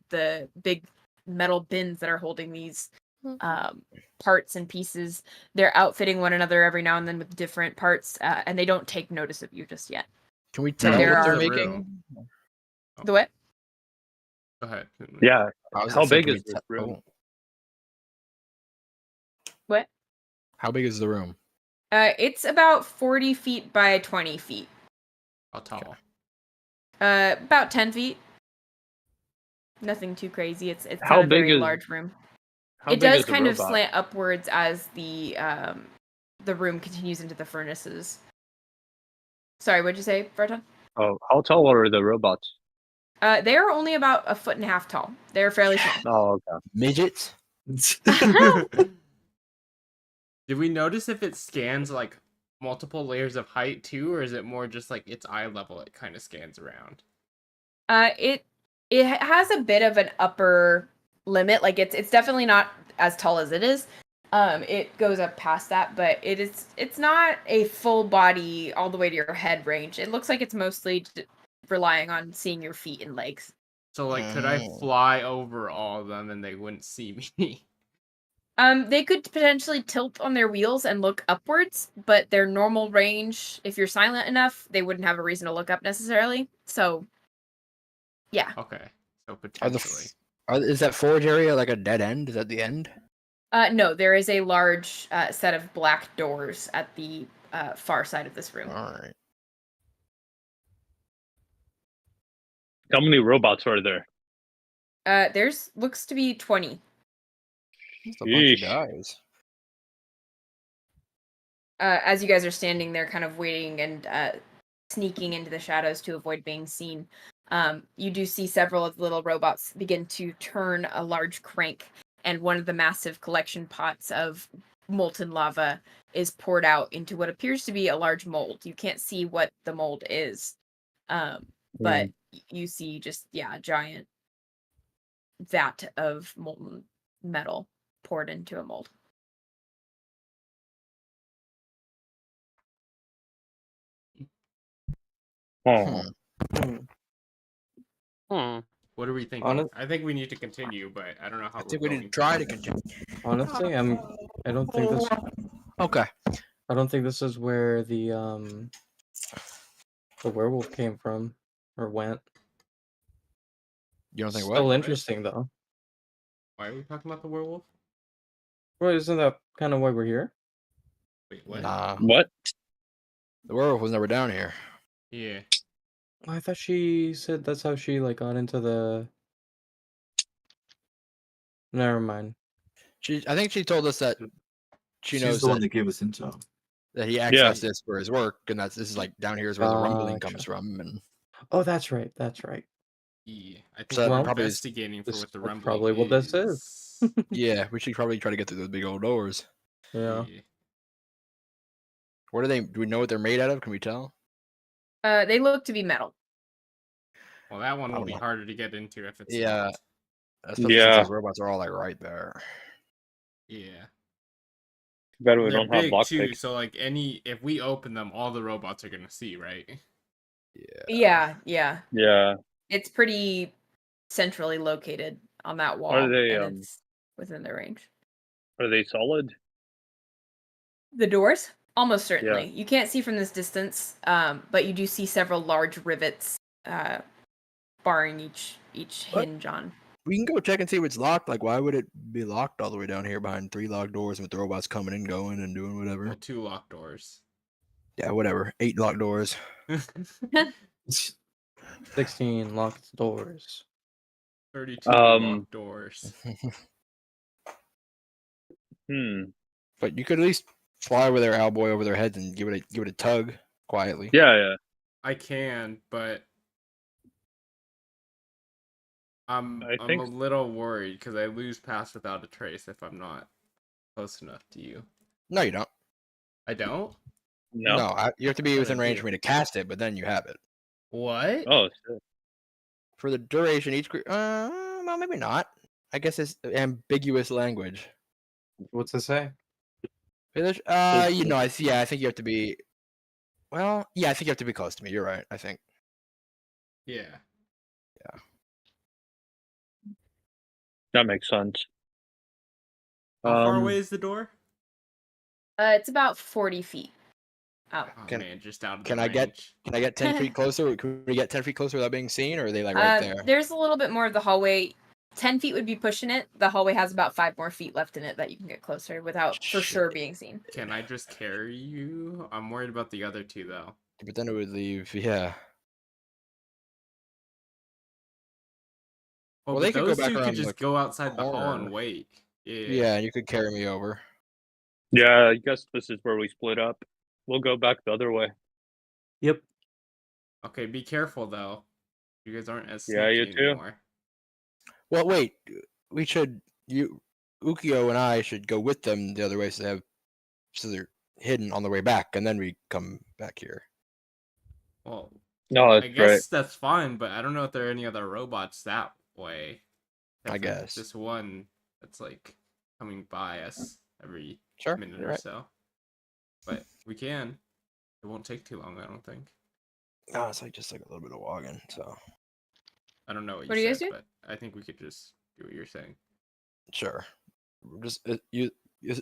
the big metal bins that are holding these parts and pieces. They're outfitting one another every now and then with different parts, and they don't take notice of you just yet. Can we tell there what they're are- making? The what? Go ahead. Yeah. I was How gonna say, big can is we this te- room? oh, What? How big is the room? It's about 40 feet by 20 feet. How tall? About 10 feet. Nothing too crazy. It's How not a big very is- large room. How It big does is the kind of robot? slant upwards as the room continues into the furnaces. Sorry, what'd you say, Vartan? Oh, how tall are the robots? They are only about 1.5 feet tall. They're fairly small. Oh, okay. Midgets? Did we notice if it scans like multiple layers of height too, or is it more just like its eye level? It kind of scans around. It has a bit of an upper limit. Like it's definitely not as tall as it is. It goes up past that, but it's not a full body all the way to your head range. It looks like it's mostly relying on seeing your feet and legs. So like, could I fly over all of them and they wouldn't see me? They could potentially tilt on their wheels and look upwards, but their normal range, if you're silent enough, they wouldn't have a reason to look up necessarily. So, yeah. Okay, so potentially. Is that forge area like a dead end? Is that the end? No, there is a large set of black doors at the far side of this room. All right. How many robots are there? There's looks to be 20. That's a bunch of Yeesh. guys. As you guys are standing there kind of waiting and sneaking into the shadows to avoid being seen, you do see several of the little robots begin to turn a large crank, and one of the massive collection pots of molten lava is poured out into what appears to be a large mold. You can't see what the mold is, but you see just, a giant vat of molten metal poured into a mold. Oh, What are we thinking? I think we need to continue, but I don't know how. I think we need to try to continue. Honestly, I don't think this. Okay. I don't think this is where the werewolf came from or went. You don't think Still what? interesting though. Why are we talking about the werewolf? Well, isn't that kind of why we're here? Wait, what? Nah. what? The werewolf was never down here. Yeah. I thought she said that's how she like got into the. Never mind. I think she told us that she She's knows the one that, that gave us intel. that he accessed this for his work, and this is like down here is where the rumbling Gotcha. comes from. And Oh, that's right. That's right. Yeah, I think So we're probably investigating for this- what the that's rumbling probably what this is. Yeah, we should probably try to get through those big old doors. Yeah. What are they? Do we know what they're made out of? Can we tell? They look to be metal. Well, that one I will don't be know. harder to get into if it's Yeah. locked. Especially Yeah. since those robots are all like right there. Yeah. Better we They're don't have big too, lockpicks. so like if we open them, all the robots are gonna see, right? Yeah. Yeah. It's pretty centrally located on that wall, Are they and it's within their range. are they solid? The doors? Almost certainly. You can't see from this distance, but you do see several large rivets barring each What? hinge on. We can go check and see if it's locked. Like, why would it be locked all the way down here behind 3 locked doors with the robots coming and going and doing whatever? Well, 2 locked doors. Yeah, whatever. 8 locked doors. 16 locked doors. 32 Um, locked doors. But you could at least fly with their owlboy over their heads and give it a tug quietly. Yeah. I can, but I'm I a think little worried because I lose pass without a trace if I'm not close enough to you. No, you don't. I don't? no. You have to be What within I range do? for me to cast it, but then you have it. What? Oh shit. For the duration, each well, maybe not. I guess it's ambiguous language. What's it say? You know, I think you have to be. Well, yeah, I think you have to be close to me. You're right. I think. Yeah. That makes sense. How far away is the door? It's about 40 feet out. Oh Can- man, just out of can the I get- range. Can I get 10 feet closer? Can we get 10 feet closer without being seen, or are they like right there? There's a little bit more of the hallway. 10 feet would be pushing it. The hallway has about 5 more feet left in it that you can get closer without for Shit. sure being seen. Can I just carry you? I'm worried about the other 2 though. But then it would leave. Yeah. Oh, Well, but they could go those back 2 could around just the go outside the hall corner. and wait. Yeah. Yeah, you could carry me over. Yeah, I guess this is where we split up. We'll go back the other way. Yep. Okay, be careful though. You guys aren't as Yeah, sneaky you too. anymore. Well, wait. We should. Ookiyo and I should go with them the other way, so they're hidden on the way back, and then we come back here. Well, No, I that's guess right. that's fine, but I don't know if there are any other robots that way. I Except for guess. Just one that's like coming by us every Sure. minute you're or right. so. But we can. It won't take too long, I don't think. No, it's just like a little bit of walking. So I don't know what What do you you guys said, do? but I think we could just do what you're saying. sure. Just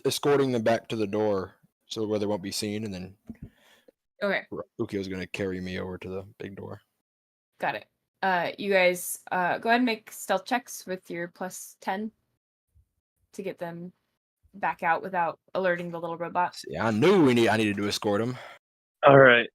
escorting them back to the door, so where they won't be seen, and then Okay, Ukiyo's gonna carry me over to the big door. got it. You guys go ahead and make stealth checks with your +10 to get them back out without alerting the little robot. See, I knew I needed to escort him. All right.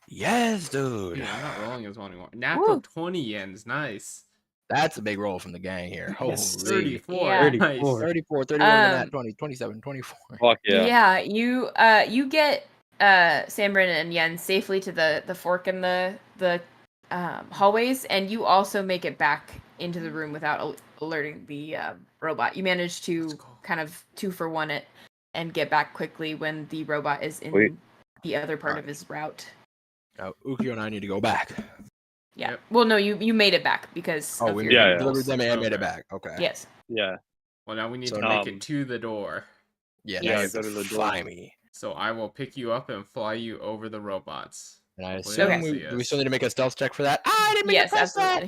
Yes, dude. Dude, I'm not rolling as one anymore. Natural Woo. 20 yens, nice. That's a big roll from the gang here. Holy. Yes. 34, Yeah. nice. 34, 31, and that 20, 27, 24. Fuck yeah. You get Sanbrynn and Yen safely to the fork in the hallways, and you also make it back into the room without alerting the robot. You manage to Let's go. kind of 2-for-1 it and get back quickly when the robot is in Sweet. the other part Alright. of his route. Now, Ookiyo and I need to go back. Yeah. Yep. Well, no, you made it back because Oh, of we your Yeah, yeah. delivered them and made it Okay. back. Okay. Yes. Yeah. Well, now we need So, to make um, it to the door. Yeah, Yes. now Yeah, go to the door. fly me. So I will pick you up and fly you over the robots. And I Hopefully assume they don't see do we us. still need to make a stealth check for that? I didn't mean Yes, to press absolutely.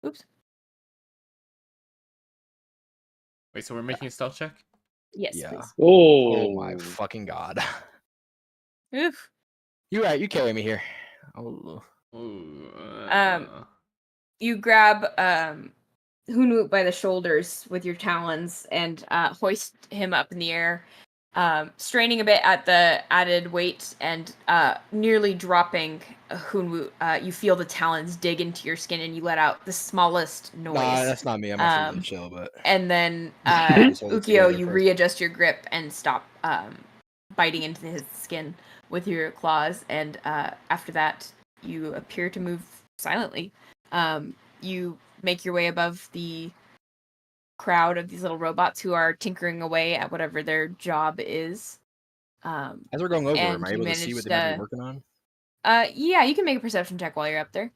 that. Oops. Wait, so we're making a stealth check? Yes, Yeah. please. Oh my fucking god. Oof. You right, you carry me here. Oh. Ooh, You grab Hunwut by the shoulders with your talons and hoist him up in the air, straining a bit at the added weight and nearly dropping Hunwut. You feel the talons dig into your skin and you let out the smallest noise. Nah, that's not me. I'm actually really chill, but And then Just hold it Ookiyo, together you first. readjust your grip and stop biting into his skin with your claws. And after that, you appear to move silently. You make your way above the crowd of these little robots who are tinkering away at whatever their job is. As we're going over, am and I you able to see what they might be working on? Yeah, you can make a perception check while you're up there.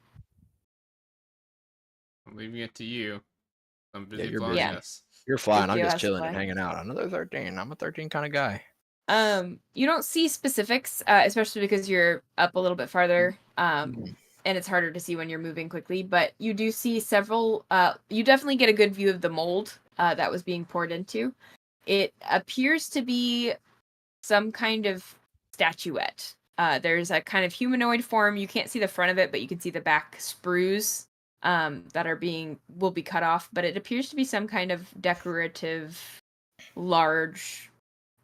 I'm leaving it to you. I'm busy you're flying busy. this. You're flying. I'm Ookiyo just has to chilling fly. and hanging out. Another 13. I'm a 13 kind of guy. You don't see specifics, especially because you're up a little bit farther. And it's harder to see when you're moving quickly, but you do see several, you definitely get a good view of the mold that was being poured into. It appears to be some kind of statuette. There's a kind of humanoid form. You can't see the front of it, but you can see the back sprues that will be cut off, but it appears to be some kind of decorative large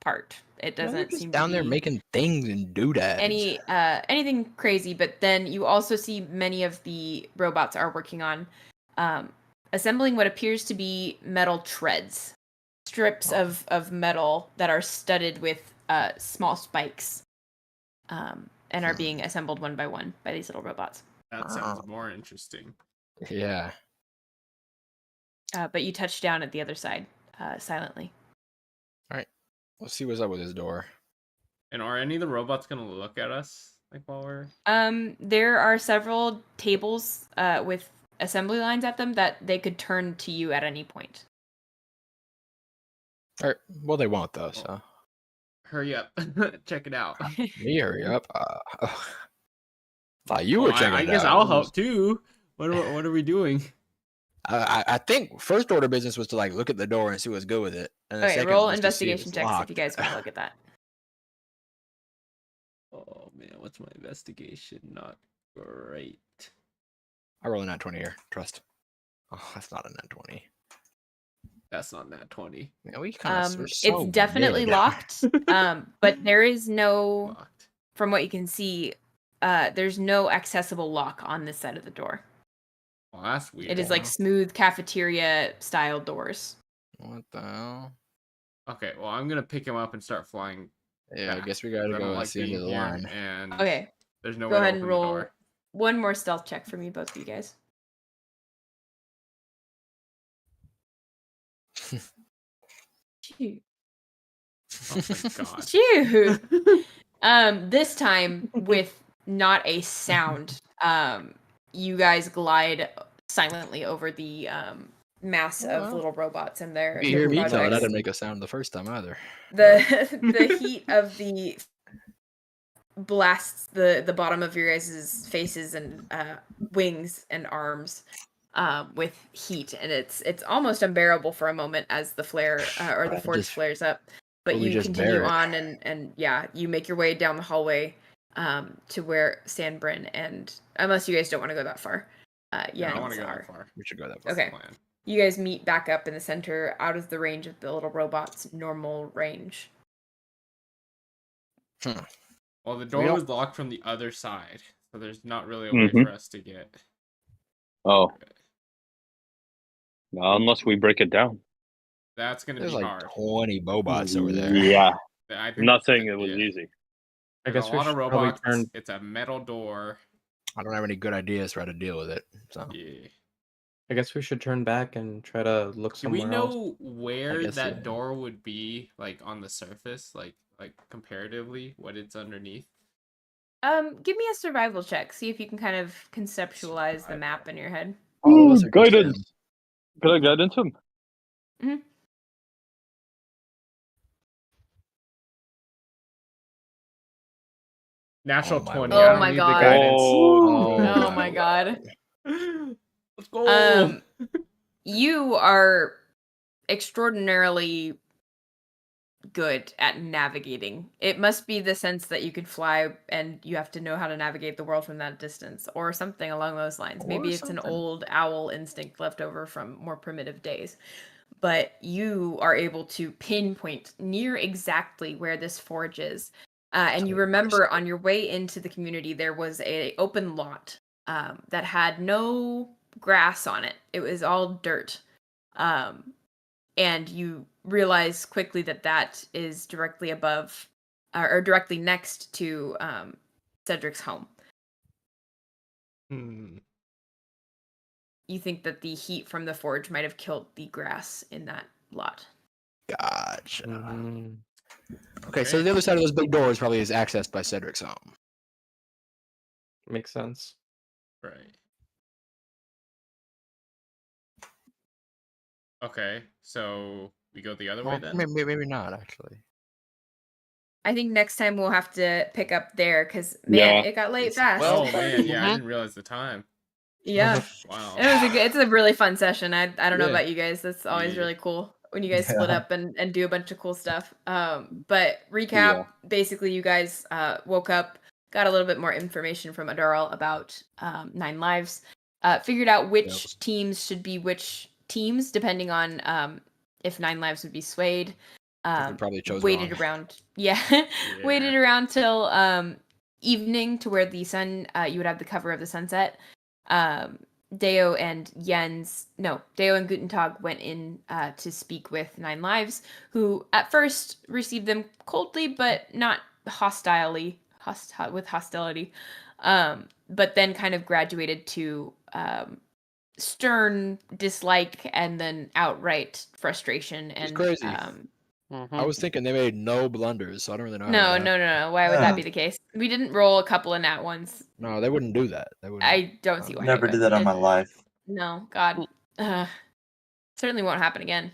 part. It doesn't just seem down to there be making things and doodads. anything crazy, but then you also see many of the robots are working on assembling what appears to be metal treads, strips of metal that are studded with small spikes, and are being assembled one by one by these little robots. That sounds more interesting. Yeah. But you touch down at the other side silently. All right. Let's see what's up with this door. And are any of the robots gonna look at us like while we're? There are several tables with assembly lines at them that they could turn to you at any point. All right. Well, they won't though. So Hurry up, check it out. me hurry up. Thought you were checking it out. I guess I'll help too. What are we doing? I think first order business was to like look at the door and see what's good with it. And the Okay, second roll was to see if investigation it's checks if locked. you guys want to look at that. Oh man, what's my investigation? Not great. I roll a nat 20 here. Trust. Oh, that's not a nat 20. That's not nat 20. Yeah, we kind of. It's definitely locked. But there is no, Locked. from what you can see, there's no accessible lock on this side of the door. Well, that's weird. It is like smooth cafeteria style doors. What the hell? Okay, well, I'm gonna pick him up and start flying. Yeah, I guess we gotta go and see into the line. And Okay, there's no go way ahead to and open roll the door. one more stealth check for me, both of you guys. Shoot. Oh my god. Shoot. This time with not a sound. You guys glide silently over the mass of little robots and their You hear me tell it, I projects. didn't make a sound the first time either. The heat of the blasts the bottom of your guys' faces and wings and arms with heat, and it's almost unbearable for a moment as the flare or the forge flares up. But you continue on, and yeah, you make your way down the hallway to where Sanbrynn, and unless you guys don't want to go that far, Yeah, I want to go that far. We should go that far. Okay. You guys meet back up in the center, out of the range of the little robot's normal range. Well, the door was locked from the other side, so there's not really a way for us to get. Oh. No, unless we break it down. That's gonna There's be like hard. 20 bobots over there. Yeah. I think I'm not saying it was easy. I guess a we lot of should probably robots. turn. It's a metal door. I don't have any good ideas for how to deal with it. So Yeah. I guess we should turn back and try to look Do somewhere we know else. where guess, that yeah. door would be, like on the surface, like comparatively, what it's underneath? Give me a survival check. See if you can kind of conceptualize the map in your head. all of us are just Guidance. him. Could I guidance him? Mhm. Natural Oh my 20. lord. I Oh don't my need god. the guidance. Oh my god. Let's go. You are extraordinarily good at navigating. It must be the sense that you could fly and you have to know how to navigate the world from that distance or something along those lines. Maybe it's an old owl instinct left over from more primitive days. But you are able to pinpoint near exactly where this forge is. And you remember on your way into the community, there was an open lot that had no grass on it. It was all dirt. And you realize quickly that that is directly above or directly next to Cedric's home. Hmm. You think that the heat from the forge might have killed the grass in that lot. Gotcha. Mhm. Okay, so the other side of those big doors probably is accessed by Cedric's home. Makes sense. Right. Okay, so we go the other way Well, then? maybe not, actually. I think next time we'll have to pick up there because man, Yeah. it got late fast. Oh man, yeah, I Mhm. didn't realize the time. Yeah, Wow. it's a really fun session. I don't know Yeah. about you guys. That's always Yeah. really cool when you guys split Yeah. up and do a bunch of cool stuff. But recap, basically you guys woke up, got a little bit more information from Adaral about 9 lives, figured out which teams should be which teams depending on if 9 lives would be swayed. We probably chose Waited wrong. around, yeah, Yeah. waited around till evening to where the sun you would have the cover of the sunset. Deo and Guntentog went in to speak with 9 lives, who at first received them coldly but not hostility, but then kind of graduated to stern dislike and then outright frustration and crazy. Mhm. I was thinking they made no blunders, so I don't really know. No. Why would that Yeah. be the case? We didn't roll a couple of nat ones. No, they wouldn't do that. They wouldn't. I don't see why. Never they did would. that on my life. No, God. Certainly won't happen again.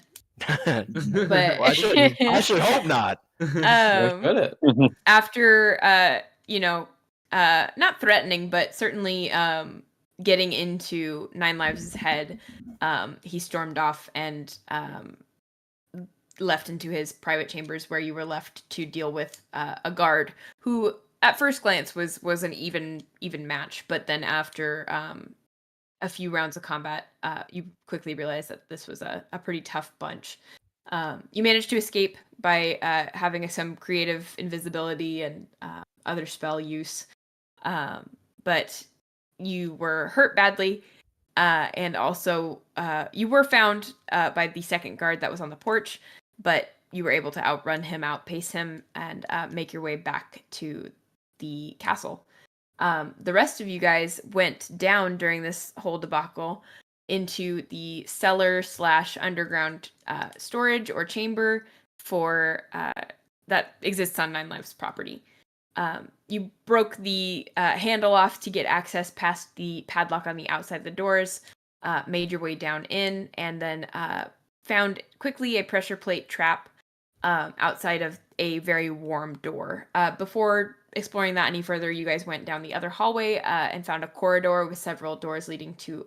But But I should hope not. Why should it? after not threatening, but certainly getting into 9 lives' head, he stormed off and left into his private chambers, where you were left to deal with a guard who at first glance was an even match, but then after a few rounds of combat, you quickly realized that this was a pretty tough bunch. You managed to escape by having some creative invisibility and other spell use, but you were hurt badly, and also you were found by the second guard that was on the porch, but you were able to outrun him, outpace him, and make your way back to the castle. The rest of you guys went down during this whole debacle into the cellar / underground storage or chamber for that exists on 9 Lives property. You broke the handle off to get access past the padlock on the outside of the doors, made your way down in, and then found quickly a pressure plate trap outside of a very warm door. Before exploring that any further, you guys went down the other hallway and found a corridor with several doors leading to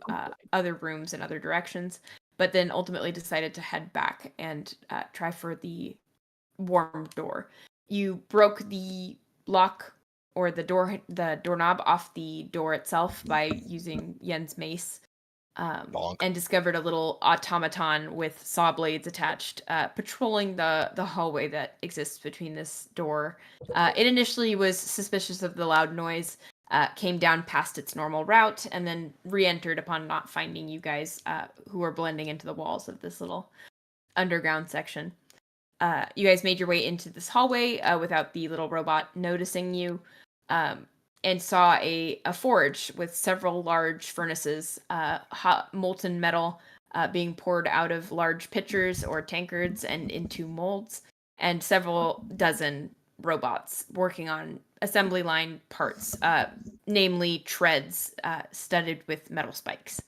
other rooms in other directions, but then ultimately decided to head back and try for the warm door. You broke the lock or the doorknob off the door itself by using Yen's mace, and discovered a little automaton with saw blades attached, patrolling the hallway that exists between this door. It initially was suspicious of the loud noise, came down past its normal route, and then re-entered upon not finding you guys, who were blending into the walls of this little underground section. You guys made your way into this hallway without the little robot noticing you, and saw a forge with several large furnaces, hot molten metal being poured out of large pitchers or tankards and into molds, and several dozen robots working on assembly line parts, namely treads studded with metal spikes.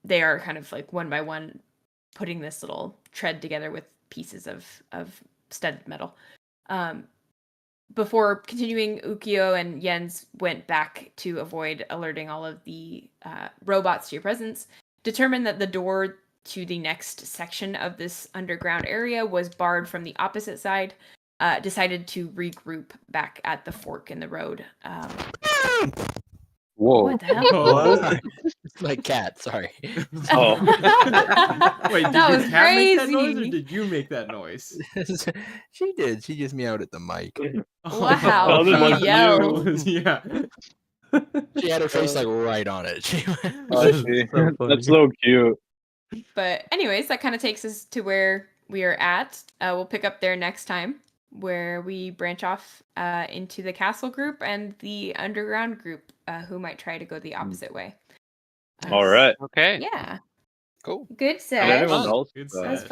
They are kind of like one by one putting this little tread together with pieces of studded metal. Before continuing, Ookiyo and Jens went back to avoid alerting all of the robots to your presence, determined that the door to the next section of this underground area was barred from the opposite side, decided to regroup back at the fork in the road. Whoa. What the hell? What? It's my cat. Sorry. Oh. Wait, did That your was cat make that noise, or crazy. did you make that noise? She did. She just meowed at the mic. Wow, Sounded he like yelled. Yeah. She had her face like right on it. She I see. So funny. That's so cute. But anyways, that kind of takes us to where we are at. We'll pick up there next time. where we branch off into the castle group and the underground group, who might try to go the opposite way. All right. Okay. Yeah. Cool. Good Did set. anyone fun. else? Good That was set.